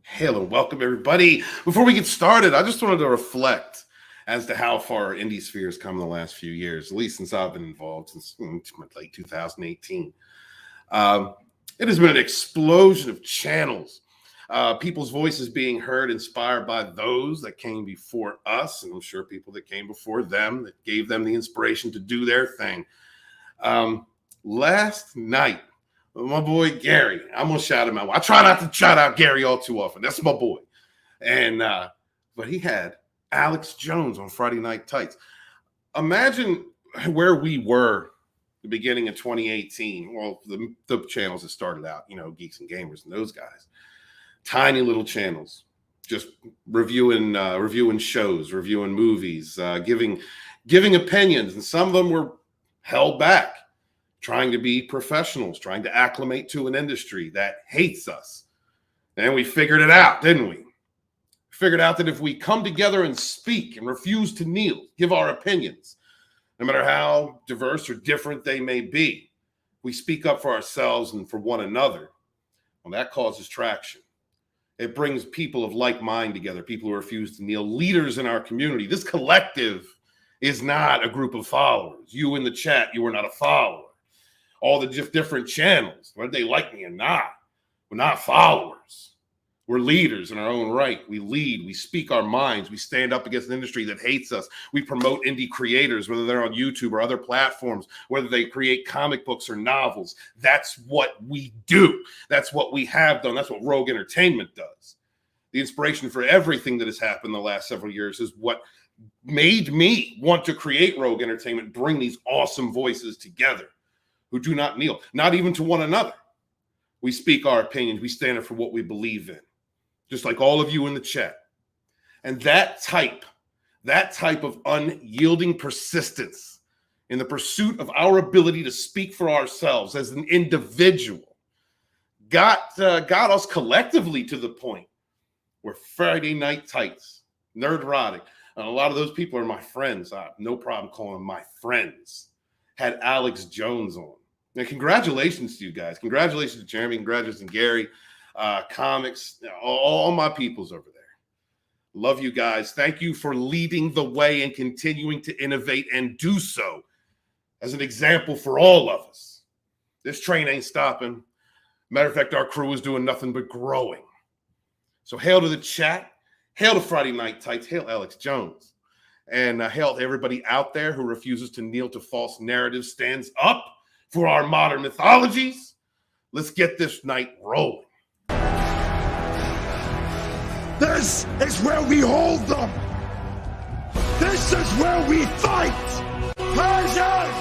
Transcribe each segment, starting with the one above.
Hail and welcome, everybody. Before we get started, I just wanted to reflect as to how far indie sphere has come in the last few years, at least since I've been involved, since late 2018. It has been an explosion of channels, people's voices being heard, inspired by those that came before us, and I'm sure people that came before them that gave them the inspiration to do their thing. Last night, my boy Gary, I'm gonna shout him out. I try not to shout out Gary all too often. That's my boy. And but he had Alex Jones on Friday Night Tights. Imagine where we were the beginning of 2018. Well, the channels that started out, Geeks and Gamers and those guys. Tiny little channels, just reviewing shows, reviewing movies, giving opinions, and some of them were held back. Trying to be professionals, trying to acclimate to an industry that hates us. And we figured it out, didn't we? Figured out that if we come together and speak and refuse to kneel, give our opinions, no matter how diverse or different they may be, we speak up for ourselves and for one another, well, that causes traction. It brings people of like mind together, people who refuse to kneel, leaders in our community. This collective is not a group of followers. You in the chat, you are not a follower. All the different channels, whether they like me or not, we're not followers. We're leaders in our own right. We lead, we speak our minds, we stand up against an industry that hates us. We promote indie creators, whether they're on YouTube or other platforms, whether they create comic books or novels. That's what we do. That's what we have done. That's what Rogue Entertainment does. The inspiration for everything that has happened the last several years is what made me want to create Rogue Entertainment, bring these awesome voices together who do not kneel, not even to one another. We speak our opinions. We stand up for what we believe in, just like all of you in the chat. And that type of unyielding persistence in the pursuit of our ability to speak for ourselves as an individual got us collectively to the point where Friday Night Tights, Nerdrotic, and a lot of those people are my friends. I have no problem calling them my friends. Had Alex Jones on. Now, congratulations to you guys. Congratulations to Jeremy. Congratulations to Gary. Comics, all my peoples over there. Love you guys. Thank you for leading the way and continuing to innovate and do so as an example for all of us. This train ain't stopping. Matter of fact, our crew is doing nothing but growing. So hail to the chat. Hail to Friday Night Tights. Hail Alex Jones. And hail to everybody out there who refuses to kneel to false narratives, stands up for our modern mythologies. Let's get this night rolling. This is where we hold them. This is where we fight. Persians!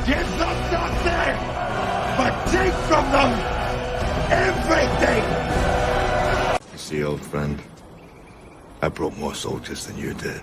Give them nothing, but take from them everything. You see, old friend, I brought more soldiers than you did.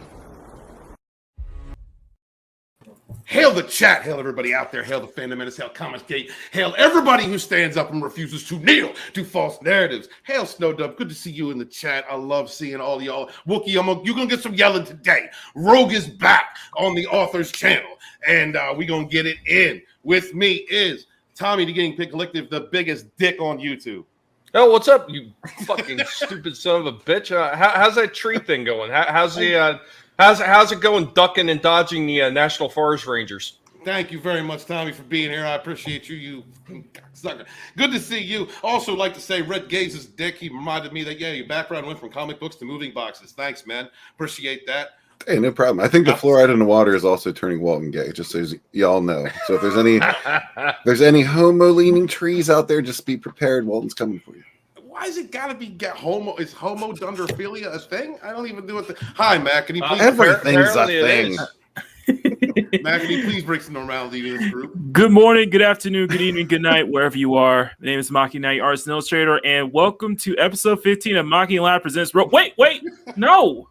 Hail the chat. Hail everybody out there. Hail the Fandom, Menace. Hail Comments Gate. Hail everybody who stands up and refuses to kneel to false narratives. Hail Snowdub. Good to see you in the chat. I love seeing all y'all. Wookie, you're going to get some yelling today. Rogue is back on the author's channel, and we're going to get it in. With me is Tommy the Gang Pig Collective, the biggest dick on YouTube. Oh, what's up, you fucking stupid son of a bitch? How's that tree thing going? How's it going ducking and dodging the National Forest Rangers? Thank you very much, Tommy, for being here. I appreciate you, you sucker. Good to see you. Also like to say Red Gaze's dick. He reminded me that, your background went from comic books to moving boxes. Thanks, man. Appreciate that. Hey, no problem. I think the fluoride in the water is also turning Walton gay, just so y'all know. So if there's any homo-leaning trees out there, just be prepared. Walton's coming for you. Why is it got to be homo? Is homodundrophilia a thing? I don't even do it. Hi, Matt. Can you please? Everything's a thing. Matt, can you please bring some normality to this group? Good morning, good afternoon, good evening, good night, wherever you are. My name is Maki Knight, artist and illustrator, and welcome to episode 15 of Maki Live Presents Rogue. Wait, no.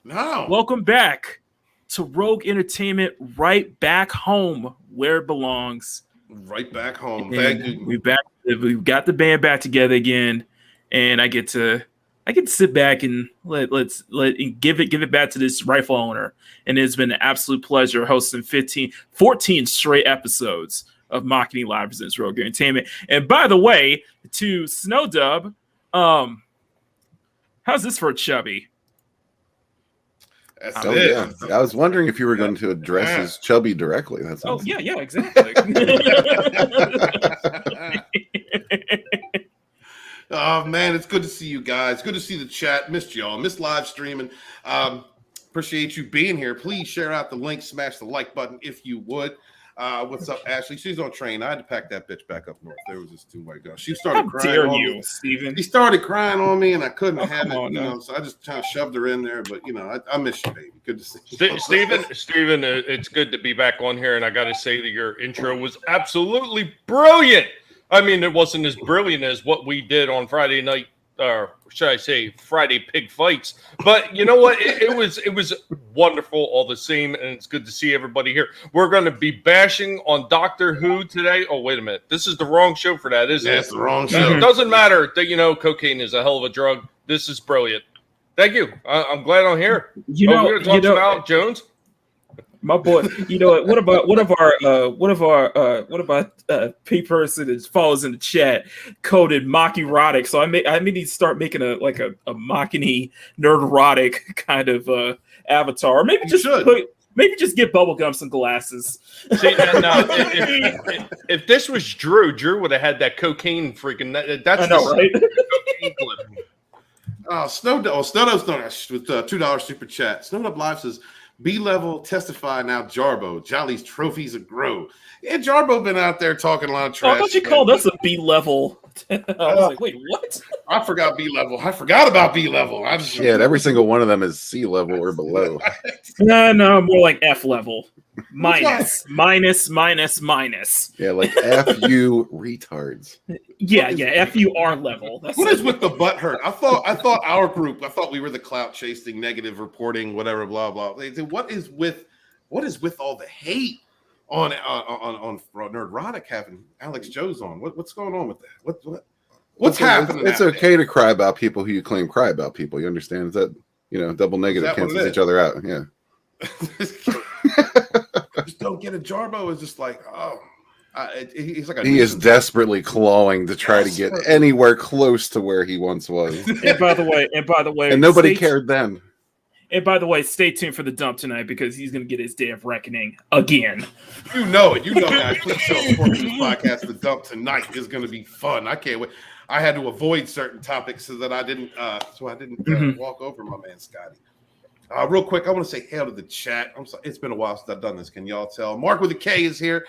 Welcome back to Rogue Entertainment, right back home where it belongs. Right back home. Thank you. We've got the band back together again, and I get to sit back and let give it back to this rightful owner. And it's been an absolute pleasure hosting 14 straight episodes of Maki Live Presents Rogue Entertainment. And by the way, to Snowdub, How's this for chubby? That's Oh it. yeah, I was wondering if you were going to address his chubby directly. That's Oh yeah, exactly. Oh man, it's good to see you guys. Good to see the chat. Missed y'all. Missed live streaming. Appreciate you being here. Please share out the link, smash the like button if you would. What's up, Ashley? She's on train. I had to pack that bitch back up north. There was just too much go. She started crying. Dare on you, me. Steven? She started crying on me, and I couldn't have it. On, you know, so I just kind of shoved her in there. But you know, I miss you, baby. Good to see you. Steven, it's good to be back on here, and I got to say that your intro was absolutely brilliant. I mean, it wasn't as brilliant as what we did on Friday night, or should I say Friday Pig Fights, but you know what? It was wonderful all the same, and it's good to see everybody here. We're going to be bashing on Doctor Who today. Oh, wait a minute. This is the wrong show for that, isn't it? It's the wrong show. It doesn't matter that, you know, cocaine is a hell of a drug. This is brilliant. Thank you. I'm glad I'm here. We're going to talk about Alex Jones. My boy, you know what about one of our P person that follows in the chat coded mock erotic. So I may need to start making a mockiny nerd erotic kind of avatar. Or maybe just get bubblegum some glasses. See, now, if this was Drew would have had that cocaine freaking. That's I know, right? Cocaine clip. Snowdub's with $2 super chat. Snowdub Live says, B-level testify now Jarbo. Jolly's trophies grow. Yeah, Jarbo been out there talking a lot of trash. I thought you called us a B-level. I was like, wait, what? I forgot B-level. I forgot about B-level. every single one of them is C level or below. No, more like F level. Minus. Yeah, like F-U retards. Yeah, FUR level. What is with the butt hurt? I thought our group, we were the clout chasing, negative reporting, whatever, blah blah. What is with all the hate on Nerdrotic having Alex Jones on? What's going on with that? What's happening? It's okay to cry about people who you claim cry about people. You understand? Is that, double negative cancels each other out? Yeah. Just don't get it. Jarbo is just like, he's like he is desperately clawing to try to get anywhere close to where he once was. And by the way, and nobody cared then. And by the way, stay tuned for the dump tonight because he's going to get his day of reckoning again. You know it, guys. Please show support this podcast. The dump tonight is going to be fun. I can't wait. I had to avoid certain topics so that I didn't walk over my man Scotty. Real quick, I want to say hail to the chat. I'm sorry, it's been a while since I've done this. Can y'all tell? Mark with a K is here.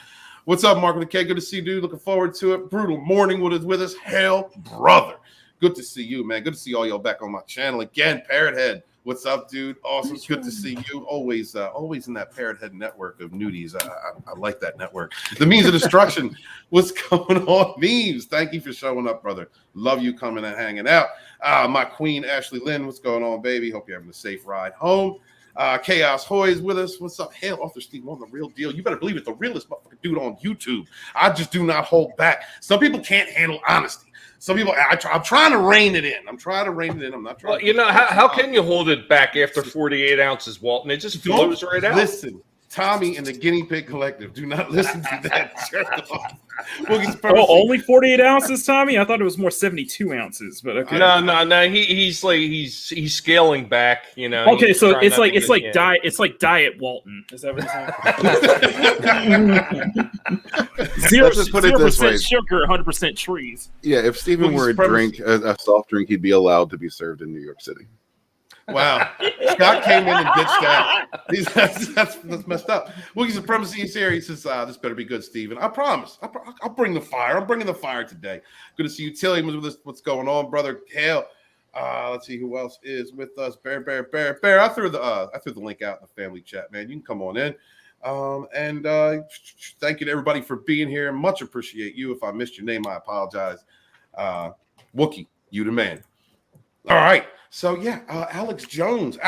What's up, Mark with a K? Good to see you, dude. Looking forward to it. Brutal Morning with us. Hail, brother. Good to see you, man. Good to see all y'all back on my channel again. Parrot Head. What's up, dude? Awesome. Good to see you. Always in that Parrot Head network of nudies. I like that network. The Means of Destruction. What's going on, memes? Thank you for showing up, brother. Love you coming and hanging out. My queen, Ashley Lynn. What's going on, baby? Hope you're having a safe ride home. Chaos Hoy is with us. What's up? Hail, Author Steve on the real deal. You better believe it. The realest motherfucker dude on YouTube. I just do not hold back. Some people can't handle honesty. Some people, I'm trying to rein it in. I'm not trying. Well, how can you hold it back after 48 ounces, Walton? It just flows right out. Listen, Tommy and the Guinea Pig Collective, do not listen to that. Only 48 ounces, Tommy? I thought it was more 72 ounces, but okay. No. He's scaling back. Okay, so it's like diet Walton. Is that what it's saying? 0% sugar, 100% trees. Yeah, if Steven were a soft drink, he'd be allowed to be served in New York City. Wow. Scott came in and ditched that. That's messed up. Wookie Supremacy is here. He says, this better be good, Steven. I promise. I'll bring the fire. I'm bringing the fire today. Good to see you. Tilly was with us. What's going on, brother? Hail. Let's see who else is with us. Bear. I threw the link out in the family chat, man. You can come on in. Thank you to everybody for being here. Much appreciate you. If I missed your name, I apologize. Wookie, you the man. All right. So yeah, Alex Jones.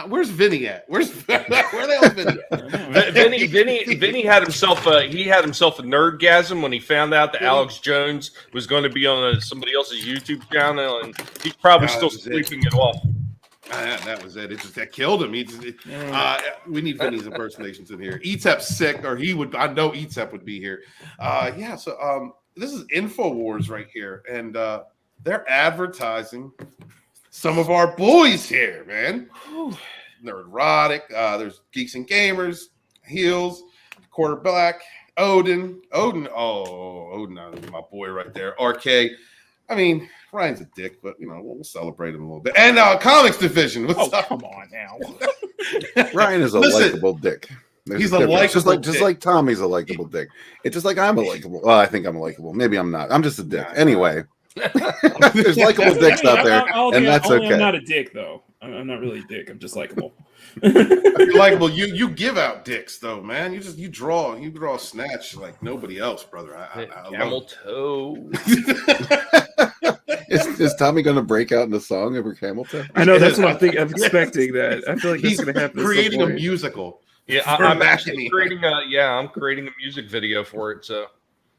Where's Vinnie at? Where the hell is Vinnie at? Vinnie had himself a nerdgasm when he found out that Alex Jones was going to be on somebody else's YouTube channel, and he's probably still sleeping it off. That was it. That killed him. We need Vinnie's impersonations in here. Etep's sick, or he would. I know Etep would be here. So this is InfoWars right here, and they're advertising some of our boys here, man. Nerdrotic, there's Geeks and Gamers, Heels, Quarterback, Odin, Odin, my boy right there, RK. I mean, Ryan's a dick, but we'll celebrate him a little bit. And Comics Division. What's up? Come on now. Ryan is a likable dick. He's a likable just like Tommy's a likable dick. It's just like I'm a likable. Well, I think I'm a likable. Maybe I'm not. I'm just a dick. Anyway, there's likable dicks out there, and that's okay. I'm not a dick though. I'm not really a dick. I'm just likable. You're likable. You give out dicks though, man. You draw a snatch like nobody else, brother. Camel toe. Is Tommy going to break out in the song over camel toe? I know that's what I'm expecting. That I feel like he's going to happen. Creating a musical. Yeah, I'm actually creating a music video for it. So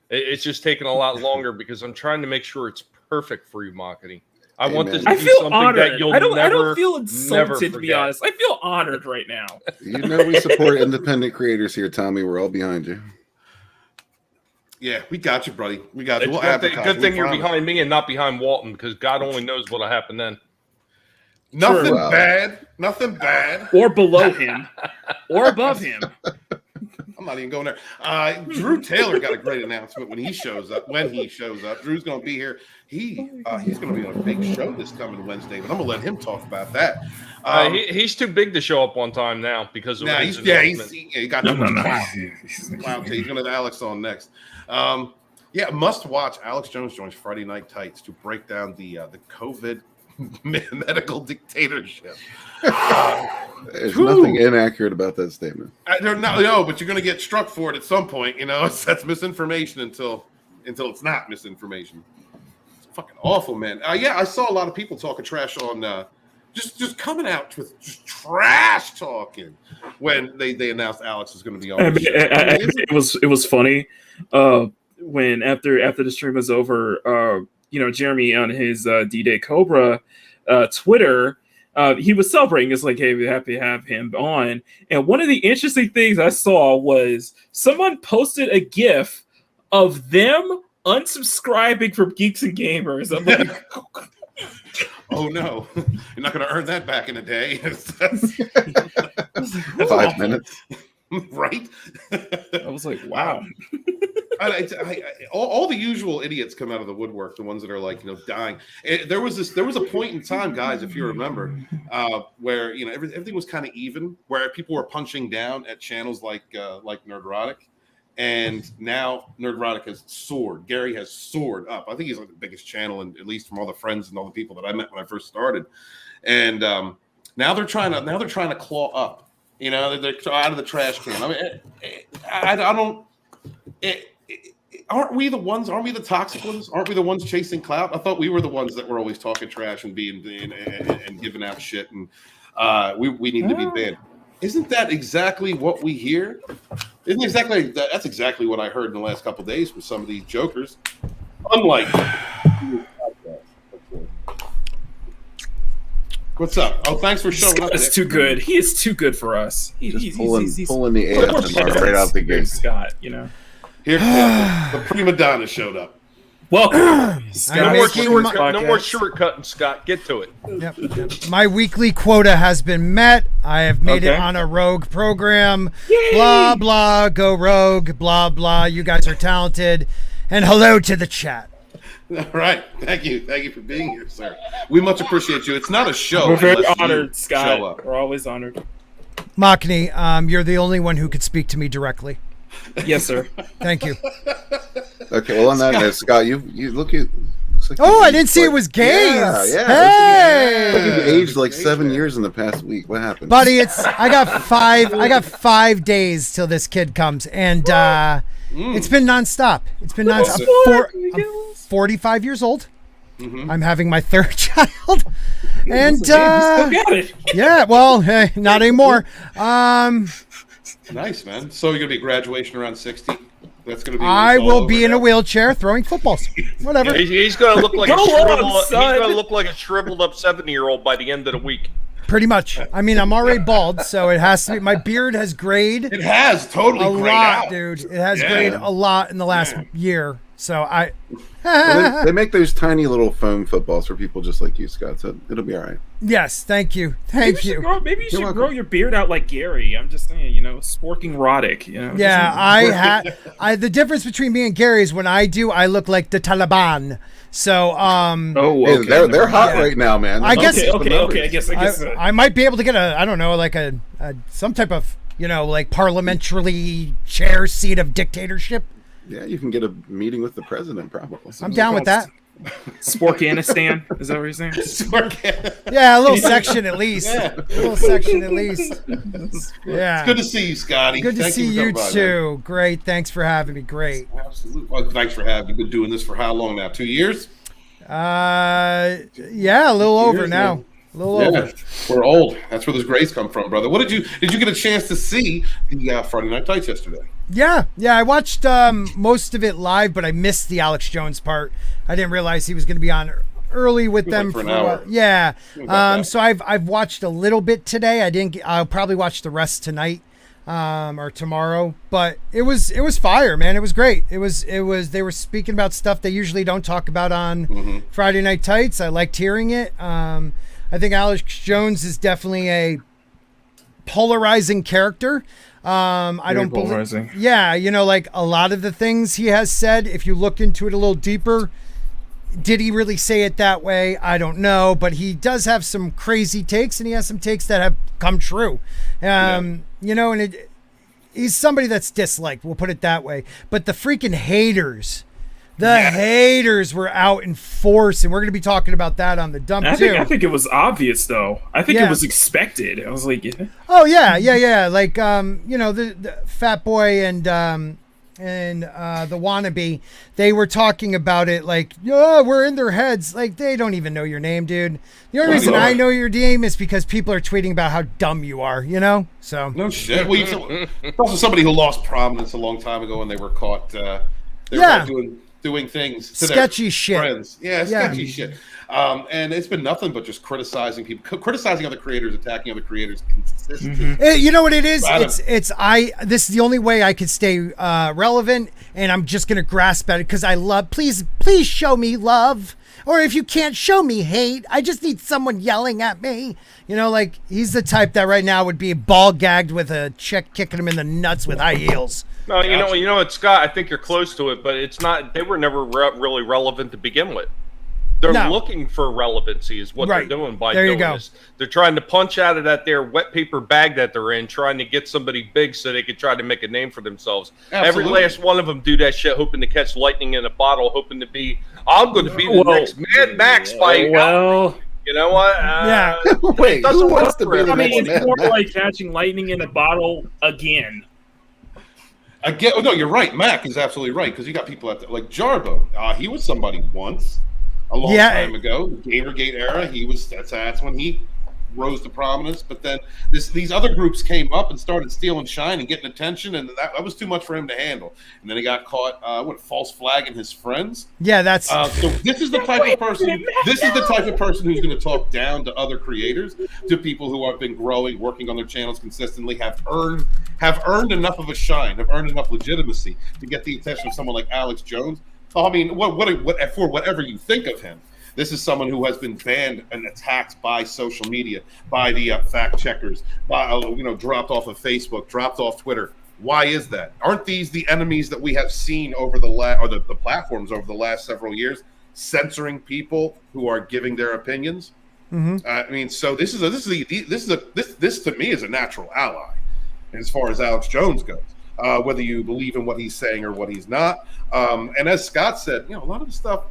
it's just taking a lot longer because I'm trying to make sure it's perfect for you, Makani. I want this to be something honored. that you'll I don't feel insulted, to be forget. honest. I feel honored right now. We support independent creators here, Tommy. We're all behind you. Yeah, we got you, buddy. We got you. We'll good thing you're behind me and not behind Walton, because God only knows what'll happen then. Nothing bad. Nothing bad. Or below him. Or above him. I'm not even going there. Drew Taylor got a great announcement when he shows up. Drew's going to be here. He's going to be on a big show this coming Wednesday, but I'm going to let him talk about that. He's too big to show up on time now because of his announcement. He got too much clout. He's going to have Alex on next. Must watch. Alex Jones joins Friday Night Tights to break down the COVID medical dictatorship. There's nothing inaccurate about that statement. But you're going to get struck for it at some point. That's misinformation until it's not misinformation. It's fucking awful, man. I saw a lot of people talking trash on just coming out with just trash talking when they announced Alex was going to be on. It was funny when after the stream was over. Jeremy on his D-Day Cobra Twitter, he was celebrating. It's like, hey, we're happy to have him on. And one of the interesting things I saw was someone posted a GIF of them unsubscribing from Geeks and Gamers. I'm like, oh no, you're not going to earn that back in a day. 5 minutes. Right? I was like, wow. All the usual idiots come out of the woodwork, the ones that are like, dying. There was a point in time, guys, if you remember, where everything was kind of even, where people were punching down at channels like Nerdrotic, and now Nerdrotic has soared. Gary has soared up. I think he's like the biggest channel, and at least from all the friends and all the people that I met when I first started. And now they're trying to claw up. They're out of the trash can. I mean, I don't. Aren't we the ones? Aren't we the toxic ones? Aren't we the ones chasing clout? I thought we were the ones that were always talking trash and being and giving out shit, and we need to be banned. Isn't that exactly what we hear? That's exactly what I heard in the last couple of days from some of these jokers. Unlike. What's up? Oh, thanks for showing up. That's too good. He is too good for us. He's pulling the ASMR right out the gate. Scott, Here the prima donna showed up. Welcome. No more shortcutting, Scott. Get to it. Yep. My weekly quota has been met. I have made it on a rogue program. Yay! Blah, blah, go rogue, blah, blah. You guys are talented. And hello to the chat. All right. Thank you. Thank you for being here, sir. We much appreciate you. It's not a show. We're very honored, Scott. We're always honored. Makani, you're the only one who could speak to me directly. Yes, sir. Thank you. Okay, well, on that note, Scott, you looks like I didn't see it was gays. Yeah. Hey! You aged like 7 years in the past week. What happened? Buddy, I got 5 days till this kid comes, and it's been nonstop. I'm 45 years old. Mm-hmm. I'm having my 3rd child. And still got it. Yeah, well, hey, not anymore. Nice, man. So you're gonna be graduation around 60. That's gonna be. I will be in a wheelchair throwing footballs. Whatever. He's gonna look like he's gonna look like a shriveled up 70-year-old by the end of the week. Pretty much. I mean, I'm already bald, so it has to be. My beard has grayed. It has totally a grayed lot, out. dude. It has grayed a lot in the last year. So I. Well, they make those tiny little foam footballs for people just like you, Scott. So it'll be all right. Yes, thank you, thank you. Maybe you should grow your beard out like Gary. I'm just saying, sporking erotic. Yeah, I the difference between me and Gary is when I look like the Taliban. So okay. Hey, they're hot right now, man. I guess okay. I guess I might be able to get a some type of like parliamentary chair seat of dictatorship. Yeah, you can get a meeting with the president, probably. I'm down with that. Sporkanistan, is that what you're saying? Yeah, a little section at least. Yeah. A little section at least. Yeah. It's good to see you, Scotty. Good to see you too. Man. Great. Thanks for having me. Great. Absolutely. Well, thanks for having me. You've been doing this for how long now? 2 years? Yeah, a little over now. Man. A little over. We're old. That's where those grades come from, brother. What did you get a chance to see the Friday Night Tights yesterday? Yeah. I watched most of it live, but I missed the Alex Jones part. I didn't realize he was going to be on early with them for an hour. Yeah. So I've watched a little bit today. I'll probably watch the rest tonight or tomorrow. But it was fire, man. It was great. It was. They were speaking about stuff they usually don't talk about on Friday Night Tights. I liked hearing it. I think Alex Jones is definitely a polarizing character. I don't believe. Yeah, like a lot of the things he has said, if you look into it a little deeper, did he really say it that way? I don't know, but he does have some crazy takes, and he has some takes that have come true. And he's somebody that's disliked. We'll put it that way. But the freaking haters. Haters were out in force, and we're going to be talking about that on the dump too. I think it was obvious, though. I think it was expected. I was like, oh yeah. Like the Fat Boy and the Wannabe, they were talking about it like, we're in their heads. Like, they don't even know your name, dude. The only reason I know your name is because people are tweeting about how dumb you are. So no shit. Well, also somebody who lost prominence a long time ago when they were caught. Doing things to sketchy their shit. Friends. Yeah, sketchy shit. And it's been nothing but just criticizing people, criticizing other creators, attacking other creators consistently. You know what it is? This is the only way I could stay relevant, and I'm just gonna grasp at it because I love. Please show me love. Or if you can't show me hate, I just need someone yelling at me. Like he's the type that right now would be ball gagged with a chick kicking him in the nuts with high heels. No, you know, it's Scott. I think you're close to it, but it's not. They were never really relevant to begin with. They're looking for relevancy, is what they're doing by doing this. They're trying to punch out of that their wet paper bag that they're in, trying to get somebody big so they can try to make a name for themselves. Absolutely. Every last one of them do that shit, hoping to catch lightning in a bottle, hoping to be. I'm going to be the next Mad Max fight. Well. You know what? Wait, who wants to be the next it's more like catching lightning in a bottle again. No, you're right. Mac is absolutely right, because you got people out there like Jarbo. He was somebody once, a long time ago. The Gamergate era. He was. That's when he rose to prominence. But then these other groups came up and started stealing shine and getting attention, and that was too much for him to handle. And then he got caught false flagging his friends. Yeah, that's. So this is the type of person. This is the type of person who's going to talk down to other creators, to people who have been growing, working on their channels consistently, have earned enough of a shine, have earned enough legitimacy to get the attention of someone like Alex Jones. I mean, what for whatever you think of him, this is someone who has been banned and attacked by social media, by the fact checkers, by dropped off of Facebook, dropped off Twitter. Why is that? Aren't these the enemies that we have seen over the platforms over the last several years, censoring people who are giving their opinions? Mm-hmm. I mean, so this to me is a natural ally as far as Alex Jones goes. Whether you believe in what he's saying or what he's not. And as Scott said, a lot of the stuff,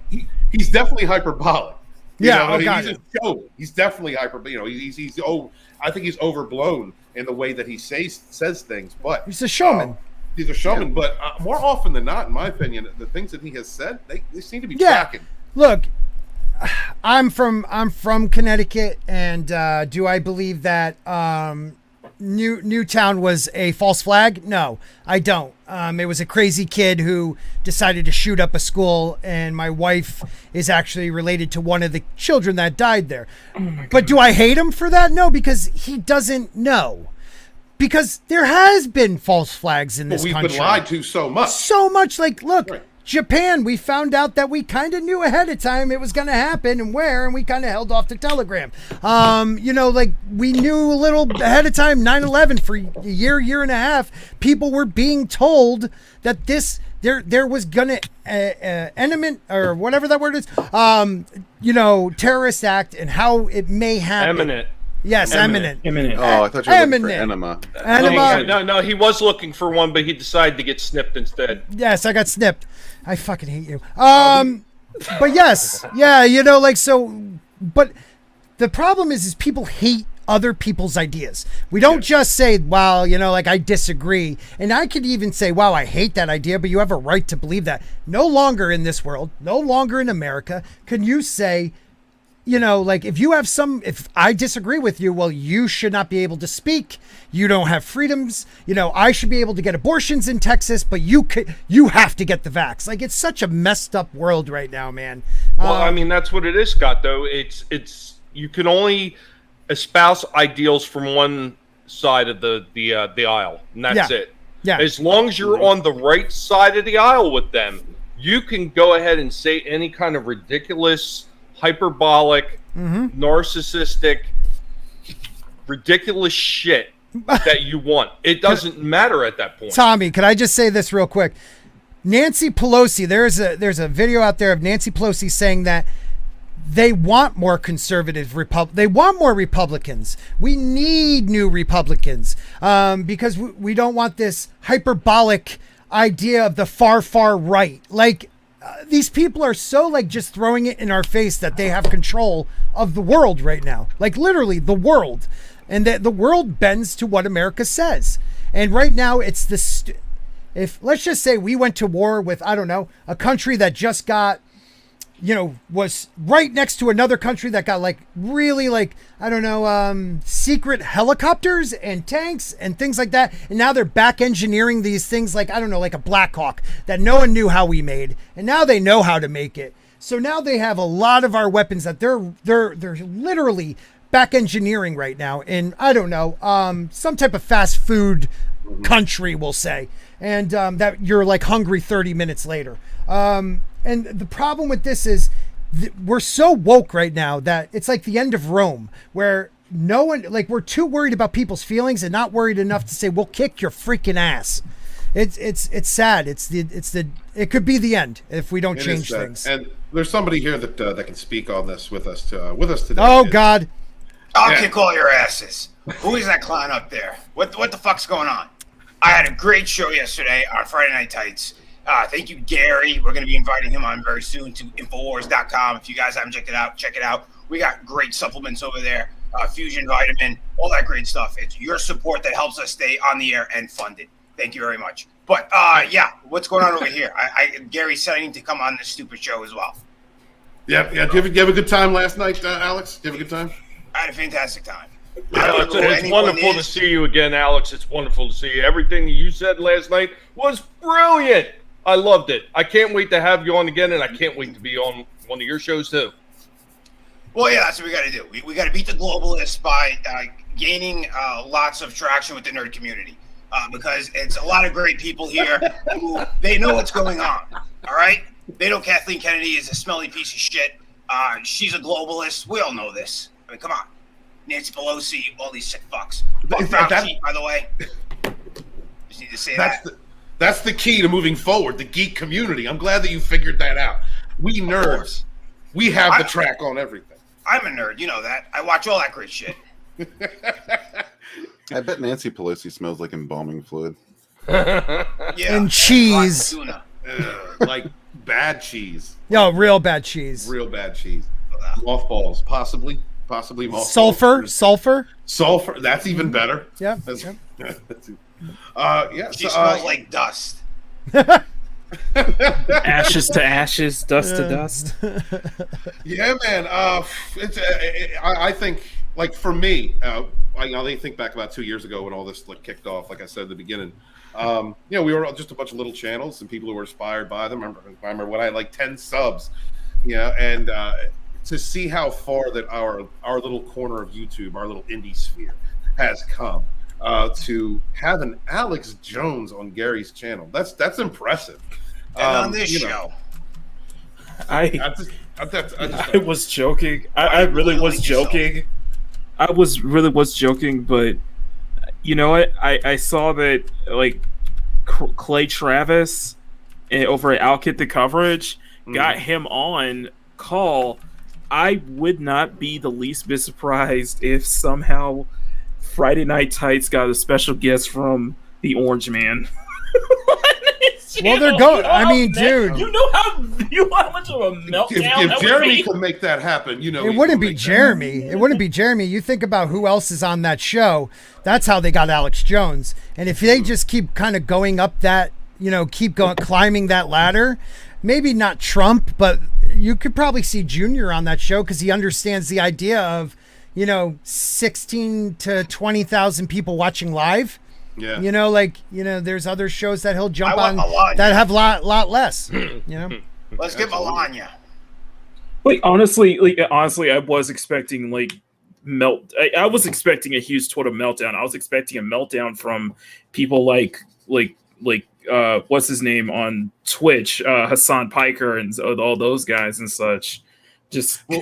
he's definitely hyperbolic. He's a show. He's definitely I think he's overblown in the way that he says things. But he's a showman. He's a showman. But more often than not, in my opinion, the things that he has said, they seem to be tracking. Look, I'm from Connecticut, and do I believe that Newtown was a false flag? No, I don't. It was a crazy kid who decided to shoot up a school, and my wife is actually related to one of the children that died there. But do I hate him for that? No, because he doesn't know. Because there has been false flags in this country. We've been lied to so much. So much. Like, look, Japan, we found out that we kind of knew ahead of time it was going to happen and where, and we kind of held off the telegram. Like we knew a little ahead of time, 9/11 for a year and a half. People were being told that there was gonna eminent or whatever that word is, terrorist act and how it may happen. Eminent. Yes, eminent. Oh, I thought you were looking for enema. Enema. No, he was looking for one, but he decided to get snipped instead. Yes, I got snipped. I fucking hate you. But yes, yeah, but the problem is people hate other people's ideas. We don't just say, well, I disagree. And I could even say, wow, I hate that idea, but you have a right to believe that. No longer in this world, no longer in America, can you say, if I disagree with you, well, you should not be able to speak. You don't have freedoms. I should be able to get abortions in Texas, but you have to get the vax. Like, it's such a messed up world right now, man. Well, that's what it is, Scott, though. It's you can only espouse ideals from one side of the aisle, and that's it. Yeah. As long as you're on the right side of the aisle with them, you can go ahead and say any kind of ridiculous, hyperbolic, narcissistic, ridiculous shit that you want. It doesn't matter at that point. Tommy, could I just say this real quick? Nancy Pelosi, there's a video out there of Nancy Pelosi saying that they want more conservative they want more Republicans. We need new Republicans because we don't want this hyperbolic idea of the far right. Like, these people are so just throwing it in our face that they have control of the world right now. Like, literally the world. And that the world bends to what America says. And right now it's if let's just say we went to war with, I don't know, a country that just got, was right next to another country that got secret helicopters and tanks and things like that. And now they're back engineering these things like a Black Hawk that no one knew how we made. And now they know how to make it. So now they have a lot of our weapons that they're literally back engineering right now in, some type of fast food country, we'll say. And that you're hungry 30 minutes later. And the problem with this is we're so woke right now that it's like the end of Rome, where no one, we're too worried about people's feelings and not worried enough to say, we'll kick your freaking ass. It's sad. It could be the end if we don't change things. And there's somebody here that can speak on this with us today. Oh God! I'll kick all your asses. Who is that clown up there? What the fuck's going on? I had a great show yesterday on Friday Night Tights. Thank you, Gary. We're going to be inviting him on very soon to Infowars.com. If you guys haven't checked it out, check it out. We got great supplements over there, Fusion Vitamin, all that great stuff. It's your support that helps us stay on the air and funded. Thank you very much. But what's going on over here? Gary said I need to come on this stupid show as well. Yeah. Did you have a good time last night, Alex? Did you have a good time? I had a fantastic time. It's wonderful to see you again, Alex. It's wonderful to see you. Everything you said last night was brilliant. I loved it. I can't wait to have you on again, and I can't wait to be on one of your shows too. Well, yeah, that's what we got to do. We got to beat the globalists by gaining lots of traction with the nerd community because it's a lot of great people here who they know what's going on. All right, they know Kathleen Kennedy is a smelly piece of shit. She's a globalist. We all know this. I mean, come on, Nancy Pelosi, all these sick fucks. Fauci, by the way. Just need to say that. That's the key to moving forward, the geek community. I'm glad that you figured that out. We nerds, we have the track on everything. I'm a nerd, you know that. I watch all that great shit. I bet Nancy Pelosi smells like embalming fluid. And cheese. Like bad cheese. Yo, real bad cheese. Real bad cheese. Mothballs, possibly mothballs. Sulfur. That's even better. Yeah. She smells like dust. Ashes to ashes, dust to dust. Yeah, man. I think, for me, I think back about 2 years ago when all this kicked off. Like I said at the beginning, we were just a bunch of little channels and people who were inspired by them. I remember when I had 10 subs, and to see how far that our little corner of YouTube, our little indie sphere, has come. To have an Alex Jones on Gary's channel, that's impressive. And on this show, I was joking. I really was joking. I really was joking, but you know what? I saw that like Clay Travis over at Outkick the Coverage got him on call. I would not be the least bit surprised if somehow Friday Night Tights got a special guest from the Orange Man. Well, they're going. I mean, dude, you know how much of a meltdown if Jeremy could make that happen, you know, it wouldn't be Jeremy. It wouldn't be Jeremy. You think about who else is on that show. That's how they got Alex Jones. And if they just keep kind of going up that, keep going climbing that ladder, maybe not Trump, but you could probably see Junior on that show because he understands the idea of, 16 to 20,000 people watching live. Yeah. There's other shows that he'll jump on that have lot less. Let's get Melania. Like honestly, I was expecting I was expecting a huge Twitter meltdown. I was expecting a meltdown from people like what's his name on Twitch, Hassan Piker and all those guys and such. Just the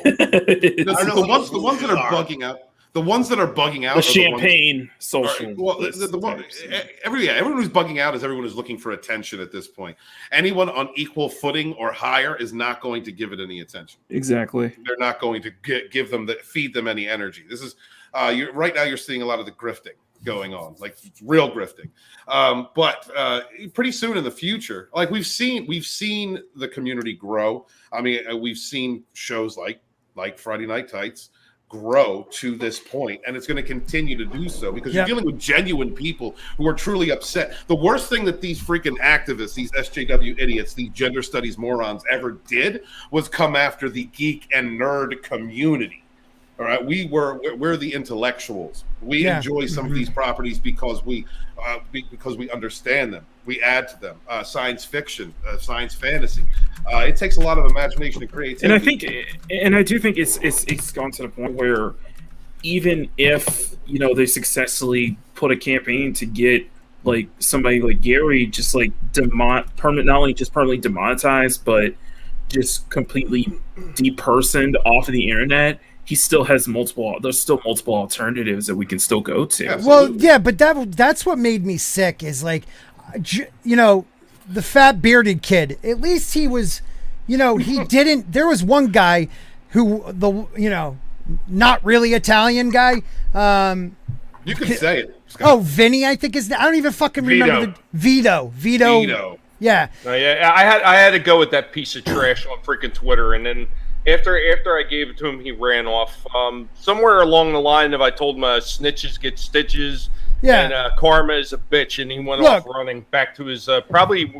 ones that are bugging out. The ones that are bugging out, the champagne social. Everyone who's bugging out is everyone who's looking for attention at this point. Anyone on equal footing or higher is not going to give it any attention. Exactly. They're not going to feed them any energy. This is right now. You're seeing a lot of the grifting going on, like real grifting. But pretty soon in the future, like we've seen the community grow. I mean, we've seen shows like Friday Night Tights grow to this point, and it's going to continue to do so because you're dealing with genuine people who are truly upset. The worst thing that these freaking activists, these SJW idiots, these gender studies morons ever did was come after the geek and nerd community. All right, we're the intellectuals. We enjoy some of these properties because we understand them. We add to them. Science fiction, science fantasy. It takes a lot of imagination and creativity. And I do think it's gone to the point where even if they successfully put a campaign to get like somebody like Gary just like not only just permanently demonetized, but just completely depersoned off of the internet. He still has there's still multiple alternatives that we can still go to. Absolutely. Well, yeah, but that's what made me sick is like, the fat bearded kid, at least he was, he didn't, there was one guy who not really Italian guy. You can say it. Scott. Oh, Vinny, I think I don't even fucking remember Vito. Yeah. I had to go with that piece of trash on freaking Twitter, and then after I gave it to him, he ran off. Somewhere along the line of I told him snitches get stitches. Yeah. And karma is a bitch, and he went off running back to his probably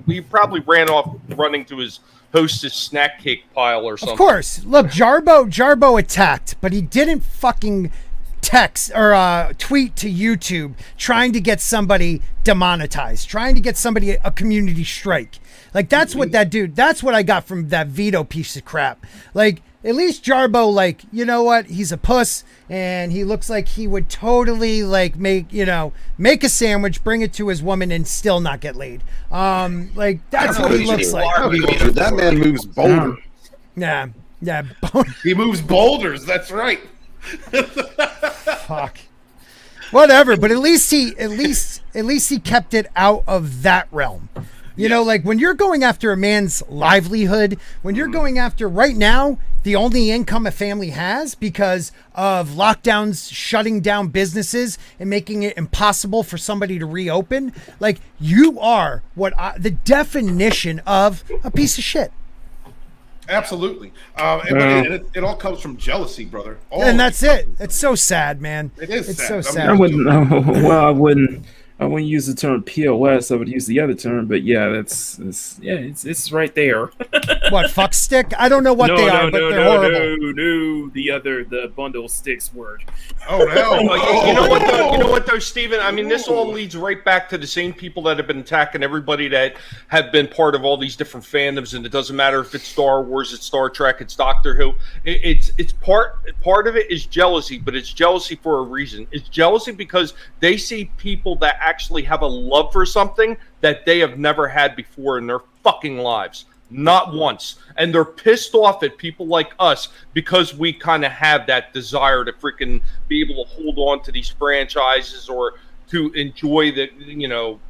ran off running to his Hostess snack cake pile or something. Of course. Look, Jarbo attacked, but he didn't fucking text or tweet to YouTube trying to get somebody demonetized, trying to get somebody a community strike. Like that's what that's what I got from that Vito piece of crap. Like at least Jarbo, like, you know what? He's a puss and he looks like he would totally like make a sandwich, bring it to his woman and still not get laid. Like that's what he looks like. That man moves boulders. Yeah. He moves boulders. That's right. Fuck. Whatever, but at least he kept it out of that realm. You know, like when you're going after a man's livelihood, when you're going after right now, the only income a family has because of lockdowns, shutting down businesses and making it impossible for somebody to reopen. Like you are the definition of a piece of shit. Absolutely. It all comes from jealousy, brother. And that's it. It's so sad, man. It's so sad. I wouldn't use the term POS. I would use the other term, but yeah, it's right there. What, fuck stick? I don't know what they are, but they're horrible. No, the bundle sticks word. Oh hell! You know what though, Steven? I mean, this all leads right back to the same people that have been attacking everybody that have been part of all these different fandoms, and it doesn't matter if it's Star Wars, it's Star Trek, it's Doctor Who. It's part of it is jealousy, but it's jealousy for a reason. It's jealousy because they see people that actually have a love for something that they have never had before in their fucking lives. Not once. And they're pissed off at people like us because we kind of have that desire to freaking be able to hold on to these franchises or to enjoy the, you know,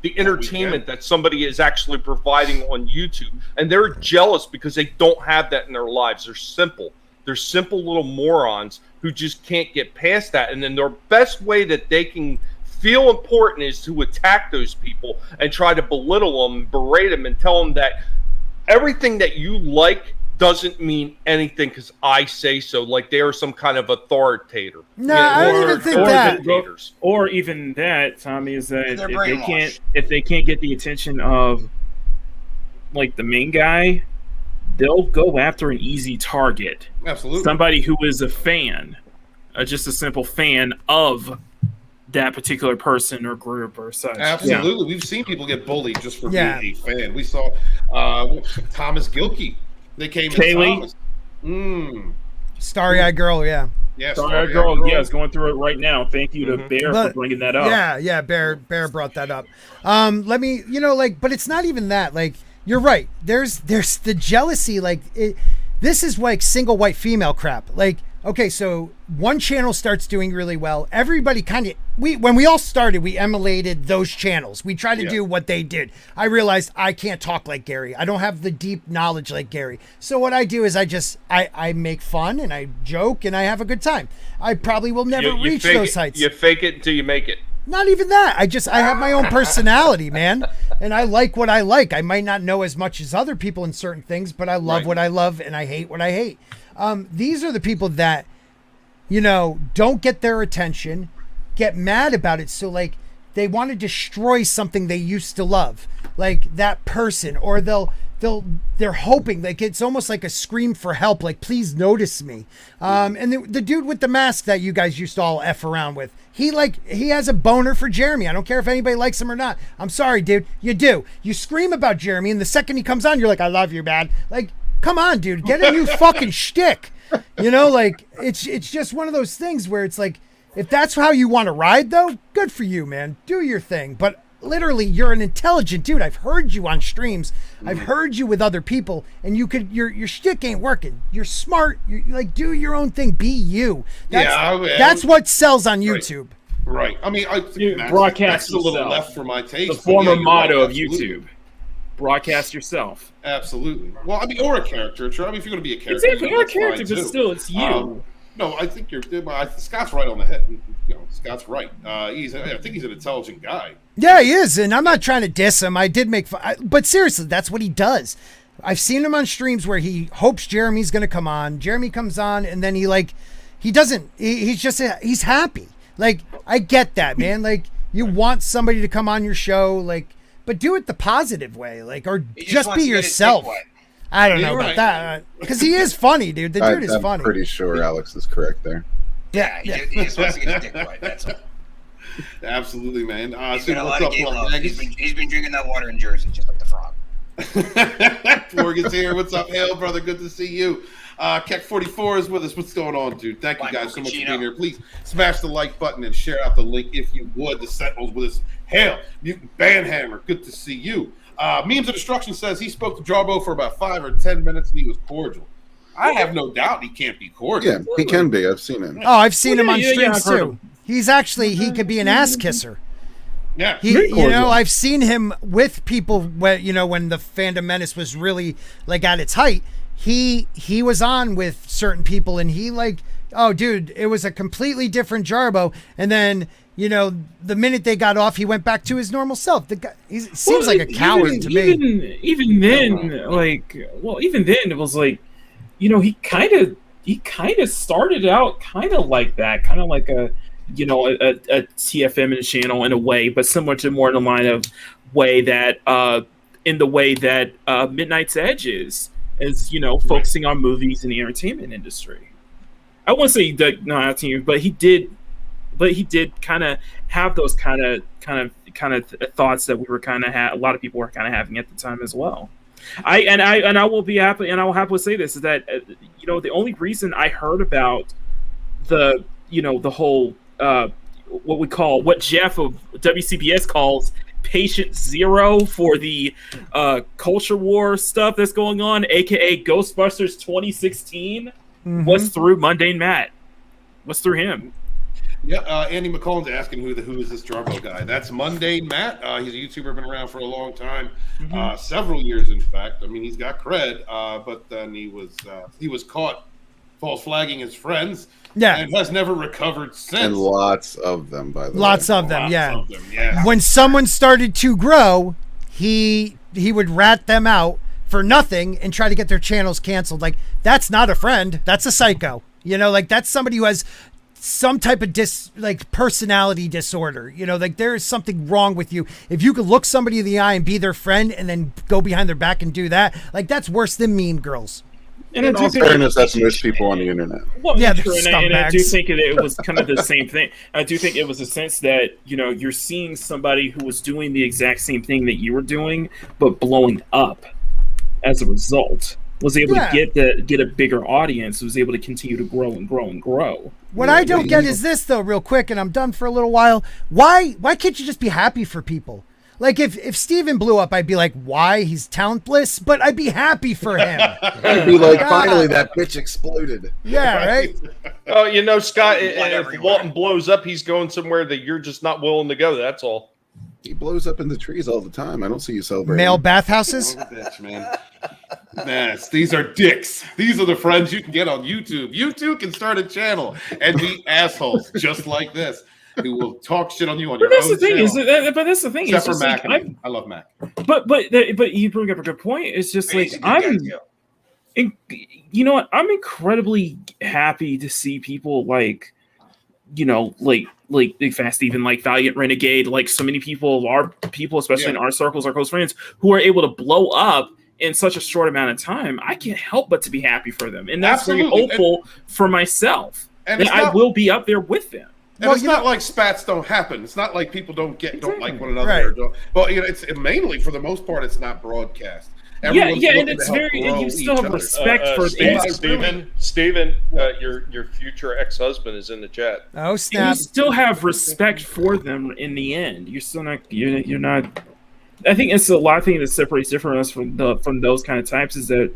the entertainment that somebody is actually providing on YouTube. And they're jealous because they don't have that in their lives. They're simple. They're simple little morons who just can't get past that. And then their best way that they can feel important is to attack those people and try to belittle them, berate them, and tell them that everything that you like doesn't mean anything because I say so. Like they are some kind of authoritator. No, I don't even think that. Or even that, Tommy, is that if they can't get the attention of like the main guy, they'll go after an easy target. Absolutely. Somebody who is a fan, just a simple fan of that particular person or group or such. Absolutely. We've seen people get bullied just for being a fan. We saw Thomas Gilkey. They came in Thomas. Starry-eyed girl, yeah. Yeah, Starry-eyed girl, is going through it right now. Thank you to Bear for bringing that up. Yeah, Bear brought that up. Let me, but it's not even that. Like, you're right. There's the jealousy. Like, this is like single white female crap. Like, okay, so one channel starts doing really well. Everybody when we all started, we emulated those channels. We tried to do what they did. I realized I can't talk like Gary. I don't have the deep knowledge like Gary. So what I do is I make fun and I joke and I have a good time. I probably will never reach those heights. You fake it until you make it. Not even that. I have my own personality, man. And I like what I like. I might not know as much as other people in certain things, but I love what I love and I hate what I hate. These are the people that, don't get their attention, get mad about it. So like they want to destroy something they used to love, like that person, or they're hoping, like it's almost like a scream for help, like please notice me. And the dude with the mask that you guys used to all F around with, he has a boner for Jeremy. I don't care if anybody likes him or not. I'm sorry, dude. You do. You scream about Jeremy, and the second he comes on, you're like, I love you, man. Like, come on, dude, get a new fucking shtick. Like it's just one of those things where it's like, if that's how you want to ride, though, good for you, man. Do your thing. But literally, you're an intelligent dude. I've heard you on streams. I've heard you with other people, and your shtick ain't working. You're smart. You like do your own thing. Be you. That's what sells on YouTube. Right. I mean, broadcast that's a little left for my taste. The former motto of YouTube. Broadcast yourself. Absolutely. Well, I mean, or a caricature. I mean, if you're going to be a character, exactly, you're a character, but still, it's you. No, I think Scott's right on the head. Scott's right. I think he's an intelligent guy. Yeah, he is, and I'm not trying to diss him. I did make fun, but seriously, that's what he does. I've seen him on streams where he hopes Jeremy's going to come on. Jeremy comes on, and then he's happy. Like, I get that, man. Like, you want somebody to come on your show, like, but do it the positive way, like, or just be yourself. I don't know about that, because he is funny, dude. The dude is funny. I'm pretty sure Alex is correct there. Yeah, he just wants to get his dick wet. That's all. Absolutely, man. He's been drinking that water in Jersey, just like the frog. Morgan's here. What's up, Hale, brother? Good to see you. Keck44 is with us. What's going on, dude? Thank you guys so much for being here. Please smash the like button and share out the link if you would. The Sentinels with us. Hale, Mutant Bandhammer, good to see you. Memes of Destruction says he spoke to Jarbo for about 5 or 10 minutes and he was cordial. I have no doubt he can't be cordial. Yeah, he can be. I've seen him. Oh, I've seen him on streams too. He's actually, he could be an ass kisser. Yeah, I've seen him with people when the Fandom Menace was really like at its height. He was on with certain people and he like, oh dude, it was a completely different Jarbo. And then, the minute they got off, he went back to his normal self. The guy, he seems like a coward to me. Even then, it was like, he kind of started out kind of like that, kind of like a TFM channel in a way, but similar to more in the line of way that Midnight's Edge is focusing on movies and the entertainment industry. I wouldn't say but he did kind of have those kind of thoughts that we were kind of a lot of people were kind of having at the time as well. I will be happy, and I will happily say this is that the only reason I heard about the whole what Jeff of WCBS calls patient zero for the culture war stuff that's going on, aka Ghostbusters 2016. What's through Mundane Matt? What's through him? Yeah, Andy McCullen's asking who is this Jarbo guy. That's Mundane Matt. He's a YouTuber, been around for a long time, several years in fact. I mean, he's got cred, but then he was caught false flagging his friends. Yeah, and has never recovered since. And lots of them, by the way. Lots of them, yeah. When someone started to grow, he would rat them out for nothing and try to get their channels canceled. Like, that's not a friend. That's a psycho. You know, like, that's somebody who has some type of personality disorder. You know, like, there is something wrong with you. If you could look somebody in the eye and be their friend and then go behind their back and do that, like, that's worse than Mean Girls. And in all fairness, that's most people on the internet. Well, yeah, and I do think it was kind of the same thing. I do think it was a sense that, you know, you're seeing somebody who was doing the exact same thing that you were doing, but blowing up as a result. Was able to get a bigger audience, was able to continue to grow and grow and grow. What I don't get is this, though, real quick, and I'm done for a little while. Why can't you just be happy for people? Like, if Steven blew up, I'd be like, why? He's talentless, but I'd be happy for him. I'd be like, finally, that bitch exploded. Yeah, right? Oh, you know, Scott, if Walton blows up, he's going somewhere that you're just not willing to go. That's all. He blows up in the trees all the time. I don't see you celebrating. Male bathhouses? Oh, bitch, man. Yes, these are dicks. These are the friends you can get on YouTube. You too can start a channel and be assholes just like this, who will talk shit on you on your own channel. But that's the thing. Except for Mac. Mac. I love Mac. But you bring up a good point. It's just like, you know what? I'm incredibly happy to see people like, you know, like Fast Even, like Valiant Renegade, like so many people, especially in our circles, our close friends, who are able to blow up in such a short amount of time. I can't help but to be happy for them, and that's very hopeful for myself. And I will be up there with them. And it's not like spats don't happen. It's not like people don't like one another. Right. Well, you know, it's mainly, for the most part, it's not broadcast. Everyone's and it's and you still have respect for Steven, your future ex-husband is in the chat. Oh, snap. You still have respect for them in the end. You're still not. You're not. I think it's a lot of things that separates different us from those kind of types is that,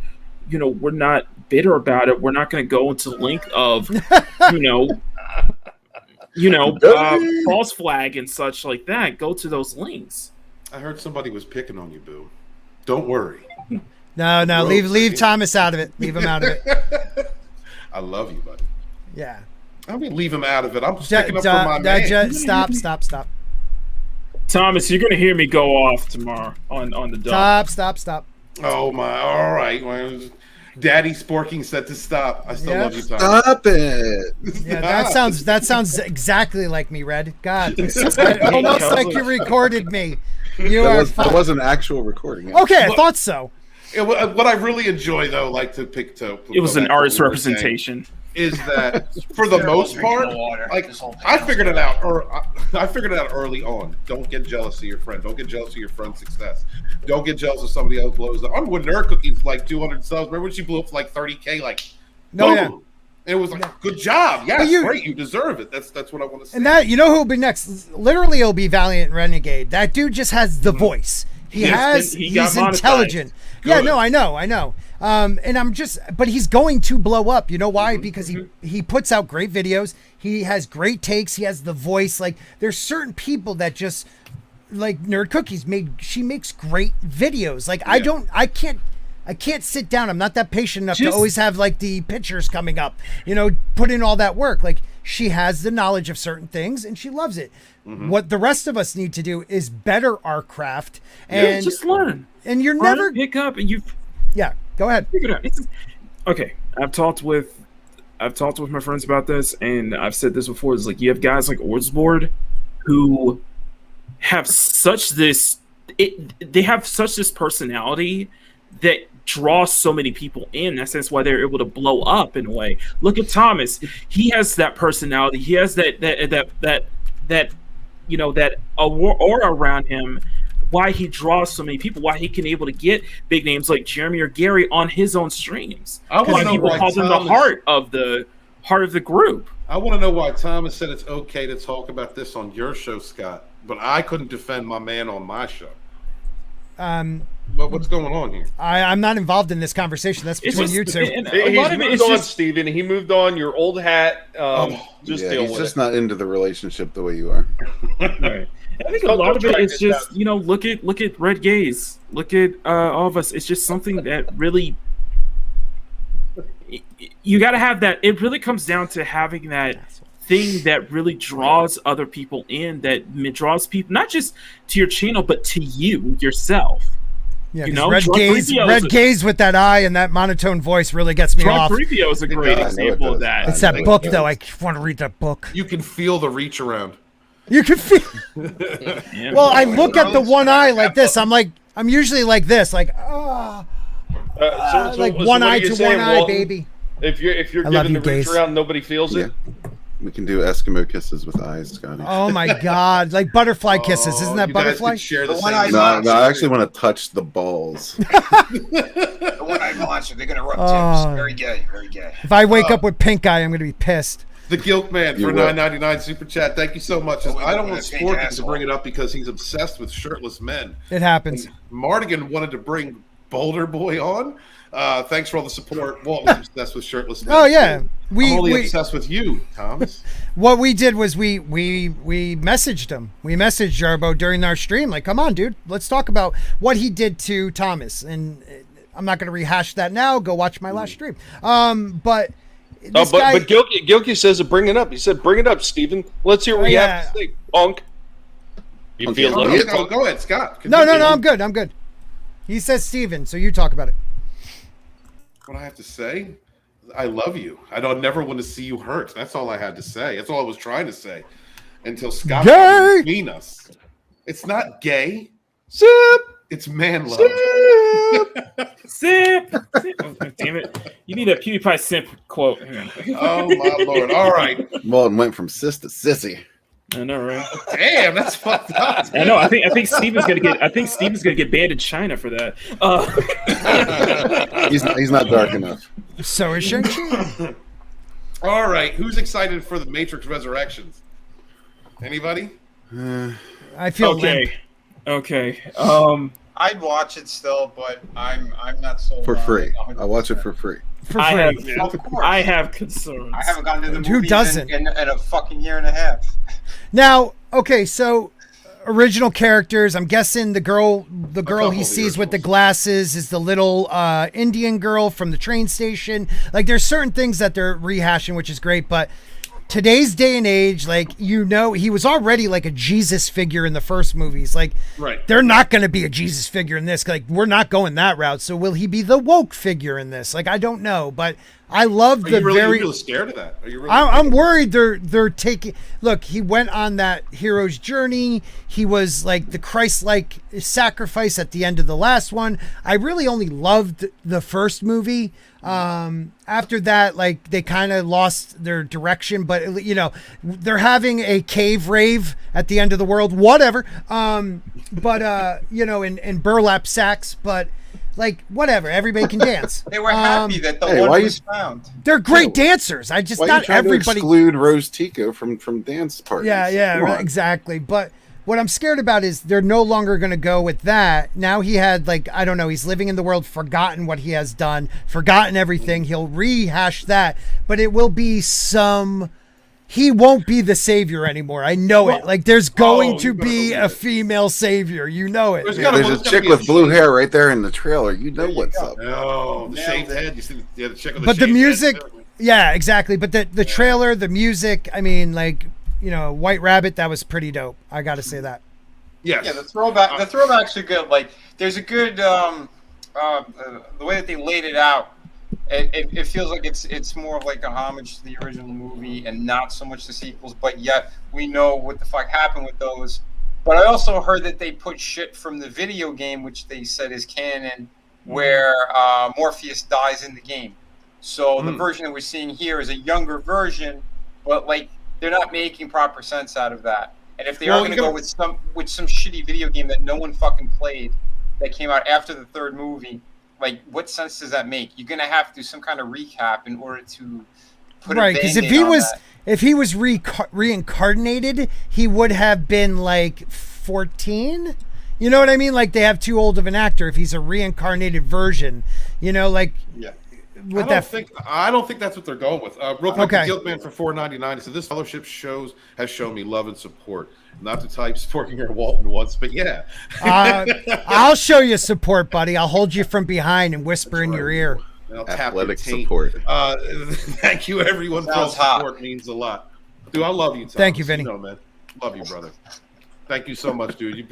you know, we're not bitter about it. We're not going to go into the link of, false flag and such like that. Go to those links. I heard somebody was picking on you, Boo. Don't worry. No, leave Thomas out of it. Leave him out of it. I love you, buddy. Yeah. I mean, leave him out of it. I'm sticking up for my man. Stop. Thomas, you're going to hear me go off tomorrow on the dog. Stop. Oh, my. All right. Well, Daddy Sporking said to stop. I still love you, Thomas. Stop it. Yeah, that sounds exactly like me, Red. God. Almost like you recorded me. That was an actual recording. Yeah. Okay, I thought so. What I really enjoy, though, like to pick to it was an artist representation. Is that for the most part, like I figured it out, I figured it out early on. Don't get jealous of your friend. Don't get jealous of your friend's success. Don't get jealous of somebody else blows up. I remember when Nerd Cookie's like 200 subs. Remember when she blew up for like 30K? Like, boom. Yeah. And it was like, good job. Yeah, great. You deserve it. That's what I want to say. And that, you know who will be next? Literally, it'll be Valiant Renegade. That dude just has the voice. He's intelligent. Good. Yeah, no, I know. But he's going to blow up. You know why? Because he puts out great videos. He has great takes. He has the voice. Like, there's certain people that just, like Nerd Cookies she makes great videos. Like, I can't sit down. I'm not that patient enough to always have like the pictures coming up, put in all that work. Like, she has the knowledge of certain things and she loves it. Mm-hmm. What the rest of us need to do is better our craft and just learn. And you're never pick up and go ahead. Figure it out. Okay. I've talked with my friends about this, and I've said this before. It's like, you have guys like Ords Bored who have such this personality that draws so many people in. That's why they're able to blow up in a way. Look at Thomas. He has that personality. He has that aura around him. Why he draws so many people, why he can able to get big names like Jeremy or Gary on his own streams. Why people call him the heart of the group. I want to know why Thomas said it's okay to talk about this on your show, Scott, but I couldn't defend my man on my show. But what's going on here? I'm not involved in this conversation. That's between you two. He's moved on, Steven. He moved on. Your old hat. He's just not into the relationship the way you are. Right. I think a lot of it is just, look at Red Gaze. Look at all of us. It's just something that really, you got to have that. It really comes down to having that thing that really draws other people in, that draws people not just to your channel, but to you yourself. Yeah, Red Gaze with that eye and that monotone voice really gets me off. Previo is a great example of that. It's that book, though. I want to read that book. You can feel the reach around. You can feel. Well, I look at the one eye like this. I'm usually like this, like one eye to one eye, Walton? baby. If you're giving the reach around, nobody feels it. We can do Eskimo kisses with eyes, Scotty. Oh my God, like butterfly kisses. Isn't that butterfly? No, I actually want to touch the balls. The one-eyed monster. They're gonna rub tips. Very gay. Very gay. If I wake up with pink eye, I'm gonna be pissed. The Guilt Man for $9.99 super chat. Thank you so much. I don't want Sporking to bring it up because he's obsessed with shirtless men. It happens. And Mardigan wanted to bring Boulder Boy on. Thanks for all the support. Walt was obsessed with shirtless men. Oh yeah, I'm only obsessed with you, Thomas. What we did was we messaged him. We messaged Jarbo during our stream. Like, come on, dude, let's talk about what he did to Thomas. And I'm not going to rehash that now. Go watch my last stream. But Gilkey says to bring it up. He said, "Bring it up, Steven. Let's hear what you have to say, punk." You feel Go ahead, Scott. No, I'm good. He says Steven, so you talk about it. What I have to say? I love you. I don't never want to see you hurt. That's all I had to say. That's all I was trying to say. Until Scott between us. It's not gay. Sip. It's man love. Sip. Oh, damn it. You need a PewDiePie simp quote. Oh my Lord. All right. Walton went from sis to sissy. I know, right? Damn, that's fucked up. I know. I think Steven's gonna get banned in China for that. He's not dark enough. So is Shang-Chi. All right, who's excited for the Matrix Resurrections? Anybody? I feel okay. Okay. I'd watch it still, but I'm not sold for free. I watch it for free. I have concerns. I haven't gotten to the movie Who doesn't? in a fucking year and a half. Now, okay, so original characters. I'm guessing the girl he sees with the glasses is the little Indian girl from the train station. Like, there's certain things that they're rehashing, which is great, but today's day and age, like, he was already like a Jesus figure in the first movies. Like, right. They're not going to be a Jesus figure in this. Like, we're not going that route. So will he be the woke figure in this? Like, I don't know, but I love the Are you really scared of that? Are you really I'm worried they're taking. Look, he went on that hero's journey. He was like the Christ-like sacrifice at the end of the last one. I really only loved the first movie. After that, like, they kind of lost their direction, but they're having a cave rave at the end of the world, whatever. In burlap sacks, but like, whatever, everybody can dance. They were happy that the one was found. They're great dancers. I just, why not everybody. To exclude Rose Tico from dance parties. Yeah, right, exactly. But what I'm scared about is they're no longer going to go with that. Now he had, like, I don't know, he's living in the world, forgotten what he has done, forgotten everything. He'll rehash that, but it will be he won't be the savior anymore. I know it. Like, there's going to be a female savior. You know it. There's a chick with blue hair right there in the trailer. You know what's up. Oh, the shaved head. You see the chick with the But the music, head. yeah, exactly. But the trailer, the music, I mean, like, White Rabbit, that was pretty dope. I got to say that. Yes. Yeah, the throwbacks are good. Like, there's a good the way that they laid it out. It feels like it's more of like a homage to the original movie and not so much the sequels, but yet we know what the fuck happened with those. But I also heard that they put shit from the video game, which they said is canon, where Morpheus dies in the game. So the version that we're seeing here is a younger version, but like, they're not making proper sense out of that. And if they are going to go with some shitty video game that no one fucking played, that came out after the third movie, like, what sense does that make? You're going to have to do some kind of recap in order to put right, a because if he was reincarnated, he would have been like 14. You know what I mean? Like they have too old of an actor if he's a reincarnated version. You know, like I don't think that's what they're going with. Real quick, the Guild Man for $4.99. He said this fellowship has shown me love and support. Not to type Sporking or Walton once, but yeah. I'll show you support, buddy. I'll hold you from behind and whisper in your ear. Athletic support. Thank you, everyone. For the support means a lot, dude. I love you, Thomas. Thank you, Vinny. You know, man. Love you, brother. Thank you so much, dude.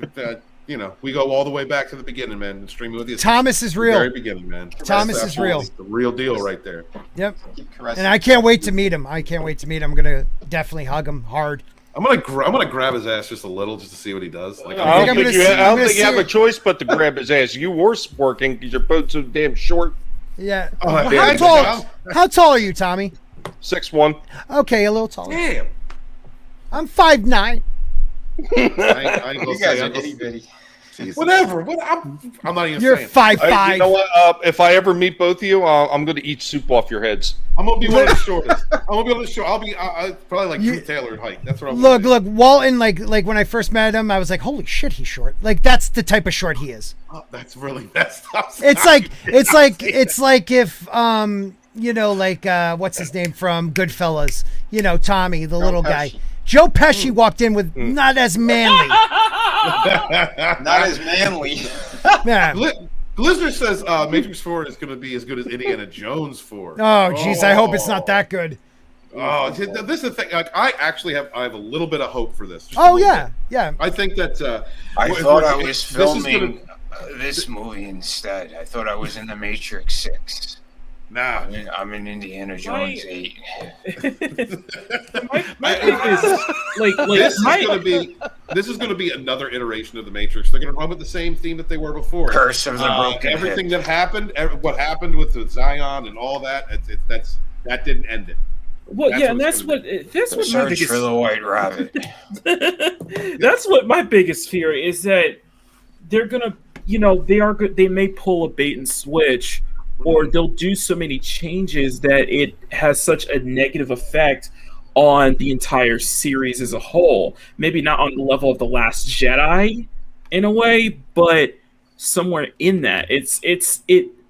You know, we go all the way back to the beginning, man. Streaming with you. Thomas is real. Very beginning, man. Thomas is real. The real deal, right there. Yep. And I can't wait to meet him. I'm gonna definitely hug him hard. I'm gonna grab his ass just a little, just to see what he does. Like, I don't think you have a choice but to grab his ass. You were Sporking because you're both so damn short. Yeah. How tall are you, Tommy? 6'1". Okay, a little taller. Damn. I'm 5'9". I ain't gonna You guys are itty bitty. Whatever. I'm not even You're saying. 5'5". You know what? If I ever meet both of you, I'm going to eat soup off your heads. I'm gonna be one of the shortest. I'll be probably like Drew Taylor in height. That's what I'm. Look, Walton. Like when I first met him, I was like, "Holy shit, he's short!" Like that's the type of short he is. Oh, that's really messed up. It's like if you know, like what's his name from Goodfellas? You know, Tommy, the little guy. Joe Pesci walked in with not as manly. Not as manly. Yeah. Glizzard says Matrix 4 is going to be as good as Indiana Jones 4. Oh, jeez, I hope it's not that good. Oh, this is the thing. Like, I have a little bit of hope for this. Oh yeah. I think that I thought I was filming this movie instead. I thought I was in the Matrix 6. Nah, I'm in Indiana Jones 8. This is going to be another iteration of the Matrix. They're going to run with the same theme that they were before. Curse of the broken everything head. that happened, what happened with the Zion and all that. That didn't end it. Well, that's what my Search for the White Rabbit. That's what my biggest fear is, that they're gonna, they may pull a bait and switch, or they'll do so many changes that it has such a negative effect on the entire series as a whole. Maybe not on the level of The Last Jedi in a way, but somewhere in that.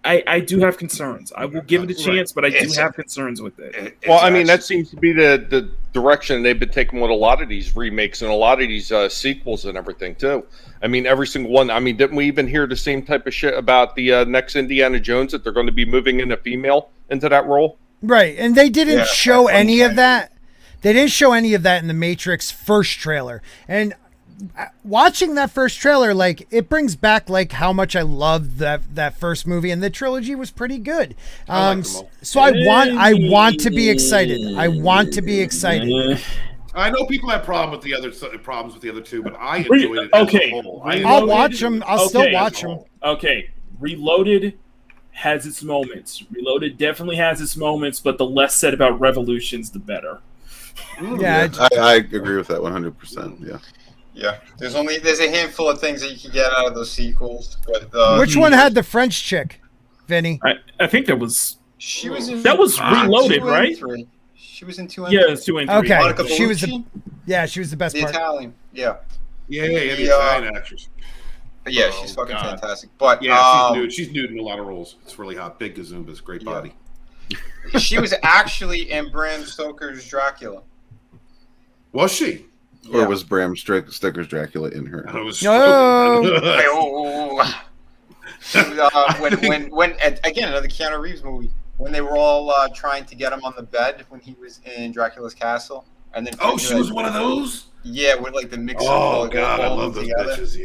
I do have concerns. I will give it a chance, but I do have concerns with it. Well, I mean, that seems to be the direction they've been taking with a lot of these remakes and a lot of these sequels and everything, too. I mean, every single one. I mean, didn't we even hear the same type of shit about the next Indiana Jones, that they're going to be moving in a female into that role? Right, and they didn't show any of that. They didn't show any of that in the Matrix first trailer. And watching that first trailer, like, it brings back like how much I loved that first movie, and the trilogy was pretty good. So I want to be excited. I want to be excited. I know people have problems with the other two, but I enjoyed it as a whole. I'll watch them. I'll still watch them. Okay, Reloaded has its moments. Reloaded definitely has its moments, but the less said about Revolutions, the better. Yeah, I agree with that 100%. Yeah. Yeah, there's a handful of things that you can get out of those sequels. But which one had the French chick, Vinny? I think that was. She was in. That was Reloaded, right? 3. She was in 2 and 3. Yeah, it was 2 and 3. Okay, Monica she was Bellucci? she was the best The part. Italian. Yeah. The Italian actress. Yeah, she's fucking fantastic. But she's nude in a lot of roles. It's really hot. Big gazumbas, great body. She was actually in Bram Stoker's Dracula. Was she? Or was Bram Stoker's Dracula in her? When again, another Keanu Reeves movie, when they were all trying to get him on the bed when he was in Dracula's castle, and then she was one of those. Yeah, with like the mix. Oh god, I love those bitches.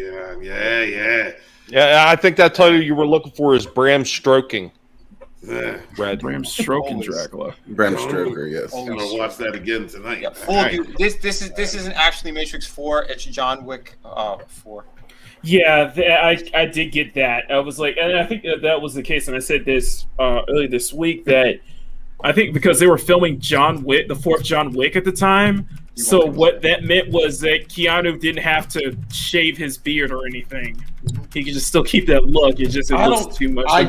Yeah. Yeah, I think that title you were looking for is Bram Stroking. Red. Bram Stroking Dracula. Bram Stoker, yes. I'm gonna watch that again tonight. Yeah, this isn't actually Matrix 4. It's John Wick 4. Yeah, I did get that. I was like, and I think that was the case, and I said this earlier this week, that I think because they were filming John Wick, the 4th John Wick at the time, so what that meant was that Keanu didn't have to shave his beard or anything. He could just still keep that look. It looks too much. I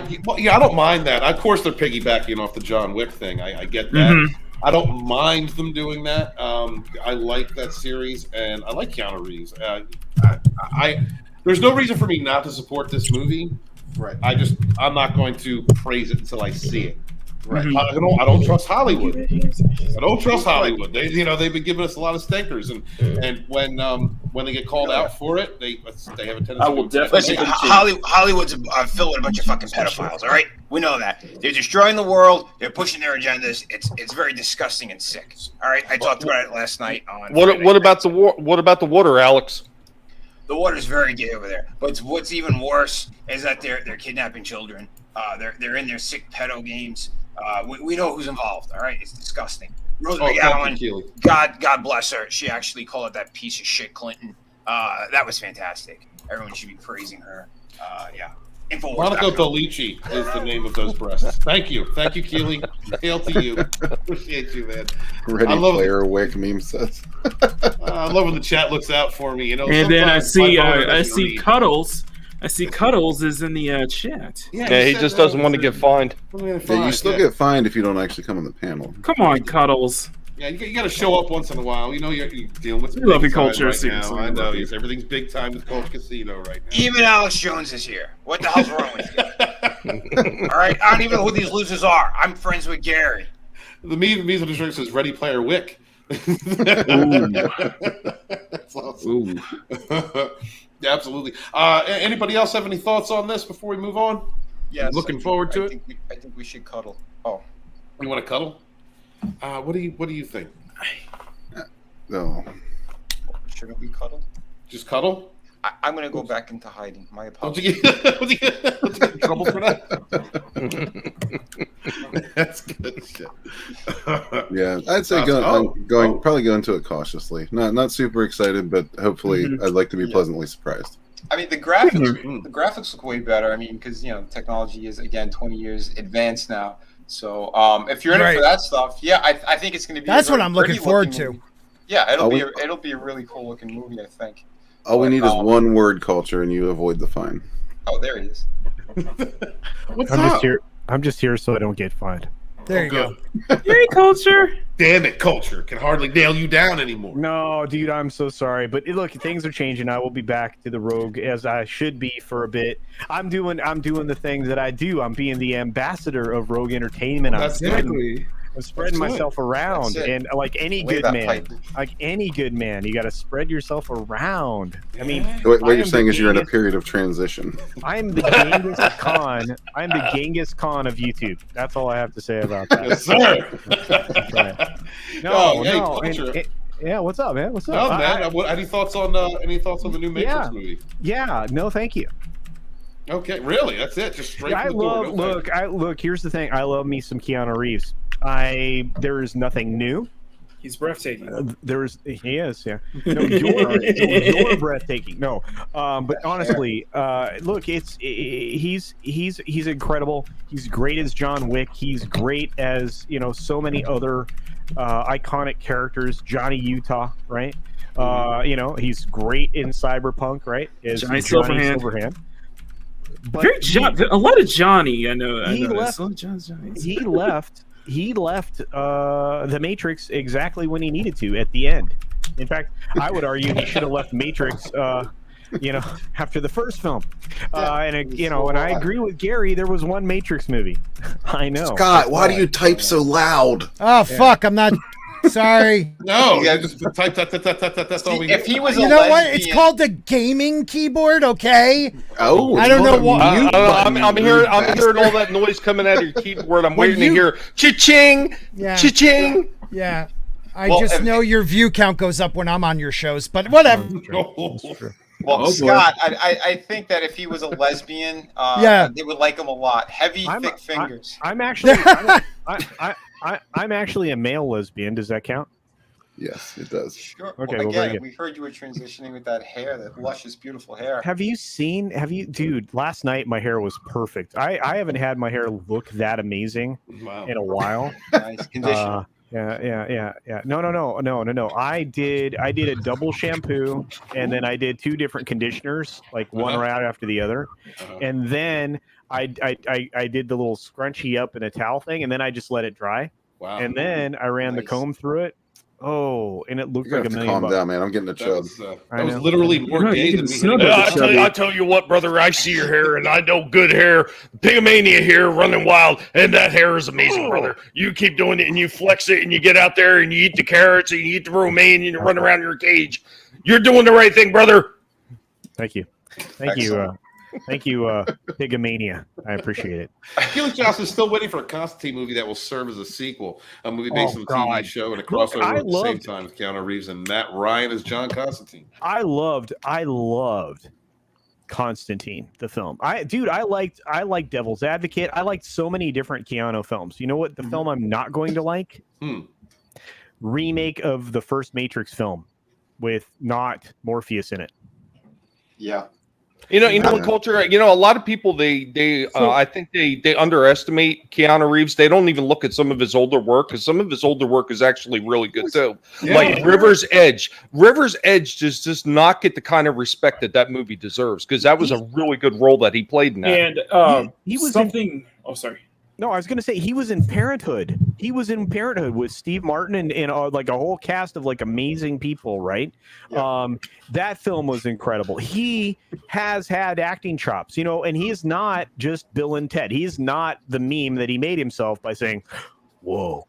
don't mind that. Of course, they're piggybacking off the John Wick thing. I get that. I don't mind them doing that. I like that series, and I like Keanu Reeves. There's no reason for me not to support this movie. Right. I'm not going to praise it until I see it. Right. I don't trust Hollywood. I don't trust Hollywood. They've been giving us a lot of stinkers, and when they get called out for it, they have a tendency. I will definitely. Listen, Hollywood's filled with a bunch of fucking pedophiles. All right, we know that they're destroying the world. They're pushing their agendas. It's very disgusting and sick. All right, I talked about it last night on. What about the war? What about the water, Alex? The water's very gay over there. But what's even worse is that they're kidnapping children. They're in their sick pedo games. We know who's involved. All right, it's disgusting. Rose McGowan, God bless her. She actually called it that piece of shit Clinton. That was fantastic. Everyone should be praising her. Yeah. Monica Bellucci is the name of those breasts. Thank you, Keely. Hail to you. Appreciate you, man. Ready Player Wick meme says. I love when the chat looks out for me. You know. And then I see Cuddles. I see Cuddles is in the chat. Yeah, he just doesn't want to get fined. Yeah, you still get fined if you don't actually come on the panel. Come on, Cuddles. Yeah, you got to show up once in a while. You know, you're dealing with love culture right now. I know everything's big time with Coach Casino right now. Even Alex Jones is here. What the hell's wrong with you? All right, I don't even know who these losers are. I'm friends with Gary. The meme of the drink says Ready Player Wick. That's awesome. Yeah, absolutely. Anybody else have any thoughts on this before we move on? Yes. Looking forward to it. I think we should cuddle. Oh, you want to cuddle? What do you think? No. Shouldn't we cuddle? Just cuddle? I'm going to go back into hiding. My apologies. Don't you get in trouble for that? That's good shit. Yeah, I'd say probably go into it cautiously. Not super excited, but hopefully I'd like to be pleasantly surprised. I mean, the graphics look way better. I mean, because technology is again 20 years advanced now. So if you're in it for that stuff, yeah, I think it's going to be. That's what I'm looking forward to. Movie. Yeah, it'll be a really cool looking movie, I think. All we need is one word culture, and you avoid the fine. Oh, there he is. What's up? I'm just here so I don't get fined. There you go. Yay, culture. Damn it, culture can hardly nail you down anymore. No, dude, I'm so sorry, but look, things are changing. I will be back to the Rogue as I should be for a bit. I'm doing the things that I do. I'm being the ambassador of Rogue Entertainment. I'm spreading myself around, and like any good man, you got to spread yourself around. I mean, what you're saying is you're in a period of transition. I'm the Genghis Khan. I'm the Genghis Khan of YouTube. That's all I have to say about that. Yes, sir. No. Yeah, what's up, man? What's up? No, man. Any thoughts on the new Matrix movie? Yeah. No, thank you. Okay, really? That's it? Just straight from the door. Look. Here's the thing. I love me some Keanu Reeves. There is nothing new. He's breathtaking. He is, yeah. No, you're breathtaking. No, but honestly, look, he's incredible. He's great as John Wick. He's great as so many other iconic characters. Johnny Utah, right? He's great in Cyberpunk, right? As Johnny Silverhand. But a lot of Johnny. I know. He left the Matrix exactly when he needed to at the end. In fact, I would argue he should have left Matrix, after the first film. And I agree with Gary. There was one Matrix movie. I know. Scott, why do you type so loud? Oh fuck! I'm not. Sorry. No, yeah, just type that. That's all we. If he was, you know what? It's called the gaming keyboard. Okay. Oh, I don't know what. I'm hearing all that noise coming out of your keyboard. I'm waiting to hear cha-ching, cha-ching. Yeah. I just know your view count goes up when I'm on your shows, but whatever. Well, Scott, I think that if he was a lesbian, they would like him a lot. Thick fingers. I'm actually a male lesbian. Does that count? Yes, it does. Sure. Okay, well, again, we heard you were transitioning with that hair, that luscious, beautiful hair. Dude, last night my hair was perfect. I haven't had my hair look that amazing in a while. Nice condition. Yeah. No. I did a double shampoo, and then I did 2 different conditioners, like one right after the other, and then I did the little scrunchie up in a towel thing, and then I just let it dry. Wow. And then I ran the comb through it. Oh, and it looked You're like gonna $1 have to million. calm down, man. I'm getting a chub. That was literally more No, gay you than can me. snub hitting it. the I tell you what, brother, I see your hair, and I know good hair. Pigomania here, running wild, and that hair is amazing, brother. You keep doing it, and you flex it, and you get out there, and you eat the carrots, and you eat the romaine, and you run around your cage. You're doing the right thing, brother. Thank you. Thank you. Thank you, Pigomania. I appreciate it. Keely Johnson is still waiting for a Constantine movie that will serve as a sequel, a movie based on the TV show and a crossover at the same time with Keanu Reeves and Matt Ryan as John Constantine. I loved Constantine, the film. I liked Devil's Advocate. I liked so many different Keanu films. You know what? The film I'm not going to like? Remake of the first Matrix film with not Morpheus in it. Yeah. You know what, Culture? You know, a lot of people I think they underestimate Keanu Reeves. They don't even look at some of his older work, because some of his older work is actually really good too. Yeah. Like River's Edge. River's Edge does not get the kind of respect that movie deserves, because that was a really good role that he played in that. And he was something. Oh, sorry. No, I was going to say he was in Parenthood. He was in Parenthood with Steve Martin and like a whole cast of like amazing people, right? Yeah. That film was incredible. He has had acting chops, you know, and he is not just Bill and Ted. He's not the meme that he made himself by saying, "Whoa."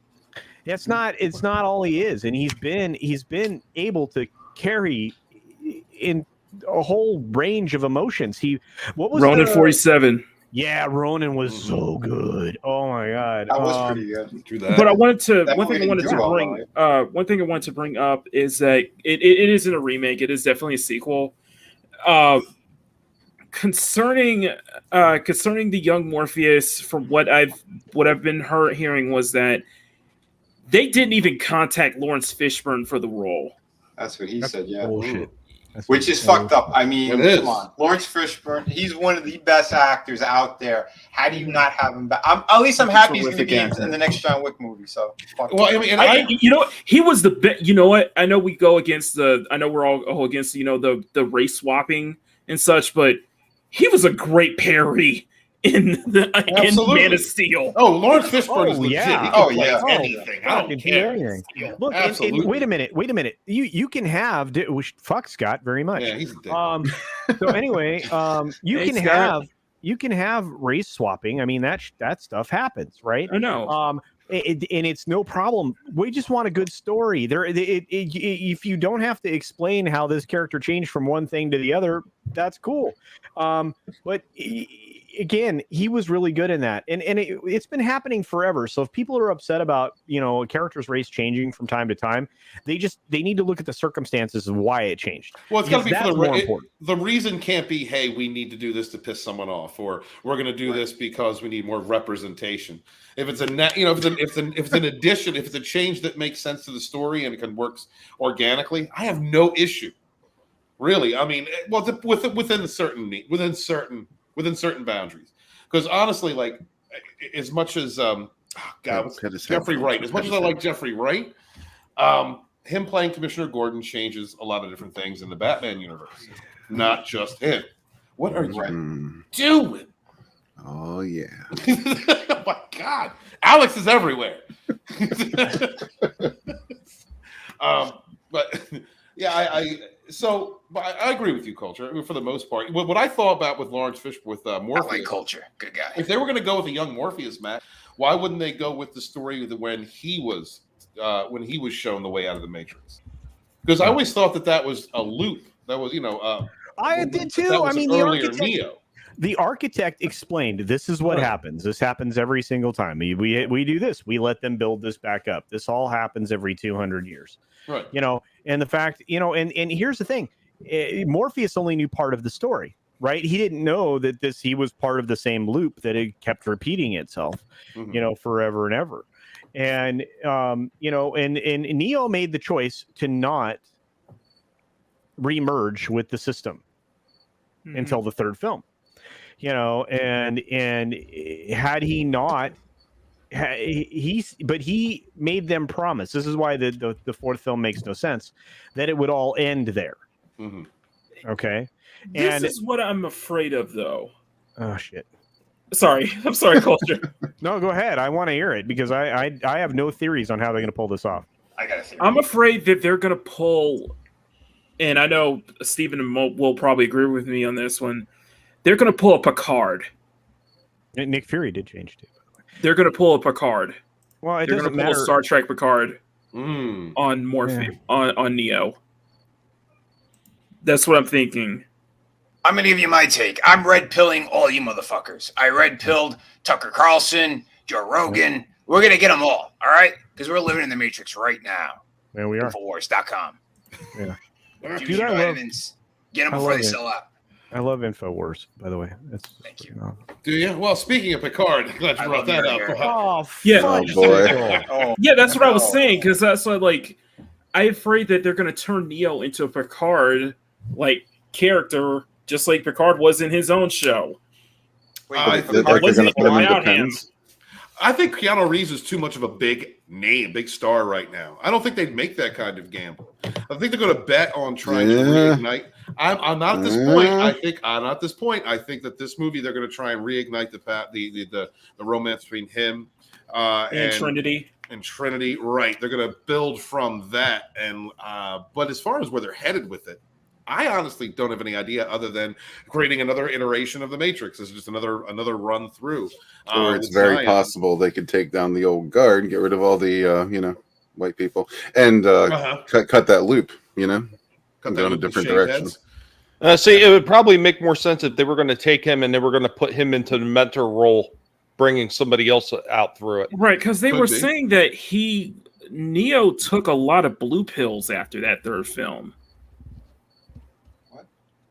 It's not all he is, and he's been able to carry in a whole range of emotions. What was Ronin 47? Yeah, Ronin was so good. Oh my god, that was pretty good. But I wanted to one thing I wanted to bring up is that it isn't a remake. It is definitely a sequel. Concerning the young Morpheus, from what I've been hearing, was that they didn't even contact Lawrence Fishburne for the role. That's what he said. Yeah, bullshit. Which is fucked up. I mean, come on. Lawrence Fishburne, he's one of the best actors out there. How do you not have him back? At least I'm happy he's going to be in the next John Wick movie. So, you know what? He was the best. You know what? I know we go against I know we're all against, you know, the race swapping and such, but he was a great parry in Man of Steel. Oh, Lawrence Fishburne is legit. Yeah. He can play anything. I don't care. Anything. Look, and wait a minute. You can have fuck Scott very much. Yeah, he's a dick. So anyway, you can have race swapping. I mean, that stuff happens, right? I know. And it's no problem. We just want a good story. If you don't have to explain how this character changed from one thing to the other, that's cool. But again, he was really good in that, and it's been happening forever. So if people are upset about, you know, a character's race changing from time to time, they need to look at the circumstances of why it changed. Well, it's got to be for more important. The reason can't be, hey, we need to do this to piss someone off, or we're going to do this because we need more representation. If it's if it's an addition, if it's a change that makes sense to the story and it can work organically, I have no issue. Really, I mean, well, within certain boundaries. Because honestly, like, as much as Jeffrey Wright, as much as I like Jeffrey Wright, him playing Commissioner Gordon changes a lot of different things in the Batman universe, not just him. What are you doing? Oh yeah. Oh my God, Alex is everywhere. But yeah, but I agree with you, Culture. I mean, for the most part, what I thought about with Lawrence Fishburne, with Morpheus, I like Culture, good guy. If they were going to go with a young Morpheus, Matt, why wouldn't they go with the story when he was shown the way out of the Matrix? Because I always thought that was a loop. That was, I did too. I mean, the architect explained, this is what happens. This happens every single time. We do this. We let them build this back up. This all happens every 200 years. Right. You know, and the fact, you know, and here's the thing. Morpheus only knew part of the story, right? He didn't know that he was part of the same loop that it kept repeating itself, you know, forever and ever. And, you know, and Neo made the choice to not remerge with the system until the third film. You know, and had he not, he made them promise. This is why the fourth film makes no sense, that it would all end there. Mm-hmm. Okay, this is what I'm afraid of, though. Oh shit! Sorry, I'm sorry, Culture. No, go ahead. I want to hear it because I have no theories on how they're going to pull this off. I got a theory. I'm afraid that they're going to pull, and I know Stephen and Mo will probably agree with me on this one. They're going to pull a Picard. Nick Fury did change too. They're going to pull a Picard. Well, they're going to pull a Star Trek Picard on Morphe on Neo. That's what I'm thinking. I'm going to give you my take. I'm red-pilling all you motherfuckers. I red-pilled Tucker Carlson, Joe Rogan. We're going to get them all right? Because we're living in the Matrix right now. There we are. Infowars.com. Yeah. Dude, get them before they sell out. I love Infowars, by the way. Thank you. Do you? Well, speaking of Picard, glad you brought that up. Yeah. boy. Yeah, that's what I was saying, because that's what, like, I'm afraid that they're going to turn Neo into a Picard, like, character, just like Picard was in his own show. I think Keanu Reeves is too much of a big name, big star right now. I don't think they'd make that kind of gamble. I think they're going to bet on trying to reignite. I'm not at this point. I'm not at this point. I think that this movie they're going to try and reignite the romance between him and Trinity. And Trinity, right? They're going to build from that. And but as far as where they're headed with it, I honestly don't have any idea other than creating another iteration of the Matrix. This is just another run through. Or it's very possible they could take down the old guard and get rid of all the white people and cut that loop. Come down a different direction. See, it would probably make more sense if they were going to take him and they were going to put him into the mentor role, bringing somebody else out through it. Right, because they were saying that Neo took a lot of blue pills after that third film.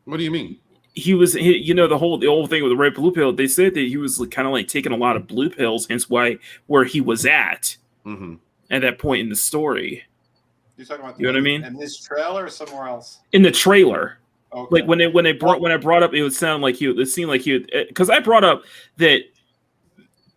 What do you mean? The whole thing with the red blue pill. They said that he was kind of like taking a lot of blue pills, hence where he was at that point in the story. You're talking about know what I mean? In this trailer or somewhere else? In the trailer, okay. Like when I brought up, it seemed like because I brought up that.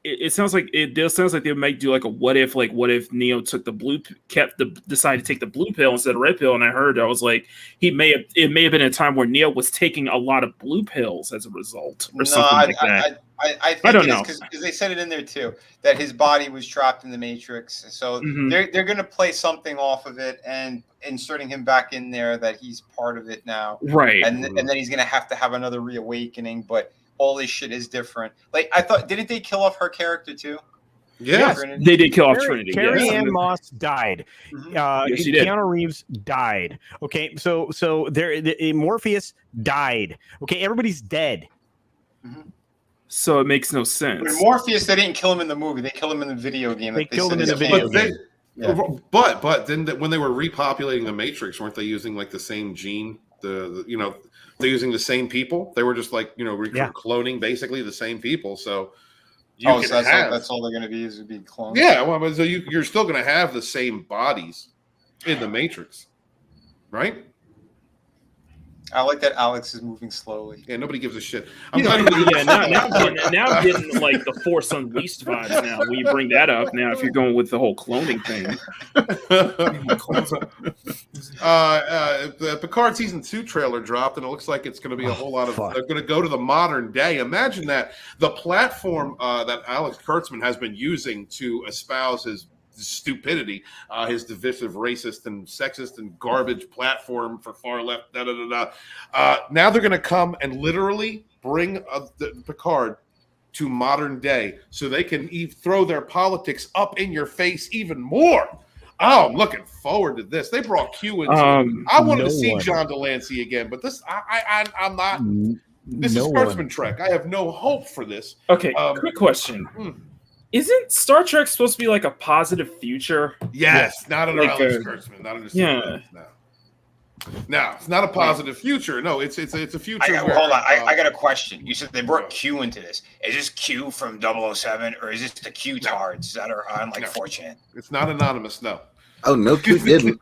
It sounds like they might do like a what if Neo took decided to take the blue pill instead of red pill, and I was like it may have been a time where Neo was taking a lot of blue pills as a result or something like that. I think I don't know because they said it in there too that his body was trapped in the Matrix, so they're going to play something off of it and inserting him back in there that he's part of it now, right? And then he's going to have another reawakening, but all this shit is different. Like I thought, didn't they kill off her character too? Yes, they did kill off Trinity. Carrie-Anne Moss died. Yes, she did. Keanu Reeves died. Okay, so Morpheus died. Okay, everybody's dead. So it makes no sense. But Morpheus, they didn't kill him in the movie. They killed him in the video game. They killed him in the video game. But then when they were repopulating the Matrix, weren't they using like the same gene? They're using the same people. They were just like cloning basically the same people. So that's all they're going to be is be clones. Yeah, well, so you're still going to have the same bodies in the Matrix, right? I like that Alex is moving slowly. Yeah, nobody gives a shit. Now I'm getting like the Force Unleashed vibes now. When you bring that up now, if you're going with the whole cloning thing. The Picard season 2 trailer dropped, and it looks like it's going to be a whole lot of. They're going to go to the modern day. Imagine that the platform that Alex Kurtzman has been using to espouse his stupidity, his divisive, racist, and sexist and garbage platform for far left. Now they're going to come and literally bring the Picard to modern day, so they can throw their politics up in your face even more. Oh, I'm looking forward to this. They brought Q in. I wanted to see John Delancey again, but this I'm not. This is Kurtzman Trek. I have no hope for this. Okay, quick question. Isn't Star Trek supposed to be like a positive future? Yes, not under Alex Kurtzman. Not under No, it's not a positive future. No, it's a future. Hold on, I got a question. You said they brought Q into this. Is this Q from 007, or is this the Q-tards that are on 4chan? It's not anonymous. No. Oh no, Q didn't.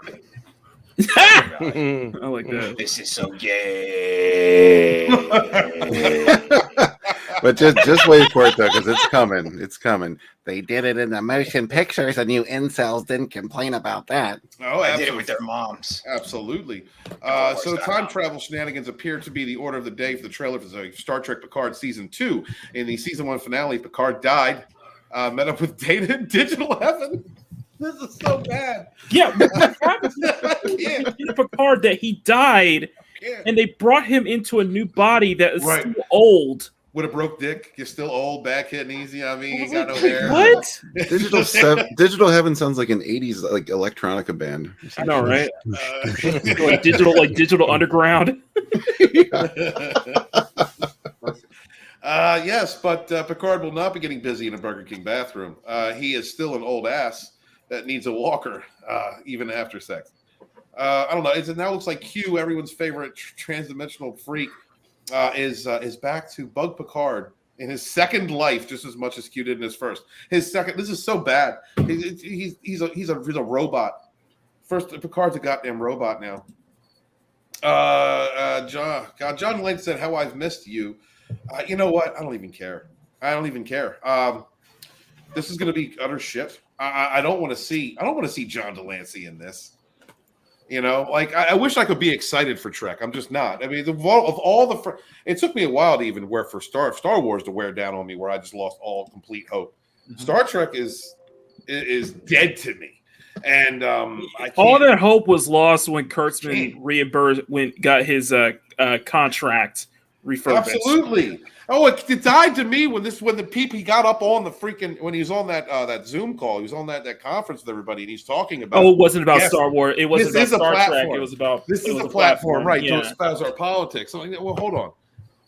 I like that. This is so gay. But just wait for it though, because it's coming. It's coming. They did it in the motion pictures, and you incels didn't complain about that. Oh, I did it with their moms. Absolutely. So time travel shenanigans appear to be the order of the day for the trailer for Star Trek Picard Season 2. In the Season 1 finale, Picard died, met up with Data in digital heaven. This is so bad. Yeah, what happened to Picard that he died, and they brought him into a new body that is still old. With a broke dick, you're still old, back hitting easy. I mean, you got no hair. What? Digital Heaven sounds like an '80s like electronica band. I know, right? Like digital underground. Yes, but Picard will not be getting busy in a Burger King bathroom. He is still an old ass that needs a walker, even after sex. I don't know. It now looks like Q, everyone's favorite transdimensional freak, is back to bug Picard in his second life, just as much as Q did in his first. His second. This is so bad. He's a robot. First, Picard's a goddamn robot now. John Lane said, "How I've missed you." You know what? I don't even care. This is going to be utter shit. I don't want to see John Delancey in this. You know, like I wish I could be excited for Trek. I'm just not. I mean, it took me a while to even wear for Star Wars to wear down on me, where I just lost all complete hope. Mm-hmm. Star Trek is dead to me, and all that hope was lost when Kurtzman got his contract refurbished. Absolutely. Oh, it died to me when the PP got up on the freaking when he was on that Zoom call. He was on that conference with everybody, and he's talking about. Oh, it wasn't about Star Wars. It wasn't about Star Trek. It was about. This is a platform, right? Yeah. Don't espouse our politics. I'm like, well, hold on.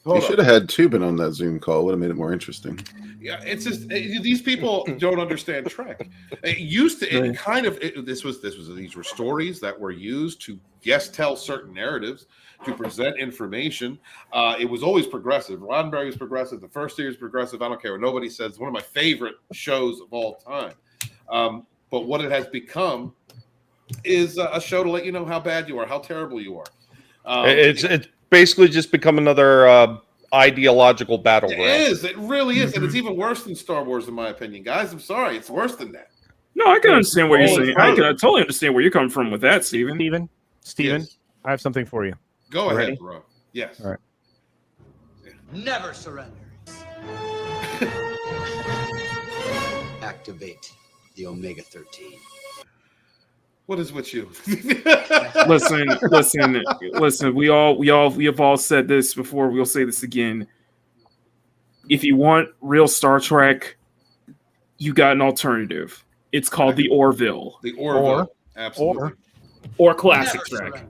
You should have had Tubin on that Zoom call. Would have made it more interesting. Yeah, it's just these people don't understand Trek. It used to. These were stories that were used to tell certain narratives, to present information. It was always progressive. Roddenberry was progressive. The first series was progressive. I don't care what nobody says. It's one of my favorite shows of all time. But what it has become is a show to let you know how bad you are, how terrible you are. It's basically just become another ideological battleground. It is. It really is. And it's even worse than Star Wars, in my opinion. Guys, I'm sorry. It's worse than that. No, I can understand what you're saying. I totally understand where you're coming from with that, Steven. Steven, yes. I have something for you. Go ahead, bro. Yes. All right. Never surrender. Activate the Omega 13. What is with you? Listen. We have all said this before. We'll say this again. If you want real Star Trek, you got an alternative. It's called the Orville. The Orville. Absolutely. Or Classic Trek.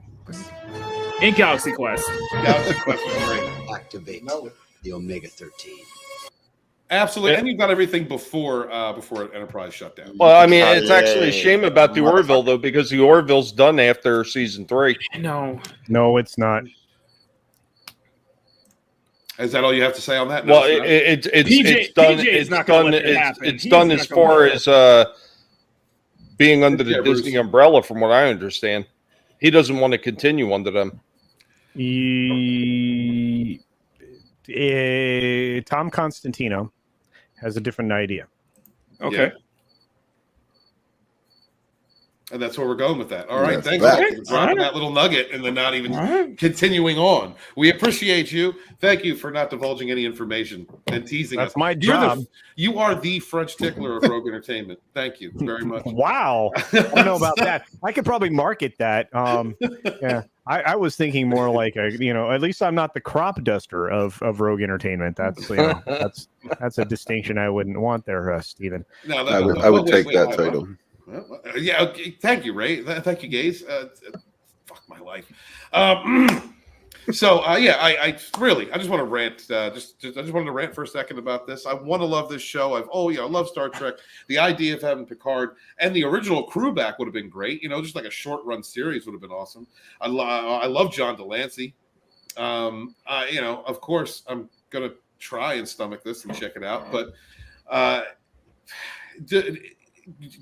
In Galaxy Quest. Galaxy Quest was great. Activate the Omega 13. Absolutely. And you've got everything before Enterprise shut down. Well, I mean, it's actually a shame about the Orville, though, because the Orville's done after season 3. No, it's not. Is that all you have to say on that? Well, it's done. It's done as far as being under the Disney umbrella, from what I understand. He doesn't want to continue under them. Tom Constantino has a different idea. Okay. Yeah. And that's where we're going with that. All right. Thanks for dropping that little nugget and then not even continuing on. We appreciate you. Thank you for not divulging any information and teasing us. That's my job. You are the French tickler of Rogue Entertainment. Thank you very much. Wow. I don't know about that. I could probably market that. Yeah. I was thinking more like at least I'm not the crop duster of Rogue Entertainment. That's that's a distinction I wouldn't want there, Stephen. No, I would take that title. Yeah. Okay. Thank you, Ray. Thank you, Gaze. Fuck my life. So I just want to rant. I just wanted to rant for a second about this. I want to love this show. I love Star Trek. The idea of having Picard and the original crew back would have been great. Just like a short run series would have been awesome. I love John Delancey. Of course, I'm gonna try and stomach this and check it out. But do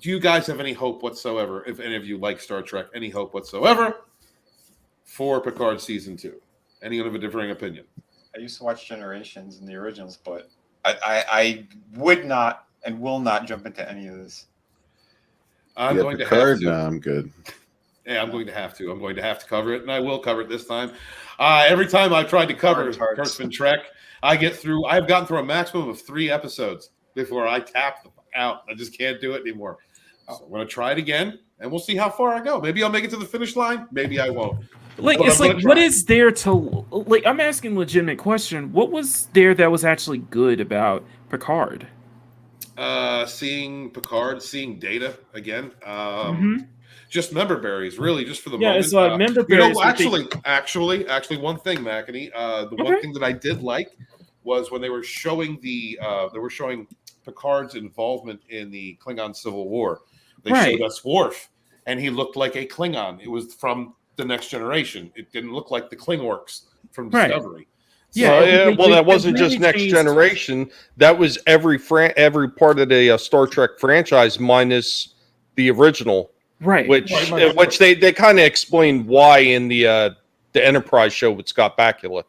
you guys have any hope whatsoever? If any of you like Star Trek, any hope whatsoever for Picard season 2? Anyone of a differing opinion? I used to watch Generations and the originals, but I would not and will not jump into any of this. I'm going to have to. No, I'm good. Yeah, I'm going to have to. I'm going to have to cover it, and I will cover it this time. Every time I've tried to cover Kurtzman Trek, I've gotten through a maximum of 3 episodes before I tap out. I just can't do it anymore. So I'm going to try it again, and we'll see how far I go. Maybe I'll make it to the finish line. Maybe I won't. Like, it's like, what is there to like? I'm asking a legitimate question. What was there that was actually good about Picard? Seeing Picard, seeing Data again. Just member berries, really, just for the moment. It's member berries. Actually, one thing, McEnany. One thing that I did like was when they were showing Picard's involvement in the Klingon Civil War. They showed us Worf, and he looked like a Klingon. It was from the Next Generation. It didn't look like the Klingorks from Discovery. Yeah, well, that wasn't just Next Generation. That was every part of the Star Trek franchise minus the original, Which they kind of explained why in the Enterprise show with Scott Bakula,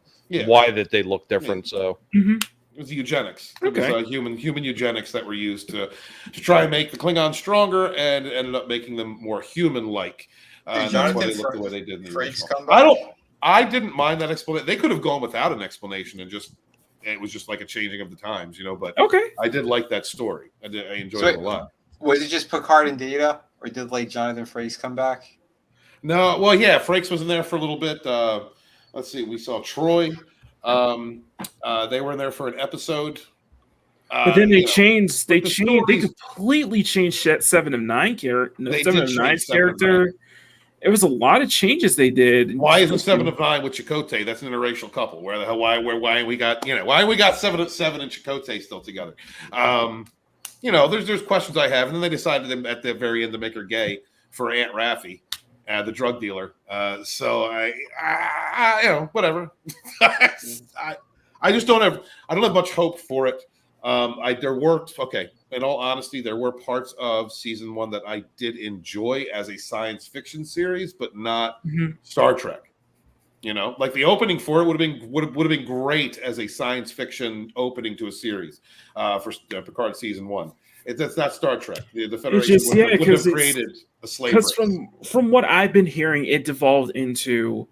why that they look different. So it was eugenics. It was human eugenics that were used to try and make the Klingons stronger, and ended up making them more human-like. That's why they looked the way they did in the original. I didn't mind that explanation. They could have gone without an explanation and it was just like a changing of the times, But I did like that story. I enjoyed it a lot. Was it just Picard and Data, or did like Jonathan Frakes come back? No, well, yeah, Frakes was in there for a little bit. Let's see, we saw Troy. They were in there for an episode. But then they completely changed that 7 of 9 character. 7 of 9's character. There was a lot of changes they did. Why isn't 7 of 9 with Chakotay? That's an interracial couple. Where the hell? Why we got 7 of 7 and Chakotay still together? There's questions I have, and then they decided at the very end to make her gay for Aunt Raffi, the drug dealer. So I whatever. I just don't have much hope for it. In all honesty, there were parts of season 1 that I did enjoy as a science fiction series, but not Star Trek. Like the opening for it would have been great as a science fiction opening to a series for Picard season 1. That's not Star Trek. The Federation would have created a slave race. Because from what I've been hearing, it devolved into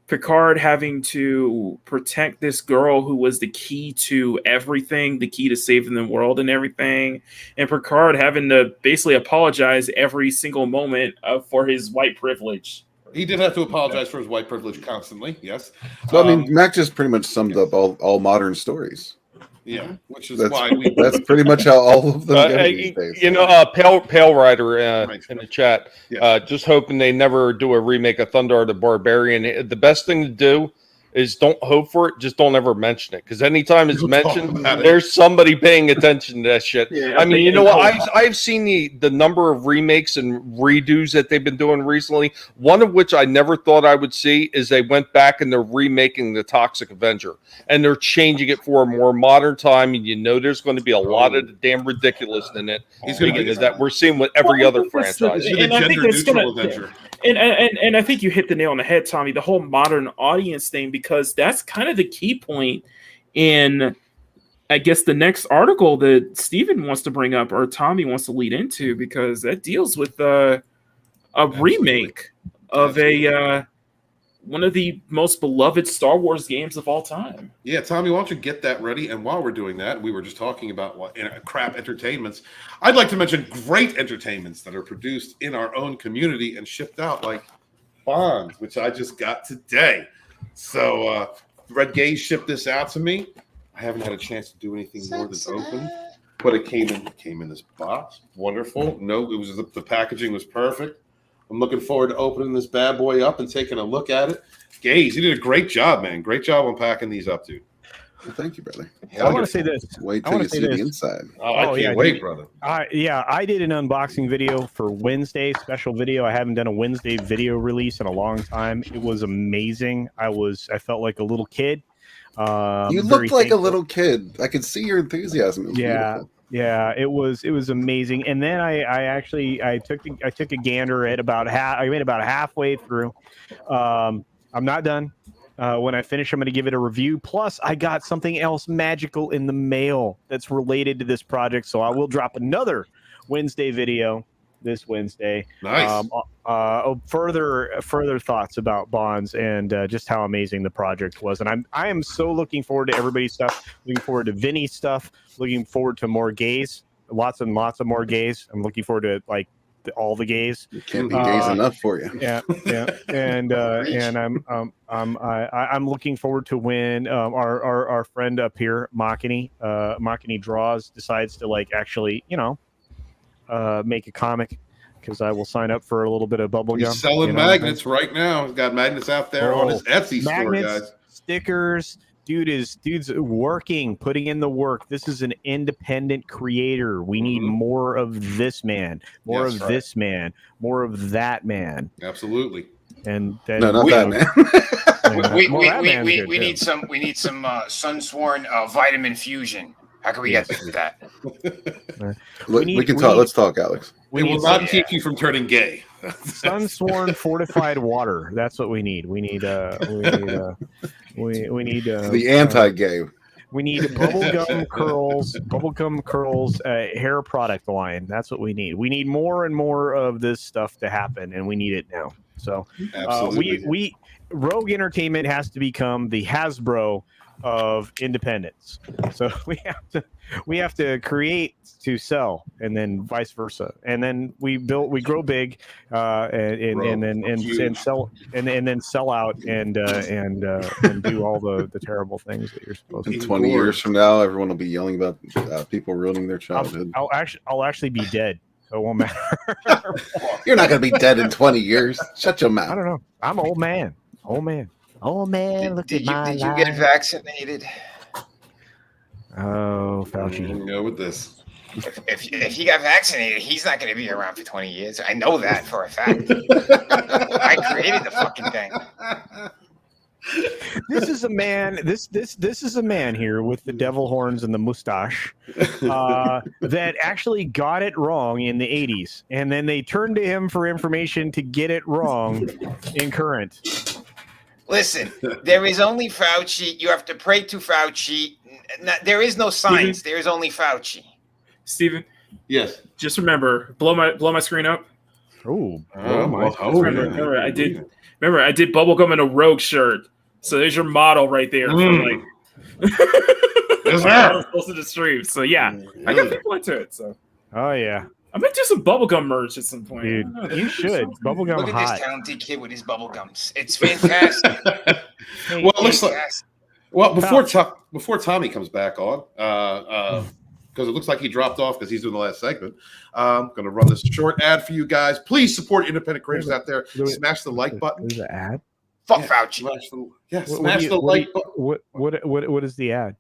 Picard having to protect this girl who was the key to everything, the key to saving the world and everything, and Picard having to basically apologize every single moment for his white privilege. He did have to apologize for his white privilege constantly, yes. So, Mac just pretty much summed up all modern stories. Yeah, which is that's pretty much how all of them get these days. Pale Rider in the chat, just hoping they never do a remake of Thundarr the Barbarian. The best thing to do is don't hope for it, just don't ever mention it. Because anytime it's mentioned, there's somebody paying attention to that shit. Yeah, I mean, I've seen the number of remakes and redos that they've been doing recently. One of which I never thought I would see is they went back and they're remaking the Toxic Avenger. And they're changing it for a more modern time. And there's going to be a lot of the damn ridiculous in it. That we're seeing with every other franchise. And I think that's Avenger. And I think you hit the nail on the head, Tommy, the whole modern audience thing, because that's kind of the key point in, I guess, the next article that Steven wants to bring up or Tommy wants to lead into, because that deals with a remake of one of the most beloved Star Wars games of all time. Yeah, Tommy, why don't you get that ready? And while we're doing that, we were just talking about crap entertainments. I'd like to mention great entertainments that are produced in our own community and shipped out, like Bond, which I just got today. So Red Gaze shipped this out to me. I haven't had a chance to do anything more than open, but it came in this box. Wonderful. No, it was the packaging was perfect. I'm looking forward to opening this bad boy up and taking a look at it. Gaze, you did a great job, man. Great job on packing these up, dude. Well, thank you, brother. I want to say this. Wait till you see the inside. I can't wait, brother. I did an unboxing video for Wednesday, special video. I haven't done a Wednesday video release in a long time. It was amazing. I felt like a little kid. You looked like a little kid. I could see your enthusiasm. It was beautiful. Yeah, it was amazing. And then I took a gander at about halfway through. I'm not done. When I finish, I'm going to give it a review. Plus, I got something else magical in the mail that's related to this project, so I will drop another Wednesday video this Wednesday. Nice. Further thoughts about Bonds and just how amazing the project was. And I am so looking forward to everybody's stuff. Looking forward to Vinny's stuff. Looking forward to more gays. Lots and lots of more gays. I'm looking forward to all the gays. It can't be gays enough for you. Yeah. And I'm looking forward to when our friend up here, Makini Draws, decides to actually make a comic, because I will sign up for a little bit of bubblegum. He's selling magnets right now. He's got magnets out there on his Etsy store, guys. Stickers. Dude's working, putting in the work. This is an independent creator. We need more of this man, more of this man, more of that man. Absolutely. And then no, not that man. We need some Sunsworn vitamin fusion. How can we get that? We can talk. Let's talk, Alex. We will not keep you from turning gay. Sunsworn fortified water. That's what we need. We need the anti-gay. We need bubblegum curls, hair product line. That's what we need. We need more and more of this stuff to happen, and we need it now. So, we Rogue Entertainment has to become the Hasbro of independence. So we have to create to sell, and then vice versa, and then we grow big, and then sell out and do all the terrible things that you're supposed to do. 20 years from now, everyone will be yelling about people ruining their childhood. I'll actually be dead. So it won't matter. You're not going to be dead in 20 years. Shut your mouth. I don't know. I'm an old man. Oh man, did you get vaccinated? Oh, Fauci. Go with this. If he got vaccinated, he's not going to be around for 20 years. I know that for a fact. I created the fucking thing. This is a man. This is a man here with the devil horns and the mustache that actually got it wrong in the 80s, and then they turned to him for information to get it wrong in current. Listen, there is only Fauci. You have to pray to Fauci. There is no science. There is only Fauci. Steven? Yes. Just remember, blow my screen up. Remember, I did bubblegum in a Rogue shirt. So there's your model right there. For close to the stream. So yeah, I got people into it. So. Oh yeah. I'm gonna do some bubblegum merch at some point. Dude, you should. Bubblegum Look at hot. this talented kid with his bubblegums. It's fantastic. Well, it looks like before Tommy comes back on, because it looks like he dropped off because he's doing the last segment. I'm going to run this short ad for you guys. Please support independent creators out there. Smash the like button. There's an ad. Fuck Fauci. Smash the like button. What is the ad?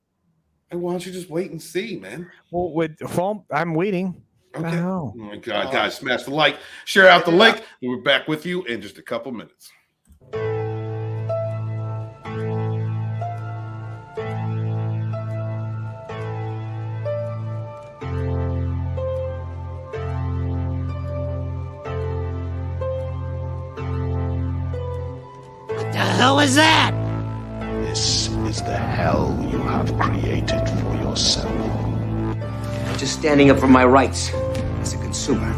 And why don't you just wait and see, man? Well, I'm waiting. Okay. Oh my God, guys, smash the like, share out the link. We'll be back with you in just a couple minutes. What the hell was that? This is the hell you have created for yourself. Just standing up for my rights as a consumer.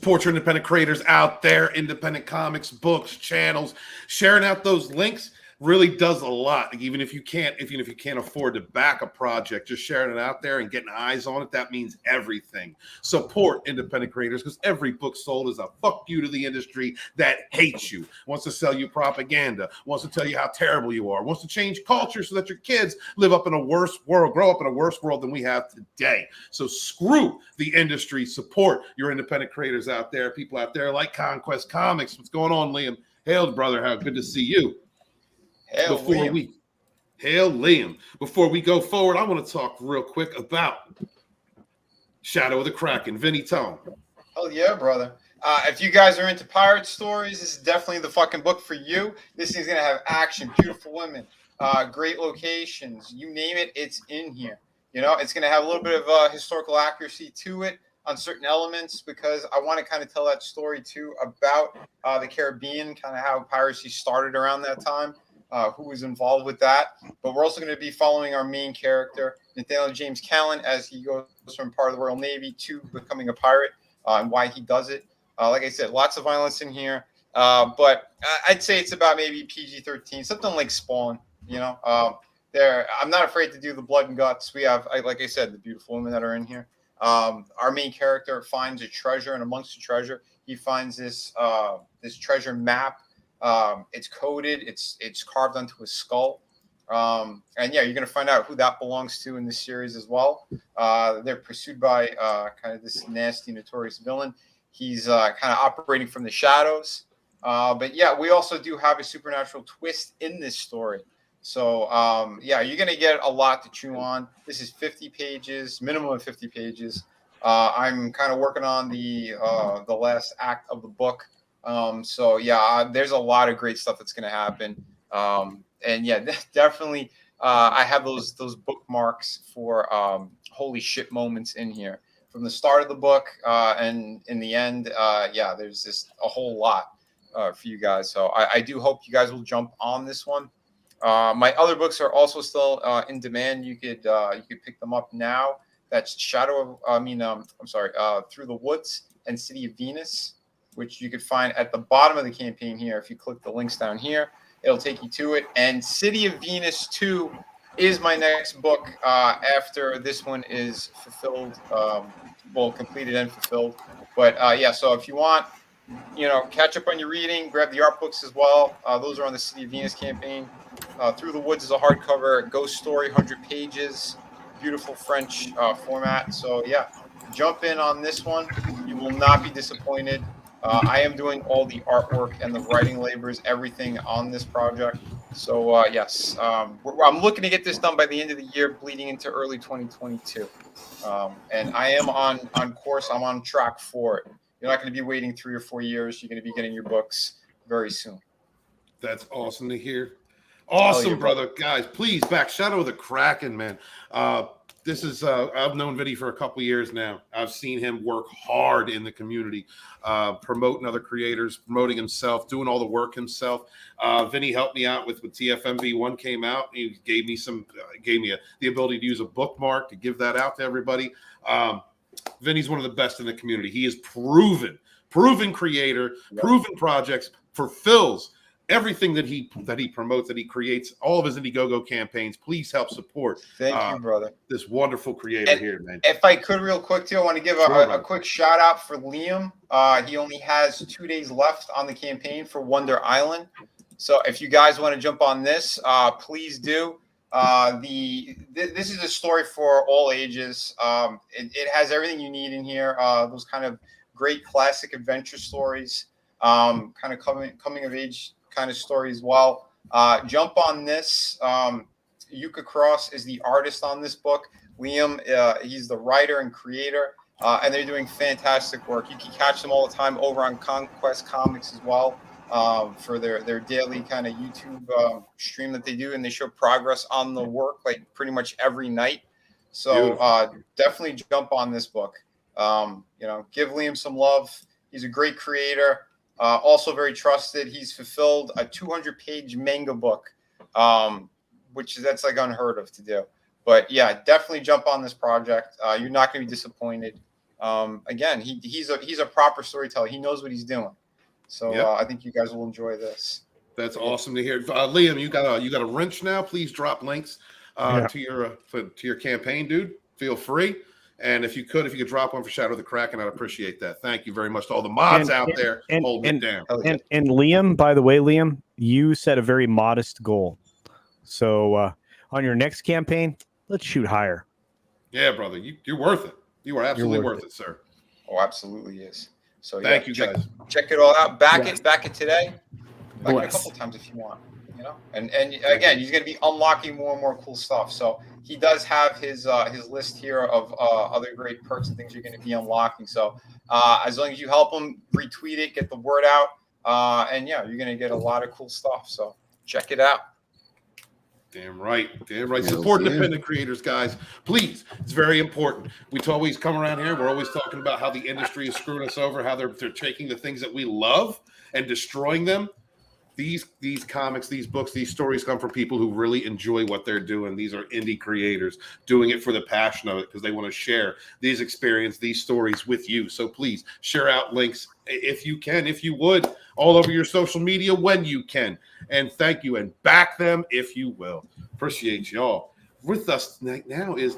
Support your independent creators out there, independent comics, books, channels. Sharing out those links really does a lot. Even if you can't afford to back a project, just sharing it out there and getting eyes on it, that means everything. Support independent creators, because every book sold is a fuck you to the industry that hates you, wants to sell you propaganda, wants to tell you how terrible you are, wants to change culture so that your kids grow up in a worse world than we have today. So screw the industry. Support your independent creators out there, people out there like Conquest Comics. What's going on, Liam? Hail, brother. How good to see you. Hail Liam. Before we go forward, I want to talk real quick about Shadow of the Kraken. Vinny, tell him. Oh yeah, brother. If you guys are into pirate stories, this is definitely the fucking book for you. This thing's gonna have action, beautiful women, great locations, you name it, it's in here. You know, it's gonna have a little bit of historical accuracy to it on certain elements, because I want to kind of tell that story too about the Caribbean, kind of how piracy started around that time. Who was involved with that. But we're also going to be following our main character, Nathaniel James Callan, as he goes from part of the Royal Navy to becoming a pirate, and why he does it. Like I said, lots of violence in here, but I'd say it's about maybe PG-13, something like Spawn. You know, I'm not afraid to do the blood and guts. We have, like I said, the beautiful women that are in here. Our main character finds a treasure, and amongst the treasure, he finds this treasure map. It's coded, it's carved onto a skull, and yeah, you're gonna find out who that belongs to in this series as well. They're pursued by kind of this nasty, notorious villain. He's kind of operating from the shadows, but yeah, we also do have a supernatural twist in this story. So yeah, you're gonna get a lot to chew on. This is 50 pages, minimum of 50 pages. I'm kind of working on the last act of the book. So yeah, there's a lot of great stuff that's going to happen. And yeah, definitely, I have those bookmarks for, holy shit moments in here from the start of the book, and in the end. Yeah, there's just a whole lot, for you guys. So I do hope you guys will jump on this one. My other books are also still, in demand. You could pick them up now. That's Through the Woods and City of Venus, which you could find at the bottom of the campaign here. If you click the links down here, it'll take you to it. And City of Venus 2 is my next book after this one is fulfilled, completed and fulfilled. But yeah, so if you want, catch up on your reading, grab the art books as well. Those are on the City of Venus campaign. Through the Woods is a hardcover ghost story, 100 pages, beautiful French format. So yeah, jump in on this one. You will not be disappointed. I am doing all the artwork and the writing labors, everything on this project. So yes, I'm looking to get this done by the end of the year, bleeding into early 2022. And I am on course. I'm on track for it. You're not going to be waiting 3 or 4 years. You're going to be getting your books very soon. That's awesome to hear. Awesome, brother. Guys, please back Shadow of the Kraken, man. This is I've known Vinny for a couple years now. I've seen him work hard in the community, promoting other creators, promoting himself, doing all the work himself. Vinny helped me out with TFMV1 came out. He gave me the ability to use a bookmark to give that out to everybody. Vinny's one of the best in the community. He is proven creator, proven projects, fulfills everything that he promotes, that he creates, all of his Indiegogo campaigns. Please help support. Thank you, brother. This wonderful creator here, man. If I could, real quick, too, I want to give a quick shout out for Liam. He only has 2 days left on the campaign for Wonder Island. So if you guys want to jump on this, please do. This is a story for all ages. It has everything you need in here. Those kind of great classic adventure stories, kind of coming of age kind of story as well. Jump on this. Yuka Cross is the artist on this book. Liam, he's the writer and creator, and they're doing fantastic work. You can catch them all the time over on Conquest Comics as well, for their daily kind of YouTube stream that they do, and they show progress on the work like pretty much every night. So definitely jump on this book. Give Liam some love. He's a great creator. Also very trusted. He's fulfilled a 200-page manga book, that's like unheard of to do. But yeah, definitely jump on this project. You're not going to be disappointed. again, he's a proper storyteller. He knows what he's doing. So I think you guys will enjoy this. That's awesome to hear. Liam, you got a wrench now. Please drop links to your campaign, dude. Feel free. And if you could drop one for Shadow the Kraken, I'd appreciate that. Thank you very much to all the mods out there holding it down. And Liam, by the way, Liam, you set a very modest goal. So on your next campaign, let's shoot higher. Yeah, brother, you're worth it. You are absolutely worth it, sir. Oh, absolutely is. So thank you guys. Check it all out. Back it today. Back it a couple times if you want. And again, he's going to be unlocking more and more cool stuff. So he does have his list here of other great perks and things you're going to be unlocking. So as long as you help him retweet it, get the word out, and you're going to get a lot of cool stuff. So check it out. Damn right. Support independent creators, guys. Please, it's very important. We always come around here. We're always talking about how the industry is screwing us over, how they're taking the things that we love and destroying them. These comics, these books, these stories come from people who really enjoy what they're doing. These are indie creators doing it for the passion of it because they want to share these experiences, these stories with you. So please share out links if you can, if you would, all over your social media when you can. And thank you, and back them if you will. Appreciate y'all. With us now is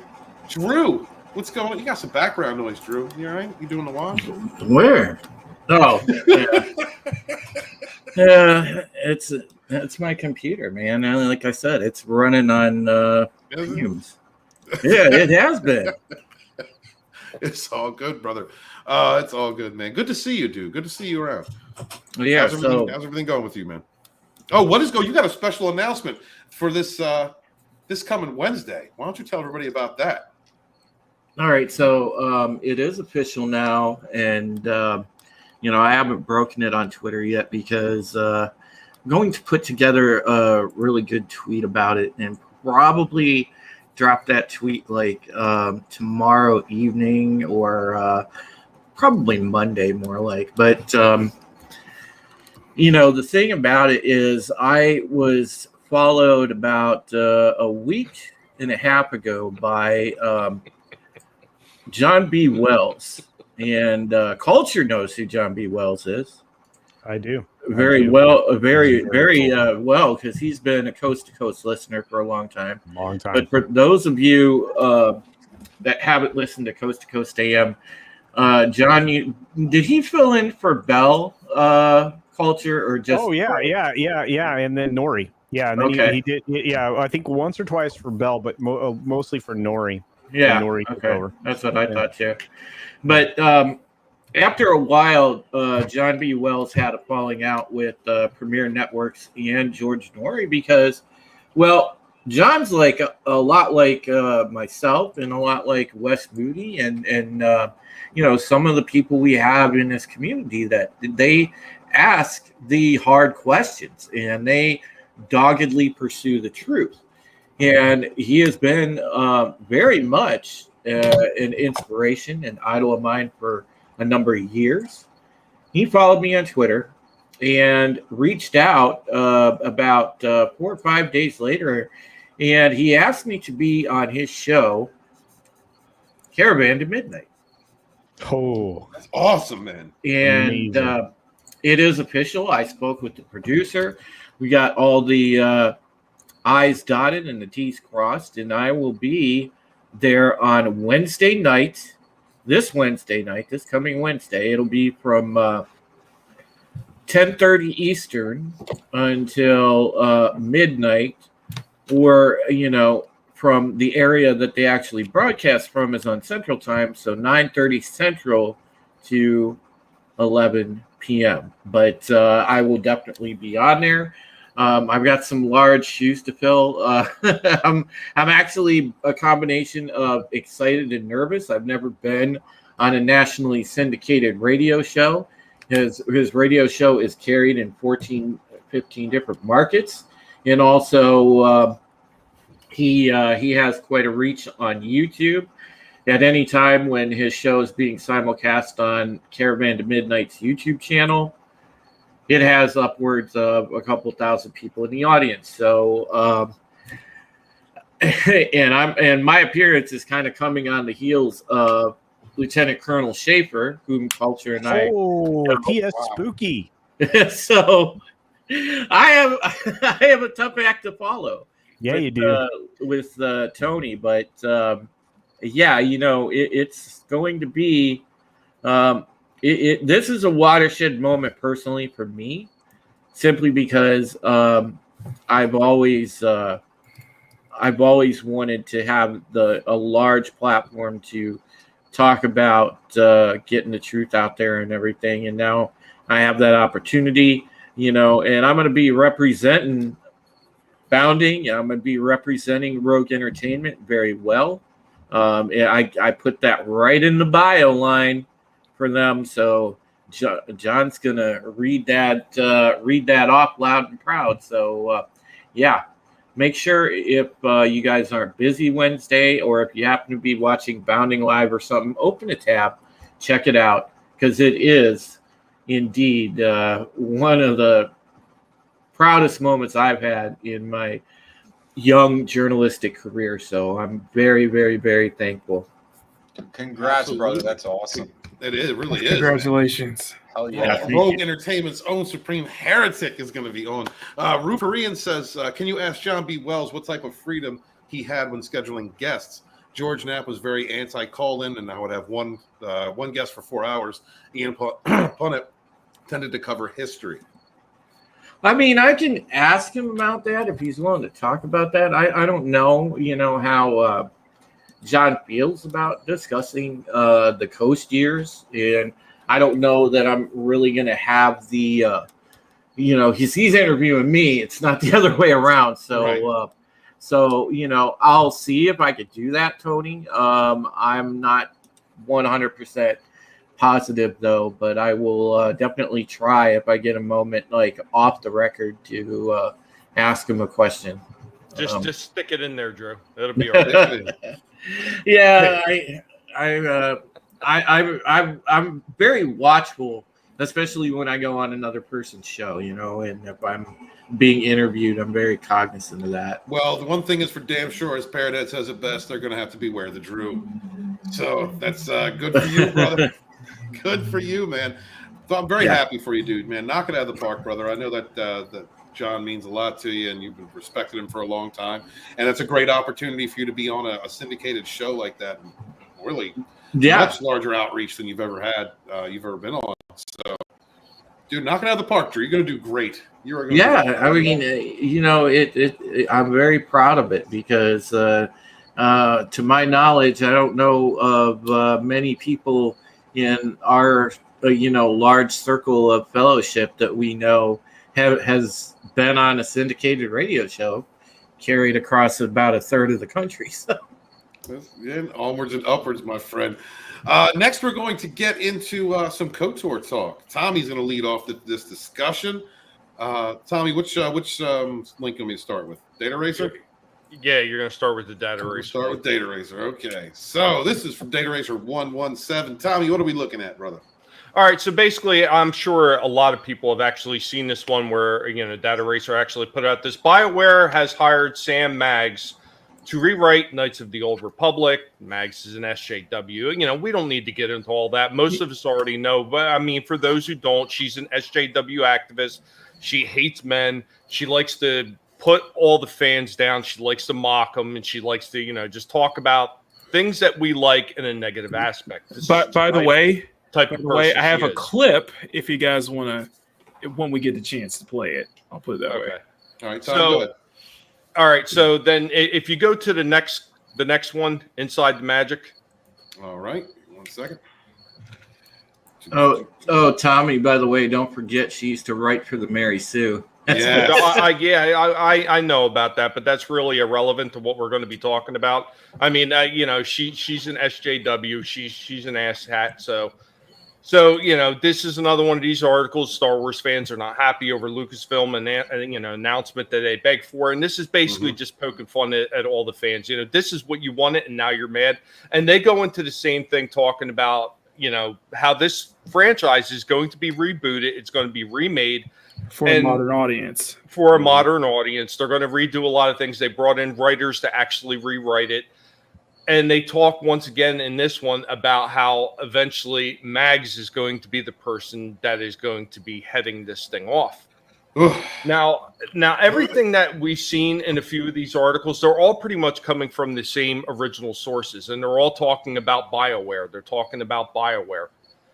Drew. What's going on? You got some background noise, Drew. You all right? You doing the wash? Where? Oh, yeah. It's my computer, man. And like I said, it's running on fumes. Yeah, it has been. It's all good, brother. It's all good, man. Good to see you, dude. Good to see you around. Yeah. How's everything going with you, man? Oh, what is going? You got a special announcement for this this coming Wednesday. Why don't you tell everybody about that? All right. So it is official now, and I haven't broken it on Twitter yet because I'm going to put together a really good tweet about it and probably drop that tweet like tomorrow evening or probably Monday more like. But, the thing about it is I was followed about a week and a half ago by John B. Wells. And Culture knows who John B. Wells is. I do. Very well, because he's been a Coast to Coast listener for a long time. But for those of you that haven't listened to Coast AM, John, did he fill in for Bell Culture or just? Oh yeah, and then Nori. Yeah, and then he did. Yeah, I think once or twice for Bell, but mostly for Nori. Yeah, Nori took over. That's what I thought too. But after a while, John B. Wells had a falling out with Premier Networks and George Nori because, well, John's like a lot like myself and a lot like Wes Moody and some of the people we have in this community that they ask the hard questions and they doggedly pursue the truth. And he has been very much an inspiration and idol of mine for a number of years. He followed me on Twitter and reached out about 4 or 5 days later, and he asked me to be on his show, Caravan to Midnight. Oh, that's awesome, man. And it is official. I spoke with the producer. We got all the I's dotted and the T's crossed, and I will be there on Wednesday night, this coming Wednesday. It'll be from 10:30 Eastern until midnight, or, from the area that they actually broadcast from is on Central Time, so 9:30 Central to 11 p.m. But I will definitely be on there. I've got some large shoes to fill. I'm actually a combination of excited and nervous. I've never been on a nationally syndicated radio show. His radio show is carried in 15 different markets, and also he has quite a reach on YouTube. At any time when his show is being simulcast on Caravan to Midnight's YouTube channel, it has upwards of a couple thousand people in the audience. So, and my appearance is kind of coming on the heels of Lieutenant Colonel Schaefer, whom Culture and I. Oh, T.S. Spooky. So I have a tough act to follow. Yeah, with, you do. With Tony, but yeah, it's going to be. This is a watershed moment personally for me, simply because I've always wanted to have a large platform to talk about getting the truth out there and everything, and now I have that opportunity, and I'm going to be representing Founding. I'm going to be representing Rogue Entertainment very well. I put that right in the bio line for them, so John's going to read that off loud and proud. So yeah, make sure if you guys aren't busy Wednesday, or if you happen to be watching Founding Live or something, open a tab, check it out, because it is indeed one of the proudest moments I've had in my young journalistic career. So I'm very, very, very thankful. Congrats, brother. That's awesome. It is. It really is. Congratulations. Hell yeah. Rogue Entertainment's own Supreme Heretic is going to be on. Rufarian says, can you ask John B. Wells what type of freedom he had when scheduling guests? George Knapp was very anti-call-in, and I would have one guest for 4 hours. Ian Punnett tended to cover history. I mean, I can ask him about that if he's willing to talk about that. I don't know, how John feels about discussing the Coast years, and I don't know that I'm really going to have the, he's interviewing me. It's not the other way around. So, right. I'll see if I could do that, Tony. I'm not 100% positive though, but I will definitely try if I get a moment, like off the record, to ask him a question. Just stick it in there, Drew. It'll be all right. Yeah, I'm very watchful, especially when I go on another person's show, and if I'm being interviewed, I'm very cognizant of that. Well, the one thing is for damn sure, as Parrot says it best, they're going to have to beware the Drew. So that's good for you, brother. Good for you, man. So I'm very happy for you, dude, man. Knock it out of the park, brother. I know that John means a lot to you, and you've been respected him for a long time. And it's a great opportunity for you to be on a syndicated show like that. Really much larger outreach than you've ever had, you've ever been on. So, dude, knock it out of the park, Drew. You're going to do great. You're going to I'm very proud of it because, to my knowledge, I don't know of many people in our large circle of fellowship that we know has been on a syndicated radio show carried across about a third of the country. So onwards and upwards, my friend. Next, we're going to get into some KOTOR talk. Tommy's going to lead off this discussion. Tommy, which link can we start with? Data Racer? Yeah, you're going to start with the Data Racer. Start with Data Racer. Okay. So this is from Data Racer 117. Tommy, what are we looking at, brother? All right. So basically, I'm sure a lot of people have actually seen this one where, Data Racer actually put out this. BioWare has hired Sam Maggs to rewrite Knights of the Old Republic. Maggs is an SJW. We don't need to get into all that. Most of us already know. But, I mean, for those who don't, she's an SJW activist. She hates men. She likes to put all the fans down. She likes to mock them, and she likes to, just talk about things that we like in a negative aspect. By the way, I have a clip if you guys want to, when we get the chance to play it. I'll put it that way. All right, Tom, go ahead. All right, so then if you go to the next one, Inside the Magic. All right, 1 second. Oh, Tommy, by the way, don't forget she used to write for the Mary Sue. I know about that, but that's really irrelevant to what we're going to be talking about. I mean, she's an SJW. She's an asshat. So this is another one of these articles. Star Wars fans are not happy over Lucasfilm and announcement that they begged for, and this is basically just poking fun at all the fans. This is what you wanted, and now you're mad. And they go into the same thing, talking about how this franchise is going to be rebooted. It's going to be remade. For a modern audience. For a modern audience. They're going to redo a lot of things. They brought in writers to actually rewrite it. And they talk once again in this one about how eventually Mags is going to be the person that is going to be heading this thing off. Now, everything that we've seen in a few of these articles, they're all pretty much coming from the same original sources, and they're all talking about BioWare. They're talking about BioWare.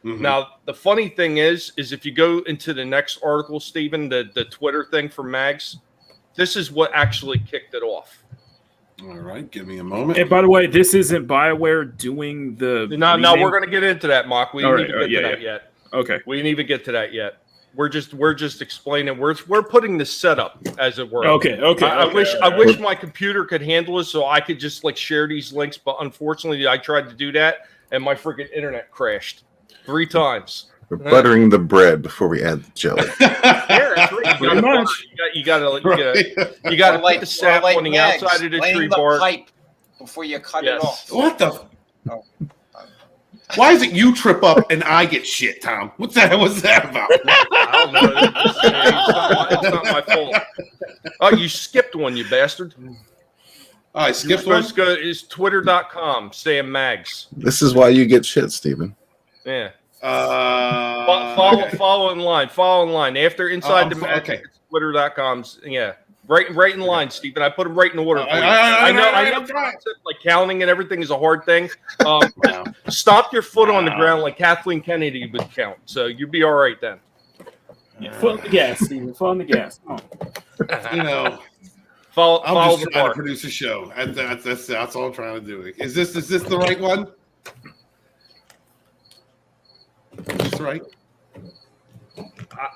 Mm-hmm. Now, the funny thing is if you go into the next article, Stephen, the Twitter thing for Mags, this is what actually kicked it off. All right, give me a moment. And by the way, this isn't BioWare doing the. No, we're going to get into that, Mock. We didn't even get to that yet. Okay, we didn't even get to that yet. We're just explaining. We're putting the setup, as it were. Okay. I wish my computer could handle it, so I could just like share these links. But unfortunately, I tried to do that, and my freaking internet crashed 3 times. We're buttering the bread before we add the jelly. Yeah, that's right. You got to put the sap on the outside of the tree bark pipe before you cut it off. What the? Oh. Why is it you trip up and I get shit, Tom? What's that about? I don't know. It's not my fault. Oh, you skipped one, you bastard. I skipped one. It's twitter.com, Sam Mags. This is why you get shit, Steven. Yeah. Follow in line. After Inside the Magic, it's twitter.com. Yeah. Right in line, Stephen. I put them right in order. I know like counting and everything is a hard thing. Stop your foot on the ground like Kathleen Kennedy would count. So you'd be all right then. Yeah, foot on the gas, Stephen. Foot on the gas. Oh. Follow I'm just the trying park. to produce a show. That's all I'm trying to do. Is this the right one? Is this right?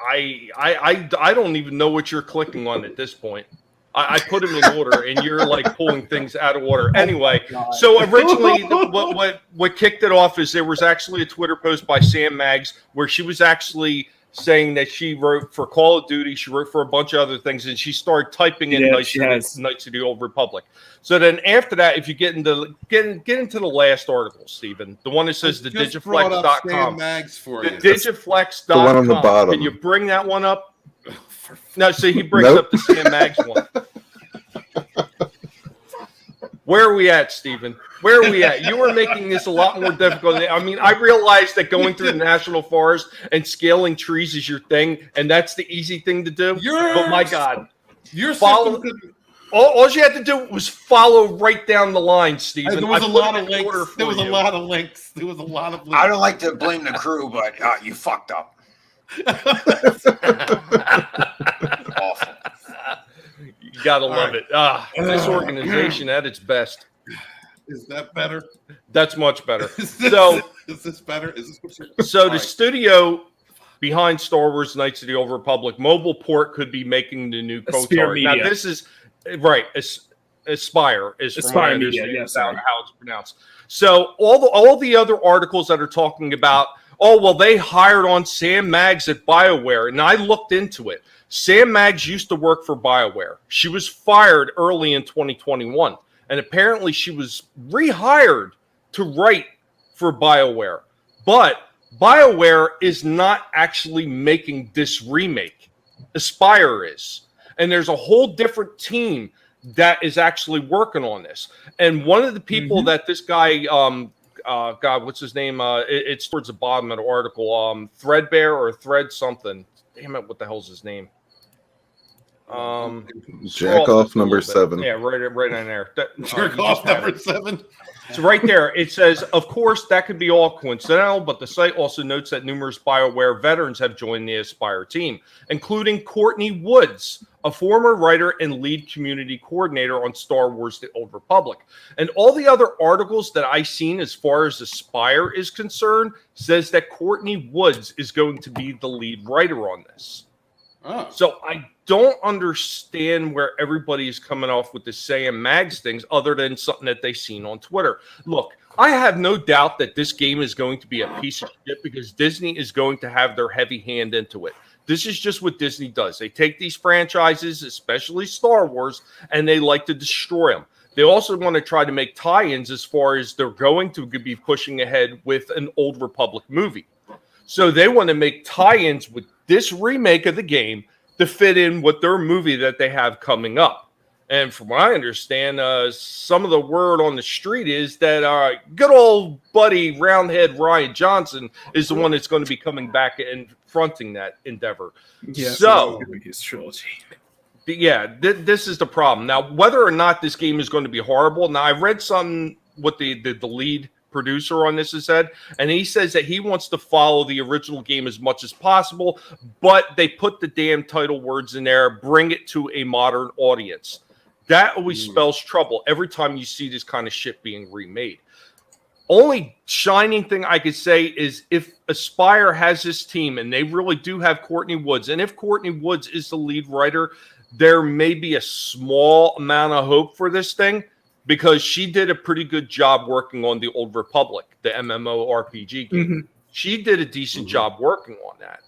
I don't even know what you're clicking on at this point. I put them in order, and you're like pulling things out of order. Anyway, so originally, what kicked it off is there was actually a Twitter post by Sam Mags where she was actually saying that she wrote for Call of Duty, she wrote for a bunch of other things, and she started typing in Knights of the Old Republic. So then after that, if you get into the last article, Stephen, the one that says the digiflex.com. The digiflex.com. The one on the bottom. Can you bring that one up? No, see, he brings up the Sam Mags one. Where are we at, Stephen? Where are we at? You are making this a lot more difficult. I mean, I realize that going through the national forest and scaling trees is your thing, and that's the easy thing to do. But my God, all you had to do was follow right down the line, Stephen. There was a lot of links. There was a lot of links. I don't like to blame the crew, but you fucked up. Awful. You gotta love it. This organization at its best. Is that better? That's much better. Is this better? So the studio behind Star Wars Knights of the Old Republic, Mobile Port, could be making the new KOTOR. Now this is right. Aspire is Aspire Media. Yes, how it's pronounced. So all the other articles that are talking about, they hired on Sam Mags at BioWare, and I looked into it. Sam Mags used to work for BioWare. She was fired early in 2021, and apparently she was rehired to write for BioWare. But BioWare is not actually making this remake. Aspire is. And there's a whole different team that is actually working on this. And one of the people that this guy, God, what's his name? It's towards the bottom of the article. Threadbare or Thread something. Damn it, what the hell's his name? Jack off number 7. Yeah, right on there. Jerk off number 7. It's right there. It says, of course, that could be all coincidental, but the site also notes that numerous BioWare veterans have joined the Aspire team, including Courtney Woods, a former writer and lead community coordinator on Star Wars The Old Republic. And all the other articles that I've seen as far as Aspire is concerned says that Courtney Woods is going to be the lead writer on this. Oh. So I don't understand where everybody is coming off with the Sam Mags things other than something that they've seen on Twitter. Look, I have no doubt that this game is going to be a piece of shit because Disney is going to have their heavy hand into it. This is just what Disney does. They take these franchises, especially Star Wars, and they like to destroy them. They also want to try to make tie-ins as far as they're going to be pushing ahead with an Old Republic movie. So they want to make tie-ins with this remake of the game to fit in with their movie that they have coming up. And from what I understand, some of the word on the street is that good old buddy Roundhead Ryan Johnson is the one that's going to be coming back and fronting that endeavor. Yeah, so his trilogy. Yeah, this is the problem. Now, whether or not this game is going to be horrible. Now, I read some what the lead producer on this has said, and he says that he wants to follow the original game as much as possible, but they put the damn title words in there, bring it to a modern audience. That always spells trouble every time you see this kind of shit being remade. Only shining thing I could say is if Aspyr has this team, and they really do have Courtney Woods, and if Courtney Woods is the lead writer, there may be a small amount of hope for this thing, because she did a pretty good job working on the Old Republic, the MMORPG game. She did a decent job working on that.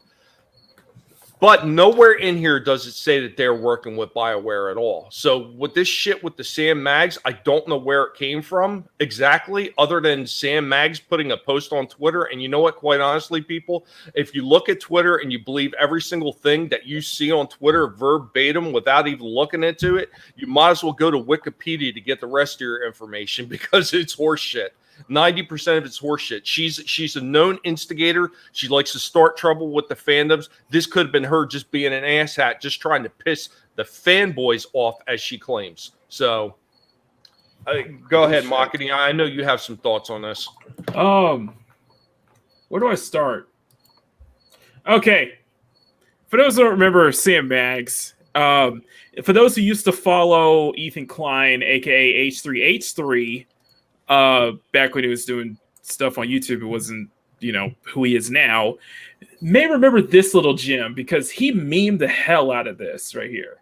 But nowhere in here does it say that they're working with BioWare at all. So with this shit with the Sam Maggs, I don't know where it came from exactly, other than Sam Maggs putting a post on Twitter. And you know what, quite honestly, people, if you look at Twitter and you believe every single thing that you see on Twitter verbatim without even looking into it, you might as well go to Wikipedia to get the rest of your information, because it's horseshit. 90% of it's horseshit. She's a known instigator. She likes to start trouble with the fandoms. This could have been her just being an asshat, just trying to piss the fanboys off, as she claims. So, go ahead, Mockety. I know you have some thoughts on this. Where do I start? Okay, for those who don't remember Sam Maggs, for those who used to follow Ethan Klein, aka H3H3. Back when he was doing stuff on YouTube, it wasn't, who he is now, may remember this little gem, because he memed the hell out of this right here.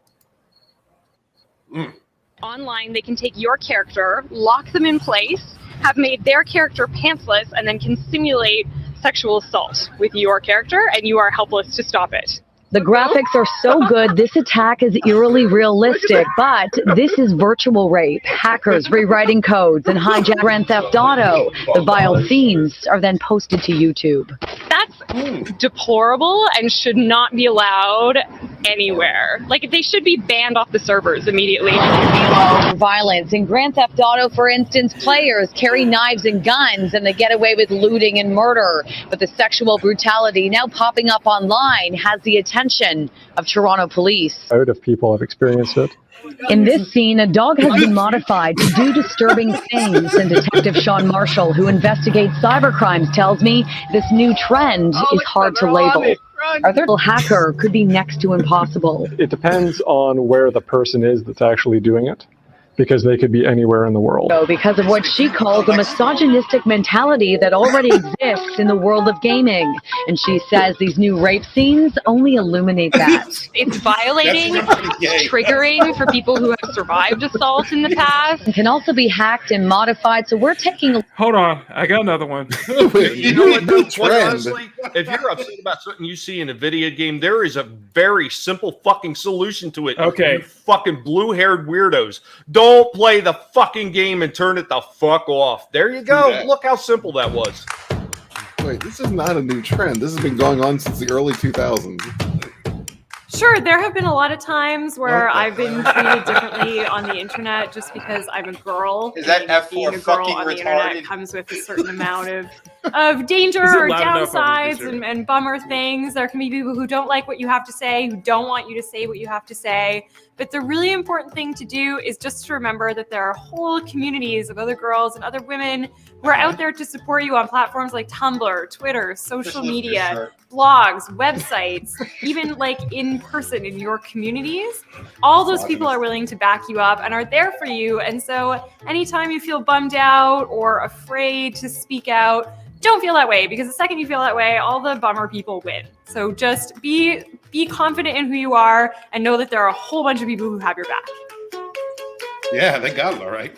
Online, they can take your character, lock them in place, have made their character pantsless, and then can simulate sexual assault with your character, and you are helpless to stop it. The graphics are so good, this attack is eerily realistic, but this is virtual rape. Hackers rewriting codes and hijack Grand Theft Auto. The vile scenes are then posted to YouTube. That's deplorable and should not be allowed anywhere. Like, they should be banned off the servers immediately. Violence. In Grand Theft Auto, for instance, players carry knives and guns and they get away with looting and murder. But the sexual brutality now popping up online has the attention of Toronto police. Out if people have experienced it. In this scene, a dog has been modified to do disturbing things, and Detective Sean Marshall, who investigates cybercrimes, tells me this new trend is hard to label. A third hacker could be next to impossible. It depends on where the person is that's actually doing it, because they could be anywhere in the world. So because of what she calls a misogynistic mentality that already exists in the world of gaming. And she says these new rape scenes only illuminate that. It's violating, triggering for people who have survived assault in the past. It can also be hacked and modified, so we're taking... Hold on, I got another one. You know what, though, quite honestly, if you're upset about something you see in a video game, there is a very simple fucking solution to it. Okay. You fucking blue-haired weirdos. Don't play the fucking game and turn it the fuck off. There you go. Yeah. Look how simple that was. Wait, this is not a new trend. This has been going on since the early 2000s. Sure, there have been a lot of times where I've been treated differently on the internet just because I'm a girl. Is that F4 being a girl fucking on the retarded? internet comes with a certain amount of danger Is it or loud enough? downsides and bummer things. There can be people who don't like what you have to say, who don't want you to say what you have to say. But the really important thing to do is just to remember that there are whole communities of other girls and other women who are out there to support you on platforms like Tumblr, Twitter, social media, blogs, websites, even like in person in your communities. All those people are willing to back you up and are there for you. And so anytime you feel bummed out or afraid to speak out, don't feel that way, because the second you feel that way, all the bummer people win. So just be confident in who you are and know that there are a whole bunch of people who have your back. Yeah, they got it all right.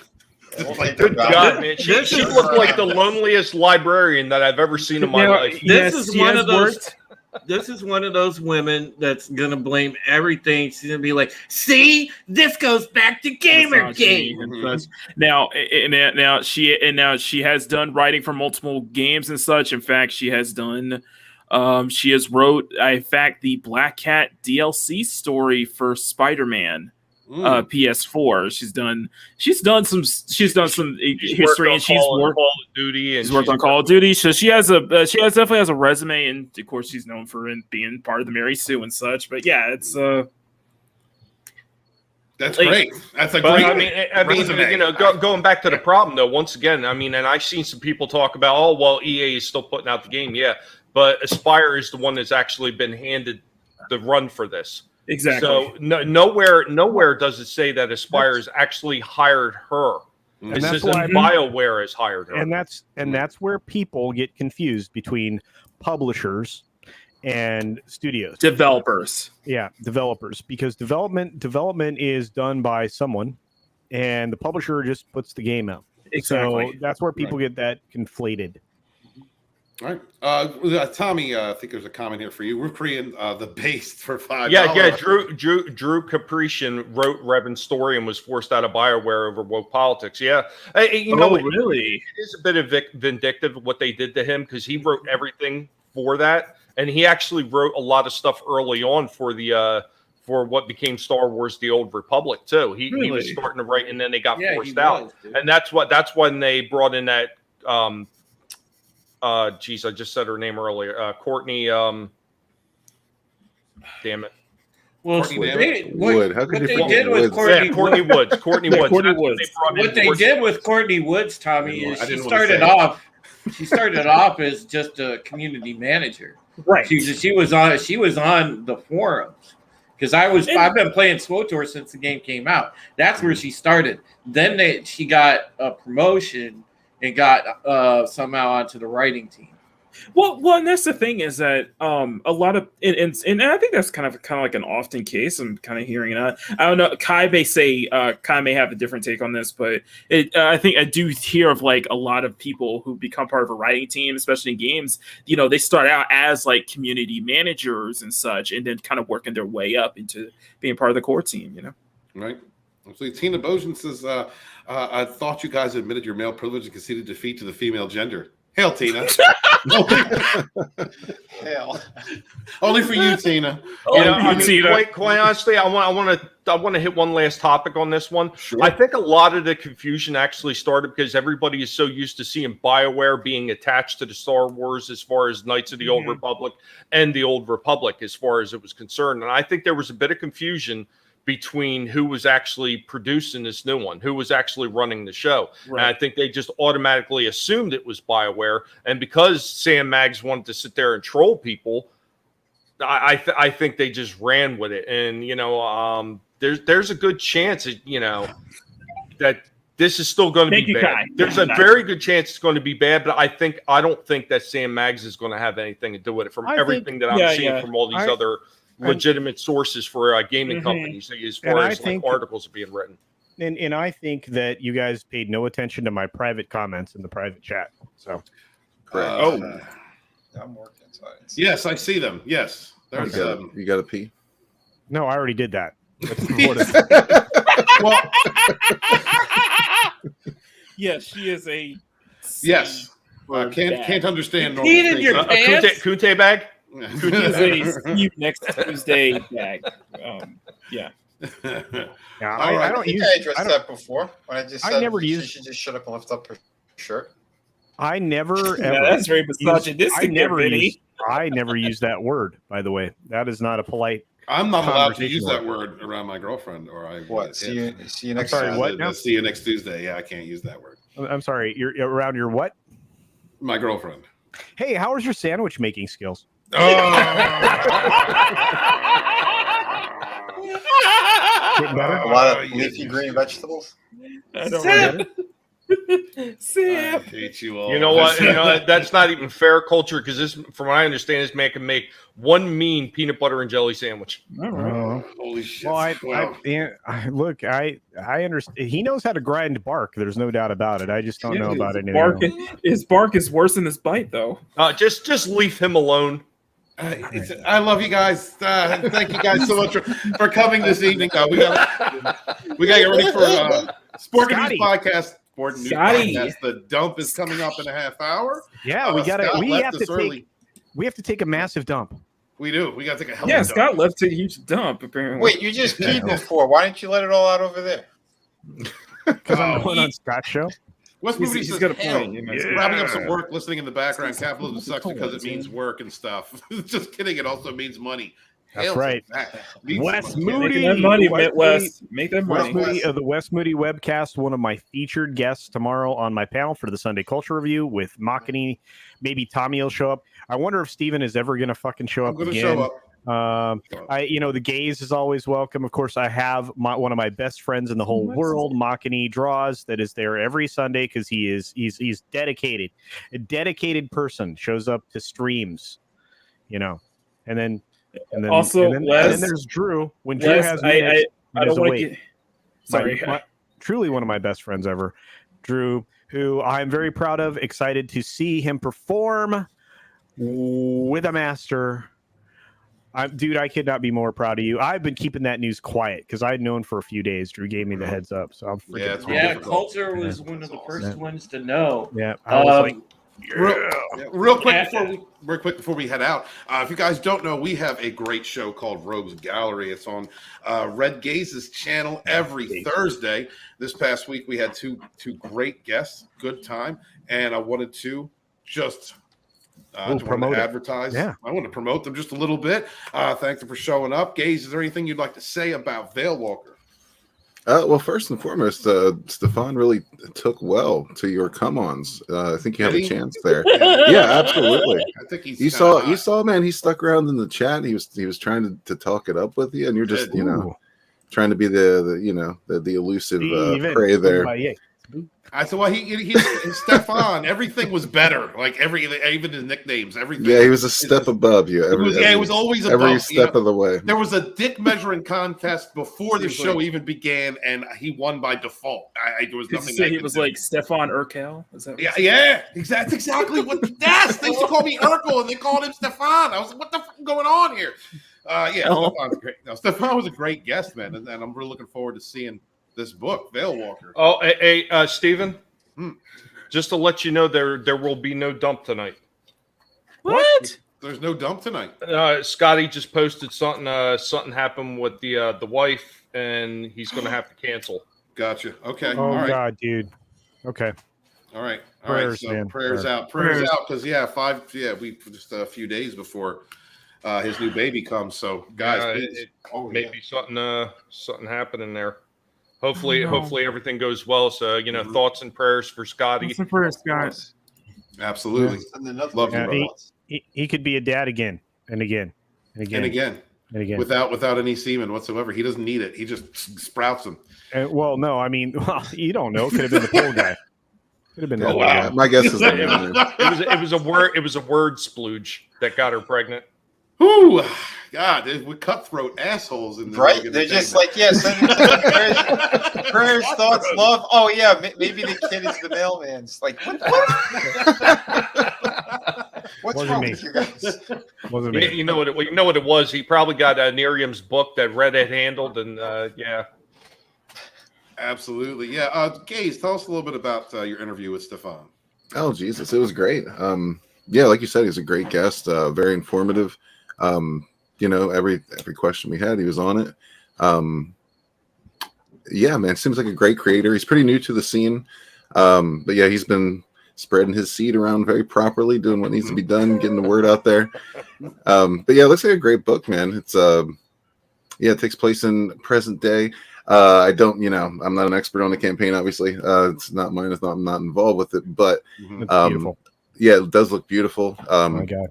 Like, good God, man. She looked like the loneliest librarian that I've ever seen in my life. This is one of those. This is one of those women that's gonna blame everything. She's gonna be like, "See, this goes back to Gamergate." Now she has done writing for multiple games and such. In fact, she has done. She has wrote, in fact, the Black Cat DLC story for Spider-Man. PS4. She's done some history, and she's worked Call of Duty, and she's worked on Call of Duty. So she definitely has a resume, and of course she's known for being part of the Mary Sue and such. But yeah, it's that's great. That's a great. I mean, going back to the problem though. Once again, and I've seen some people talk about, oh well, EA is still putting out the game, yeah, but Aspire is the one that's actually been handed the run for this. Exactly. So nowhere does it say that Aspire has actually hired her. And This that's isn't why BioWare has hired her. And that's where people get confused between publishers and studios. Developers. Yeah, developers. Because development is done by someone, and the publisher just puts the game out. Exactly. So that's where people get that conflated. All right, Tommy. I think there's a comment here for you. We're creating the base for $5. Yeah. Drew Caprician wrote Revan's story and was forced out of BioWare over woke politics. Yeah, really? It is a bit of vindictive what they did to him because he wrote everything for that, and he actually wrote a lot of stuff early on for the for what became Star Wars: The Old Republic too. He was starting to write, and then they got forced out, and that's when they brought in that. I just said her name earlier. Courtney. Damn it. Well, Wood. How could you forget did with Woods? Courtney Woods. Courtney Woods. What they did with Courtney Woods, Tommy, is she started off as just a community manager. Right. She was on the forums because I've been playing SWTOR since the game came out. That's where she started. Then she got a promotion and got somehow onto the writing team. Well, and that's the thing is that a lot of and I think that's kind of like an often case. I'm kind of hearing it. I don't know. Kai may have a different take on this, but I think I do hear of like a lot of people who become part of a writing team, especially in games. They start out as like community managers and such, and then kind of working their way up into being part of the core team. Right. So Tina Bojan says, I thought you guys admitted your male privilege and conceded defeat to the female gender. Hail, Tina. Hail. Only for you, Tina. Quite honestly, I want to hit one last topic on this one. Sure. I think a lot of the confusion actually started because everybody is so used to seeing BioWare being attached to the Star Wars as far as Knights of the Old Republic and the Old Republic as far as it was concerned. And I think there was a bit of confusion between who was actually producing this new one, who was actually running the show. Right. And I think they just automatically assumed it was BioWare. And because Sam Maggs wanted to sit there and troll people, I think they just ran with it. And, there's a good chance, that this is still going to be bad. Kai. There's a very good chance it's going to be bad, but I don't think that Sam Maggs is going to have anything to do with it from everything that I'm seeing from all these other legitimate sources for gaming companies as far as articles are being written. And I think that you guys paid no attention to my private comments in the private chat. So, I'm working inside. Yes, I see them. Yes, there's you got to pee. No, I already did that. Well, yes, she is a yes. Can't understand normal things. Your pants? Kunte bag. Steve next Tuesday bag. I addressed that before when I just said she should just shut up and lift up her shirt. I never ever. That's very misogynistic. I never use that word. By the way, that is not a polite. I'm not allowed to use that word around my girlfriend, or I. What? See you next. Tuesday. What? Now? See you next Tuesday. Yeah, I can't use that word. I'm sorry. You're around your what? My girlfriend. Hey, how was your sandwich making skills? Get better? A lot of leafy green vegetables. I don't know. Sam. I hate you all. You know what? That's not even fair culture because this, from what I understand, this man can make one mean peanut butter and jelly sandwich. Holy shit! Well, I understand. He knows how to grind bark. There's no doubt about it. I just don't know about it. His bark is worse than his bite, though. Just leave him alone. I love you guys. Thank you guys so much for coming this evening. We got to get ready for Sporting News Podcast. Sporting News Podcast. The dump is coming up in a half hour. Yeah, we have to take a massive dump. We do. We got to take a hell of Yeah, a Scott dump. left a huge dump, apparently. Wait, you just peed before. Why didn't you let it all out over there? Because I'm going on Scott's show. Wes Moody He's says, got a "Hell, point. wrapping up some work, listening in the background. Capitalism sucks because it means work and stuff. Just kidding. It also means money. That's Hell, right. means Wes money. Moody. Making that money, Wes Wes. Make that Wes money. Moody of the Wes Moody Webcast, one of my featured guests tomorrow on my panel for the Sunday Culture Review with Makini. Maybe Tommy will show up. I wonder if Steven is ever going to fucking show up I'm going to again. show up. The gays is always welcome. Of course, I have one of my best friends in the whole world, Makini Draws, that is there every Sunday because he's dedicated. A dedicated person shows up to streams, and then Also, Wes, there's Drew. When Drew Wes, has I minutes, don't want to awake. get. Sorry. Truly one of my best friends ever, Drew, who I'm very proud of. Excited to see him perform with a master. Dude, I could not be more proud of you. I've been keeping that news quiet because I'd known for a few days. Drew gave me the heads up, so I'm freaking. Yeah, Culture was one of the first ones to know. Yeah, I was like, Real quick before we head out, if you guys don't know, we have a great show called Rogues Gallery. It's on Red Gaze's channel every Thursday. This past week we had two great guests, good time, and I wanted to just promote it. advertise. Yeah. I want to promote them just a little bit. Thank them for showing up. Gaze, is there anything you'd like to say about Veil Walker? Well, first and foremost, Stefan really took well to your come-ons. I think you have a chance there. Yeah, absolutely. I think he's you saw, man. He stuck around in the chat. He was trying to talk it up with you, and you're just trying to be the elusive prey there. I said, well, he Stefan. Everything was better. Like even his nicknames, everything. Yeah, he was a step above you. It was always above, every step of the way. There was a dick measuring contest before the show even began, and he won by default. There was nothing. He was like Stefan Urkel. Is that that's exactly what. Yes, they used to call me Urkel, and they called him Stefan. I was like, what the fuck going on here? Stefan's great. No, Stefan was a great guest, man, and I'm really looking forward to seeing this book, Veil Walker. Oh, hey, Steven, just to let you know, there will be no dump tonight. What? There's no dump tonight. Scotty just posted something. Something happened with the wife, and he's going to have to cancel. Gotcha. Okay. Oh all right. God, dude. Okay. All right. Prayers, So man. prayers out. Prayers out. Because we just a few days before his new baby comes. So guys, maybe something happening there. Hopefully everything goes well. So thoughts and prayers for Scotty. Thoughts and prayers, guys. Absolutely. Love you. He could be a dad again and again and again and again and again without any semen whatsoever. He doesn't need it. He just sprouts them. Well, no, I mean, you don't know. Could have been the pool guy. Could have been the guy. My guess is it was a word splooge that got her pregnant. Ooh, God, we're cutthroat assholes in the right. They're just like, prayers, thoughts, love. Oh yeah, maybe the kid is the mailman's. Like, what? What's wrong with you guys? You know what it was. He probably got Nerium's book that Reddit handled, and yeah. Absolutely, yeah. Gaze, tell us a little bit about your interview with Stefan. Oh Jesus, it was great. Yeah, like you said, he's a great guest. Very informative. Every question we had, he was on it. Yeah, man, seems like a great creator. He's pretty new to the scene, but yeah, he's been spreading his seed around very properly, doing what needs to be done, getting the word out there. But yeah, it looks like a great book, man. It's it takes place in present day. I'm not an expert on the campaign, obviously. It's not mine. I'm not involved with it, but beautiful. Yeah, it does look beautiful. Oh my God.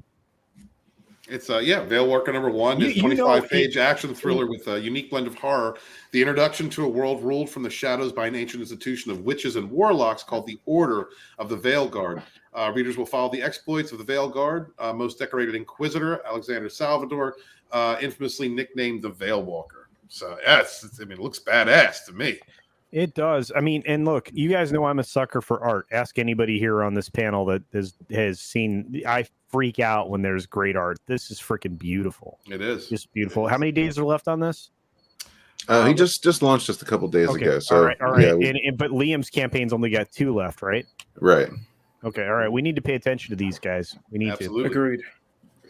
It's Veil Walker #1 is 25-page action thriller with a unique blend of horror. The introduction to a world ruled from the shadows by an ancient institution of witches and warlocks called the Order of the Veil Guard. Readers will follow the exploits of the Veil Guard, most decorated Inquisitor Alexander Salvador, infamously nicknamed the Veil Walker. So it looks badass to me. It does. I mean, and look, you guys know I'm a sucker for art. Ask anybody here on this panel that has seen. I freak out when there's great art. This is freaking beautiful. It is just beautiful. How many days are left on this? He just launched just a couple days ago. So all right. Yeah, but Liam's campaign's only got 2 left, right? Right. Okay. All right. We need to pay attention to these guys. We need Absolutely. Agreed.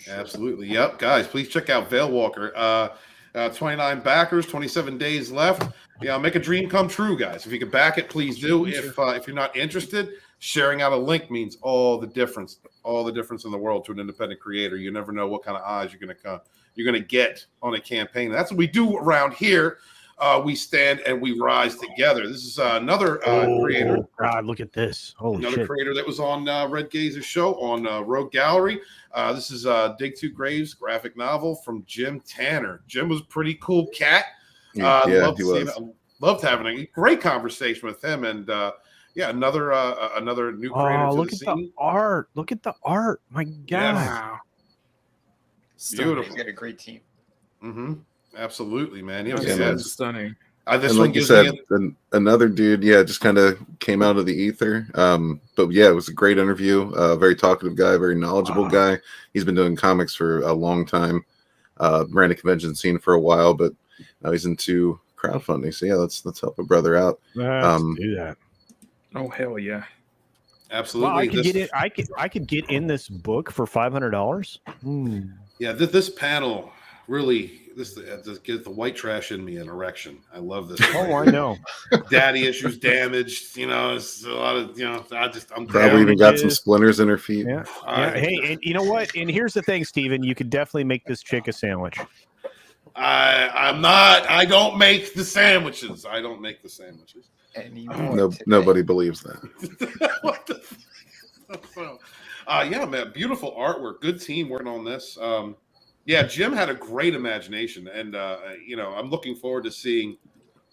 Absolutely. Yep, guys, please check out Veil Walker. 29 backers, 27 days left. Yeah, make a dream come true, guys. If you can back it, please do. If you're not interested, sharing out a link means all the difference in the world to an independent creator. You never know what kind of eyes you're gonna get on a campaign. That's what we do around here. We stand and we rise together. This is another creator. Oh God, look at this! Holy another shit! Creator that was on Red Gazer's show on Rogue Gallery. This is Dig Two Graves graphic novel from Jim Tanner. Jim was a pretty cool cat. Yeah, he was. Loved having a great conversation with him, and another new creator. Oh, look at the art! Look at the art! My God, yes. Beautiful. He's got a great team. Mm-hmm. Absolutely, man. Stunning. This and one like you said, another dude, just kind of came out of the ether. But yeah, it was a great interview. Very talkative guy, very knowledgeable guy. He's been doing comics for a long time. Ran a convention scene for a while, but now he's into crowdfunding. So yeah, let's help a brother out. Let's do that. Oh hell yeah! Absolutely. Well, I could get in this book for $500. Yeah, this panel really this gives the white trash in me an erection. I love this. Oh, I know. Daddy issues damaged. It's a lot of I'm probably even got some splinters in her feet. Yeah. Hey, and you know what? And here's the thing, Steven. You could definitely make this chick a sandwich. I don't make the sandwiches. Nobody believes that. What the yeah, man, beautiful artwork. Good team working on this. Jim had a great imagination, and I'm looking forward to seeing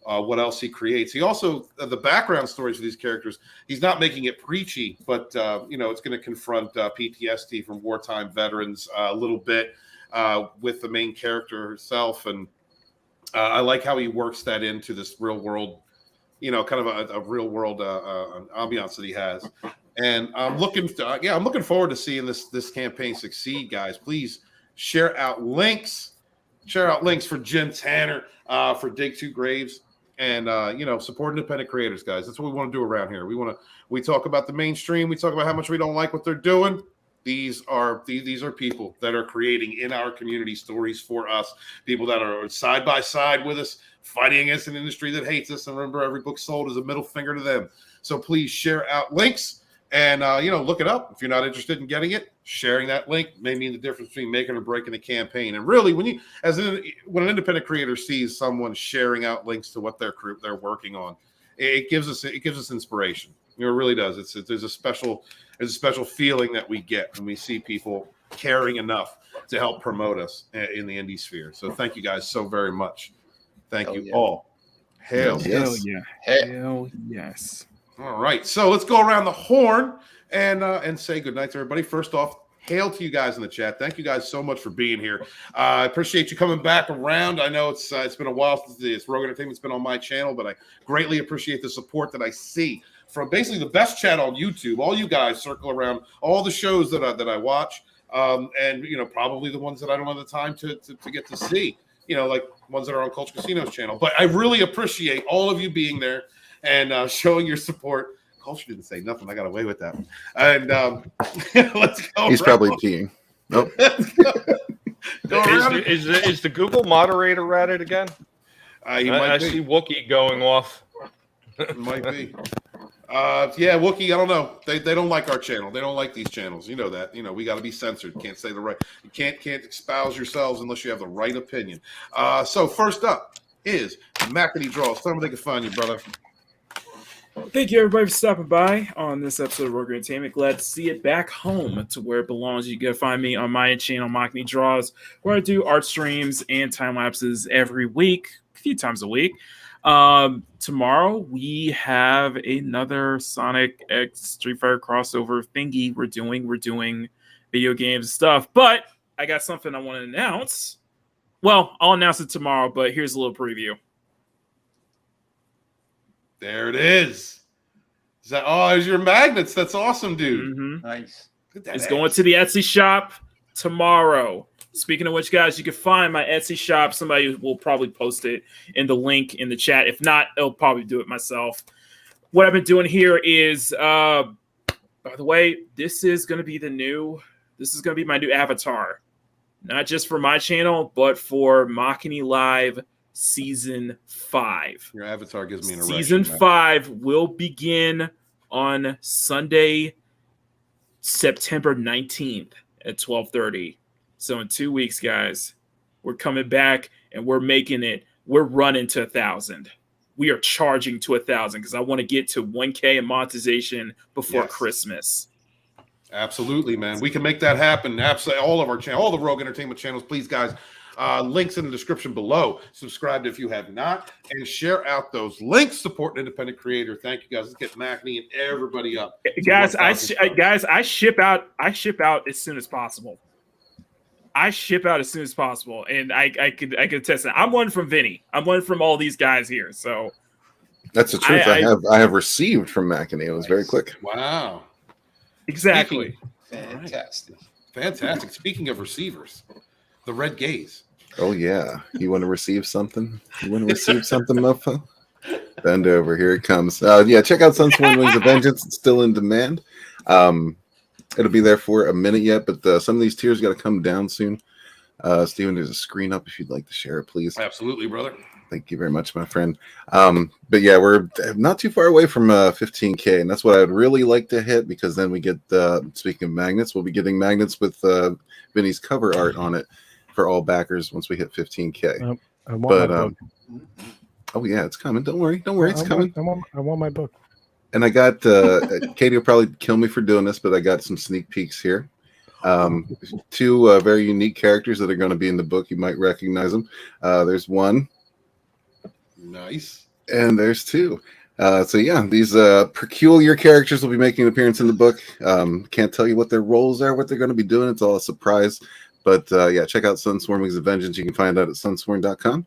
what else he creates. He also the background stories for these characters. He's not making it preachy, but it's going to confront PTSD from wartime veterans a little bit with the main character herself, and I like how he works that into this real world, kind of a real world ambiance that he has. And I'm looking forward to seeing this campaign succeed, guys. Please share out links for Jim Tanner, for Dig Two Graves, and support independent creators, guys. That's what we want to do around here. We talk about the mainstream. We talk about how much we don't like what they're doing. These are people that are creating in our community stories for us, people that are side by side with us, fighting against an industry that hates us. And remember, every book sold is a middle finger to them. So please share out links. And, look it up. If you're not interested in getting it, sharing that link may mean the difference between making or breaking a campaign. And really, when an independent creator sees someone sharing out links to what they're working on, it gives us inspiration. It really does. There's a special feeling that we get when we see people caring enough to help promote us in the indie sphere. So thank you guys so very much. Thank you all. Hell yes. Hell yes. All right, so let's go around the horn and say goodnight to everybody. First off, hail to you guys in the chat. Thank you guys so much for being here. I appreciate you coming back around. I know it's been a while since this Rogue Entertainment's been on my channel, but I greatly appreciate the support that I see from basically the best channel on YouTube. All you guys circle around all the shows that I watch, and probably the ones that I don't have the time to get to see. Like ones that are on Culture Casino's channel. But I really appreciate all of you being there and showing your support. Culture didn't say nothing. I got away with that. And let's go. He's probably peeing. Nope. Is the Google moderator at it again? I see Wookiee going off. Might be. Wookiee, I don't know. They don't like our channel. They don't like these channels. You know that. We got to be censored. Can't say the right. You can't espouse yourselves unless you have the right opinion. So first up is Mackety Draws. Tell them they can find you, brother. Thank you, everybody, for stopping by on this episode of Rogue Entertainment. Glad to see it back home to where it belongs. You can find me on my channel, Mockney Draws, where I do art streams and time lapses every week, a few times a week. Tomorrow we have another Sonic X Street Fighter crossover thingy. We're doing video games stuff, but I got something I want to announce. Well, I'll announce it tomorrow, but here's a little preview. There it is. There's your magnets. That's awesome, dude. Mm-hmm. Nice. It's going to the Etsy shop tomorrow. Speaking of which, guys, you can find my Etsy shop. Somebody will probably post it in the link in the chat. If not, I'll probably do it myself. What I've been doing here is, by the way, this is going to be my new avatar. not just for my channel, but for Makini Live Season 5. Your avatar gives me an erection. Season 5 will begin on Sunday, September 19th at 12:30. So in 2 weeks, guys, we're coming back and we're making it. We're running to 1,000. We are charging to 1,000 because I want to get to 1K in monetization before Christmas. Absolutely, man. We can make that happen. Absolutely. All of our channels, all the Rogue Entertainment channels, please, guys. Links in the description below. Subscribe if you have not, and share out those links. Support an independent creator. Thank you, guys. Let's get Makini and everybody up. Guys, I ship out as soon as possible. I ship out as soon as possible, and I could attest that. I'm one from Vinny. I'm one from all these guys here. So that's the truth. I have received from Makini. It was very quick. Wow. Exactly. Fantastic. Speaking of receivers, the Red Gaze. Oh yeah. You want to receive something? You want to receive something, Mofo'n? Bend over. Here it comes. Check out Sunsworn Wings of Vengeance. It's still in demand. It'll be there for a minute yet, but some of these tiers got to come down soon. Steven, there's a screen up if you'd like to share it, please. Absolutely, brother. Thank you very much, my friend. But yeah, we're not too far away from 15K, and that's what I'd really like to hit, because then we get, speaking of magnets, we'll be getting magnets with Vinny's cover art on it for all backers once we hit 15K. Oh yeah, it's coming. Don't worry, it's coming. I want my book. And I got Katie will probably kill me for doing this, but I got some sneak peeks here. Two very unique characters that are going to be in the book. You might recognize them. There's one. Nice. And there's two. So yeah, these peculiar characters will be making an appearance in the book. Can't tell you what their roles are, what they're going to be doing. It's all a surprise. But check out Sunsworn Wings of Vengeance. You can find out at sunsworn.com.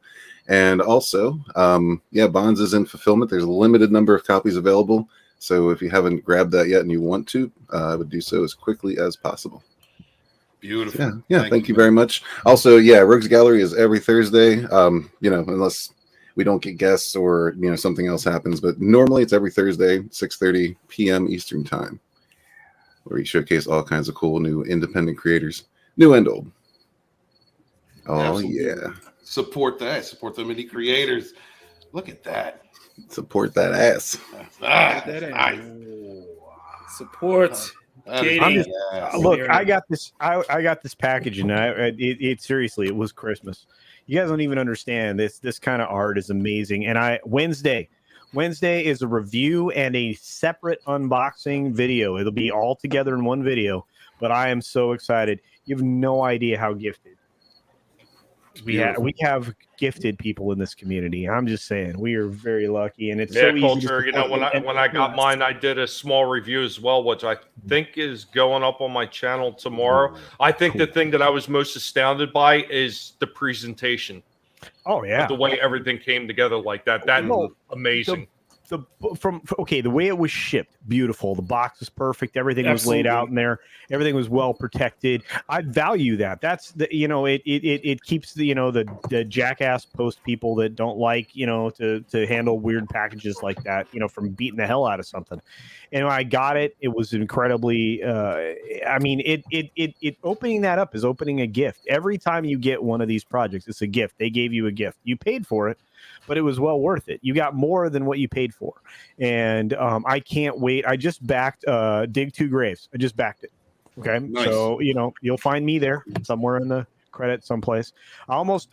And also, Bonds is in fulfillment. There's a limited number of copies available. So if you haven't grabbed that yet and you want to, I would do so as quickly as possible. Beautiful. Yeah. Thank you very much. Also, Rogues Gallery is every Thursday. Unless we don't get guests or something else happens, but normally it's every Thursday, 6:30 p.m. Eastern time, where we showcase all kinds of cool new independent creators, new and old. Oh, absolutely. Yeah. Support that. Support the indie creators. Look at that. Support that ass. Support. Katie. Look, I got this. I got this package, and it seriously, it was Christmas. You guys don't even understand this. This kind of art is amazing. And Wednesday is a review and a separate unboxing video. It'll be all together in one video. But I am so excited. You have no idea how gifted. We have gifted people in this community. I'm just saying, we are very lucky, and it's so easy. Culture. When I got mine, I did a small review as well, which I think is going up on my channel tomorrow. I think the thing that I was most astounded by is the presentation. Oh yeah, the way everything came together like that. That's amazing. The way it was shipped, beautiful. The box was perfect. Everything was laid out in there. Everything was well protected. I value that. That's it keeps the jackass post people that don't like to handle weird packages like that from beating the hell out of something. And when I got it, it was incredibly. It opening that up is opening a gift. Every time you get one of these projects, it's a gift. They gave you a gift. You paid for it, but it was well worth it. You got more than what you paid for. And I can't wait. I just backed Dig Two Graves. I just backed it. Okay. Nice. So, you'll find me there somewhere in the credit someplace. I almost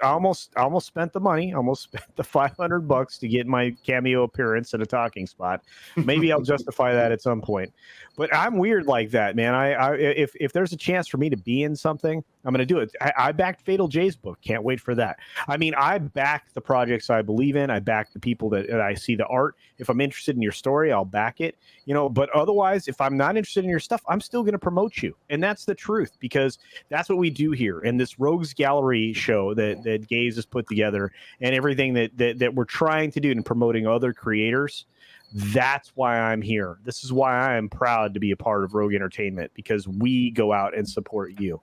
spent the money. Almost spent the $500 to get my cameo appearance in a talking spot. Maybe I'll justify that at some point. But I'm weird like that, man. If there's a chance for me to be in something, I'm going to do it. I backed Fatal J's book. Can't wait for that. I back the projects I believe in. I back the people that I see the art. If I'm interested in your story, I'll back it. But otherwise, if I'm not interested in your stuff, I'm still going to promote you. And that's the truth, because that's what we do here in this Rogues Gallery show that Gaze has put together, and everything that we're trying to do in promoting other creators. That's why I'm here. This is why I am proud to be a part of Rogue Entertainment, because we go out and support you.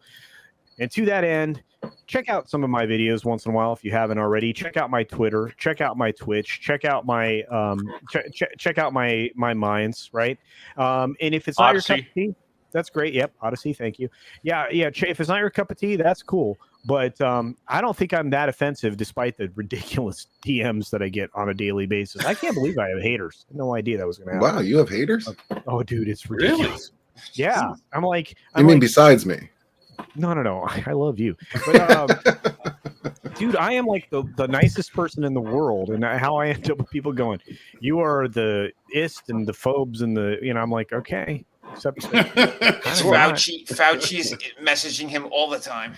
And to that end, check out some of my videos once in a while if you haven't already. Check out my Twitter. Check out my Twitch. Check out my check out my mines. Right. And if it's not your cup of tea, That's great. Yep, Odyssey. Thank you. Yeah. If it's not your cup of tea, that's cool. But I don't think I'm that offensive, despite the ridiculous DMs that I get on a daily basis. I can't believe I have haters. I had no idea that was going to happen. Wow, you have haters? Oh, dude, it's ridiculous. Really? Yeah, I'm like. Besides me? No. I love you, but dude, I am like the nicest person in the world, and how I end up with people going, "You are the ist and the phobes and the," I'm like, okay, except Fauci's messaging him all the time.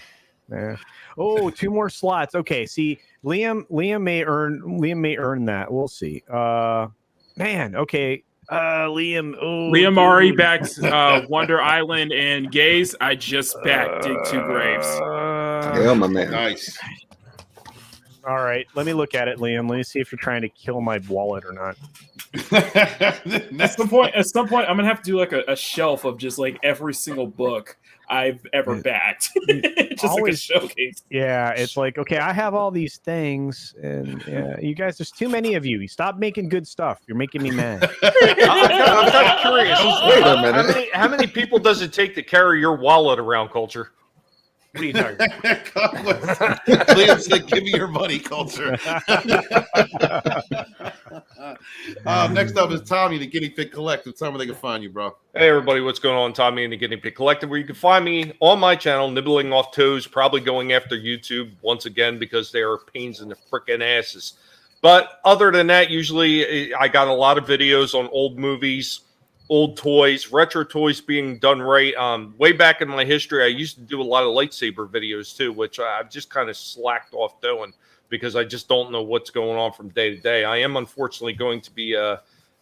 Yeah. Oh, 2 more slots. Okay, see, Liam may earn that. We'll see. Man, okay. Liam already backed Wonder Island and Gaze. I just backed Dig 2 Graves. Yeah, my man. Nice. All right, let me look at it, Liam. Let me see if you're trying to kill my wallet or not. At some point, I'm gonna have to do like a shelf of just like every single book I've ever backed, just Always, like a showcase. Yeah, it's like, okay, I have all these things, and you guys, there's too many of you. Stop making good stuff. You're making me mad. I'm kind of curious. Wait a minute. How many people does it take to carry your wallet around, Culture? What are you talking about? Liam said, "Give me your money, Culture." Next up is Tommy, the Guinea Pig Collective. Tell me where they can find you, bro. Hey, everybody, what's going on? Tommy and the Guinea Pig Collective, where you can find me on my channel, nibbling off toes, probably going after YouTube once again because they are pains in the frickin' asses. But other than that, usually I got a lot of videos on old movies, old toys, retro toys being done right. Way back in my history, I used to do a lot of lightsaber videos too, which I've just kind of slacked off doing because I just don't know what's going on from day to day. I am unfortunately going to be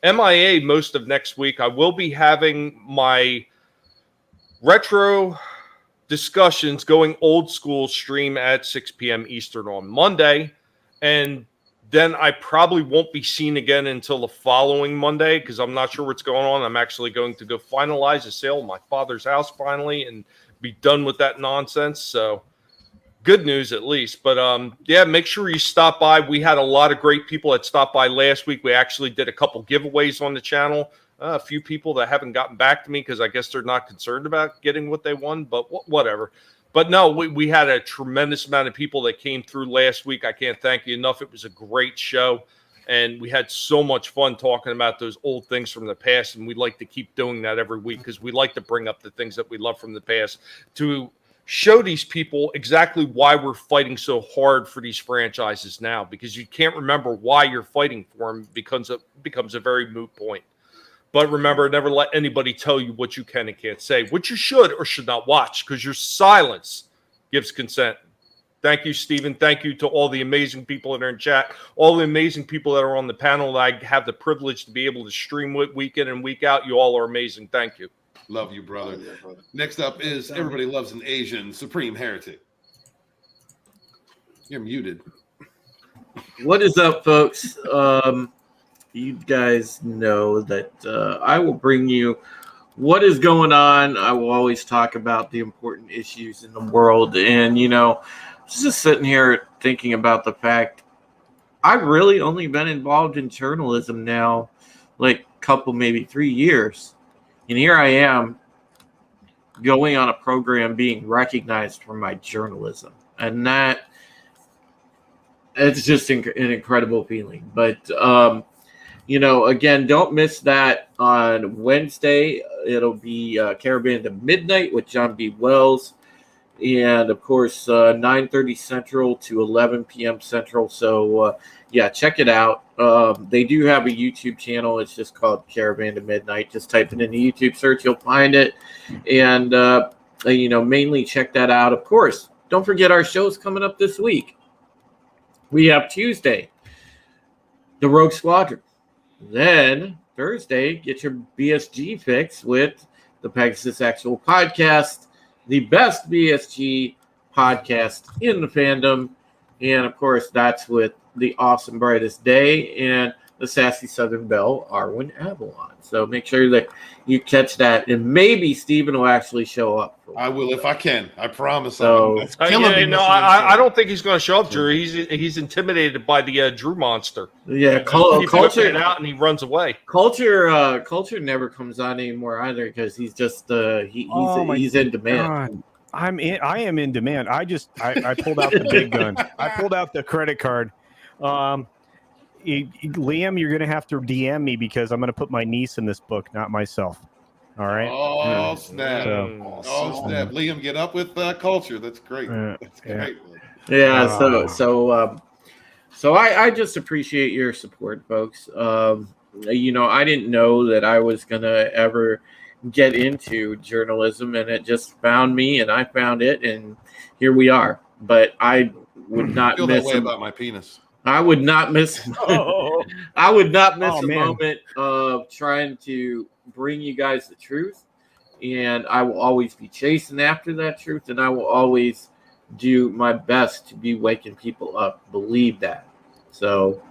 MIA most of next week. I will be having my retro discussions going old school stream at 6 p.m. Eastern on Monday. And then I probably won't be seen again until the following Monday because I'm not sure what's going on. I'm actually going to go finalize a sale of my father's house finally and be done with that nonsense. So good news at least. But yeah, make sure you stop by. We had a lot of great people that stopped by last week. We actually did a couple giveaways on the channel. A few people that haven't gotten back to me because I guess they're not concerned about getting what they won, but whatever. But no, we had a tremendous amount of people that came through last week. I can't thank you enough. It was a great show, and we had so much fun talking about those old things from the past, and we'd like to keep doing that every week because we like to bring up the things that we love from the past to show these people exactly why we're fighting so hard for these franchises now, because you can't remember why you're fighting for them becomes a very moot point. But remember, never let anybody tell you what you can and can't say, what you should or should not watch, because your silence gives consent. Thank you, Stephen. Thank you to all the amazing people that are in chat, all the amazing people that are on the panel that I have the privilege to be able to stream with week in and week out. You all are amazing. Thank you. Love you, brother. Next up is Everybody Loves an Asian, SupremeHeretic. You're muted. What is up, folks? You guys know that I will bring you what is going on. I will always talk about the important issues in the world. And, you know, just sitting here thinking about the fact I've really only been involved in journalism now, like a couple, maybe 3 years. And here I am going on a program being recognized for my journalism. And that, it's just an incredible feeling. But, you know, again, don't miss that on Wednesday. It'll be Caravan to Midnight with John B. Wells. And, of course, 9:30 Central to 11 p.m. Central. So, yeah, check it out. They do have a YouTube channel. It's just called Caravan to Midnight. Just type it in the YouTube search. You'll find it. And, you know, mainly check that out. Of course, don't forget our shows coming up this week. We have Tuesday, the Rogue Squadron. Then Thursday, get your BSG fix with the Pegasus Actual Podcast, the best BSG podcast in the fandom. And, of course, that's with the awesome Brightest Day. And the Sassy Southern Belle, Arwen Avalon. So make sure that you catch that, and maybe Steven will actually show up. I will if I can. I promise. So I don't think he's going to show up, Drew. He's intimidated by the Drew monster. Yeah, Culture Culture it out, and he runs away. Culture never comes on anymore either because he's just he's in demand. I am in demand. I pulled out the big gun. I pulled out the credit card. Liam, you're gonna have to DM me because I'm gonna put my niece in this book, not myself. All right. Oh snap! Snap! Liam, get up with Culture. That's great. That's great. Yeah. So I just appreciate your support, folks. I didn't know that I was gonna ever get into journalism, and it just found me, and I found it, and here we are. But I would not feel miss that way about my penis. I would not miss. I would not miss a moment of trying to bring you guys the truth, and I will always be chasing after that truth, and I will always do my best to be waking people up. Believe that. So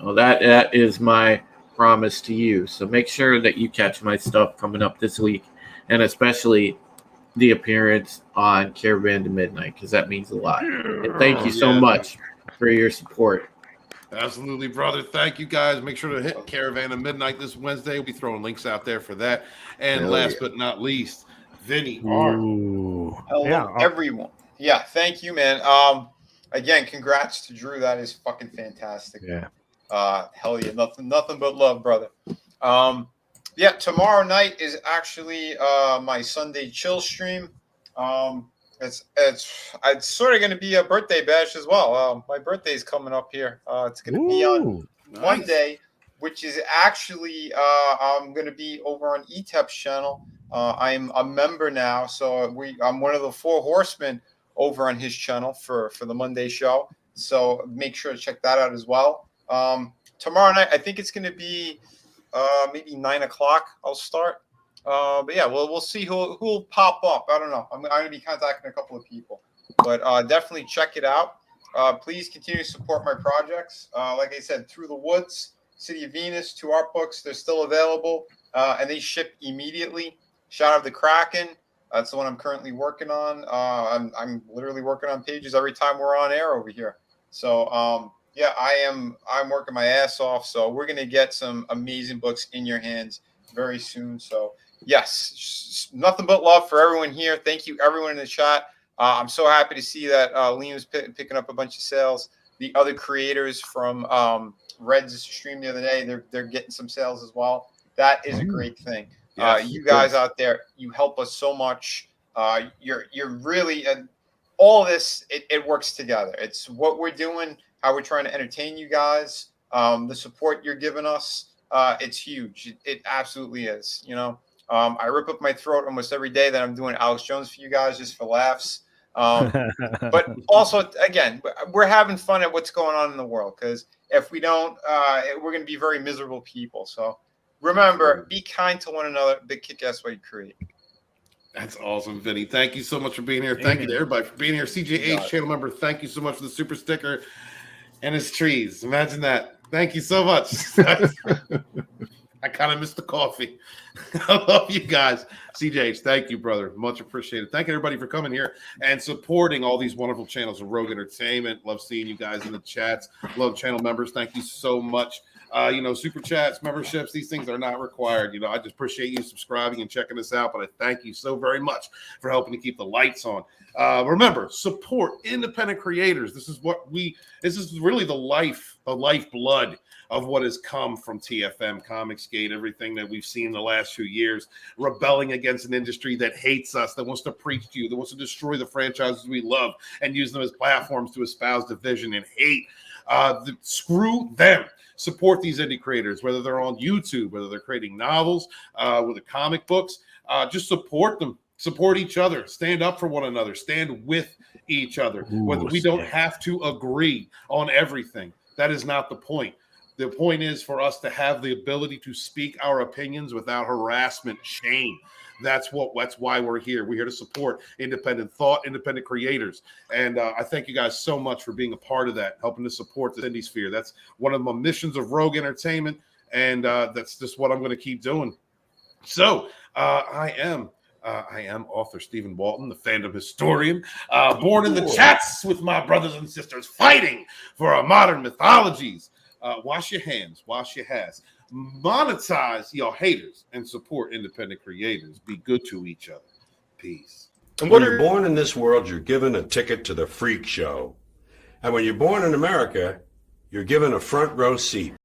that is my promise to you. So make sure that you catch my stuff coming up this week, and especially the appearance on Caravan to Midnight, because that means a lot. And thank you so much for your support. Absolutely, brother. Thank you, guys. Make sure to hit Caravan of Midnight this Wednesday. We'll be throwing links out there for that. And last but not least, Vinnieart. Hello, everyone. Yeah, thank you, man. Again, congrats to Drew. That is fucking fantastic. Yeah. Hell yeah, nothing but love, brother. Yeah, tomorrow night is actually my Sunday chill stream. It's sort of going to be a birthday bash as well. My birthday is coming up here. It's going to be on Monday, which is actually I'm going to be over on ETEP's channel. I'm a member now, so I'm one of the 4 horsemen over on his channel for the Monday show. So make sure to check that out as well. Tomorrow night, I think it's going to be maybe 9 o'clock. I'll start. But yeah, we'll see who'll pop up. I don't know. I'm going to be contacting a couple of people, but definitely check it out. Please continue to support my projects. Like I said, Through the Woods, City of Venus, 2 art books. They're still available, and they ship immediately. Shout out to Kraken. That's the one I'm currently working on. I'm literally working on pages every time we're on air over here. So yeah, I'm working my ass off. So we're gonna get some amazing books in your hands very soon. So yes, nothing but love for everyone here. Thank you, everyone in the chat. I'm so happy to see that Liam's picking up a bunch of sales. The other creators from Red's stream the other day, they're getting some sales as well. That is a great thing. Yes, you guys out there, you help us so much. You're really all of this. It works together. It's what we're doing, how we're trying to entertain you guys. The support you're giving us, it's huge. It absolutely is. You know, I rip up my throat almost every day that I'm doing Alex Jones for you guys just for laughs. But also, again, we're having fun at what's going on in the world, because if we don't, we're going to be very miserable people. So remember, be kind to one another. Big kick-ass way to create. That's awesome, Vinny. Thank you so much for being here. Thank you to everybody for being here. CJH channel member, thank you so much for the super sticker and his trees. Imagine that. Thank you so much. I kind of missed the coffee. I love you guys. CJH, thank you, brother. Much appreciated. Thank everybody for coming here and supporting all these wonderful channels of Rogue Entertainment. Love seeing you guys in the chats. Love channel members. Thank you so much. Super chats, memberships, these things are not required. I just appreciate you subscribing and checking us out, but I thank you so very much for helping to keep the lights on. Remember, support independent creators. This is really the lifeblood of what has come from TFM, Comicsgate, everything that we've seen in the last few years, rebelling against an industry that hates us, that wants to preach to you, that wants to destroy the franchises we love and use them as platforms to espouse division and hate. Screw them. Support these indie creators, whether they're on YouTube, whether they're creating novels, with the comic books. Just support them. Support each other. Stand up for one another. Stand with each other. Whether we don't have to agree on everything. That is not the point. The point is for us to have the ability to speak our opinions without harassment, shame. That's why we're here. We're here to support independent thought, independent creators. And I thank you guys so much for being a part of that, helping to support the indie sphere. That's one of my missions of Rogue Entertainment. And that's just what I'm going to keep doing. So I am author Stephen Walton, the fandom historian, born in the chats with my brothers and sisters, fighting for our modern mythologies. Wash your hands, wash your hats, monetize your haters, and support independent creators. Be good to each other. Peace. And when you're born in this world, you're given a ticket to the freak show. And when you're born in America, you're given a front row seat.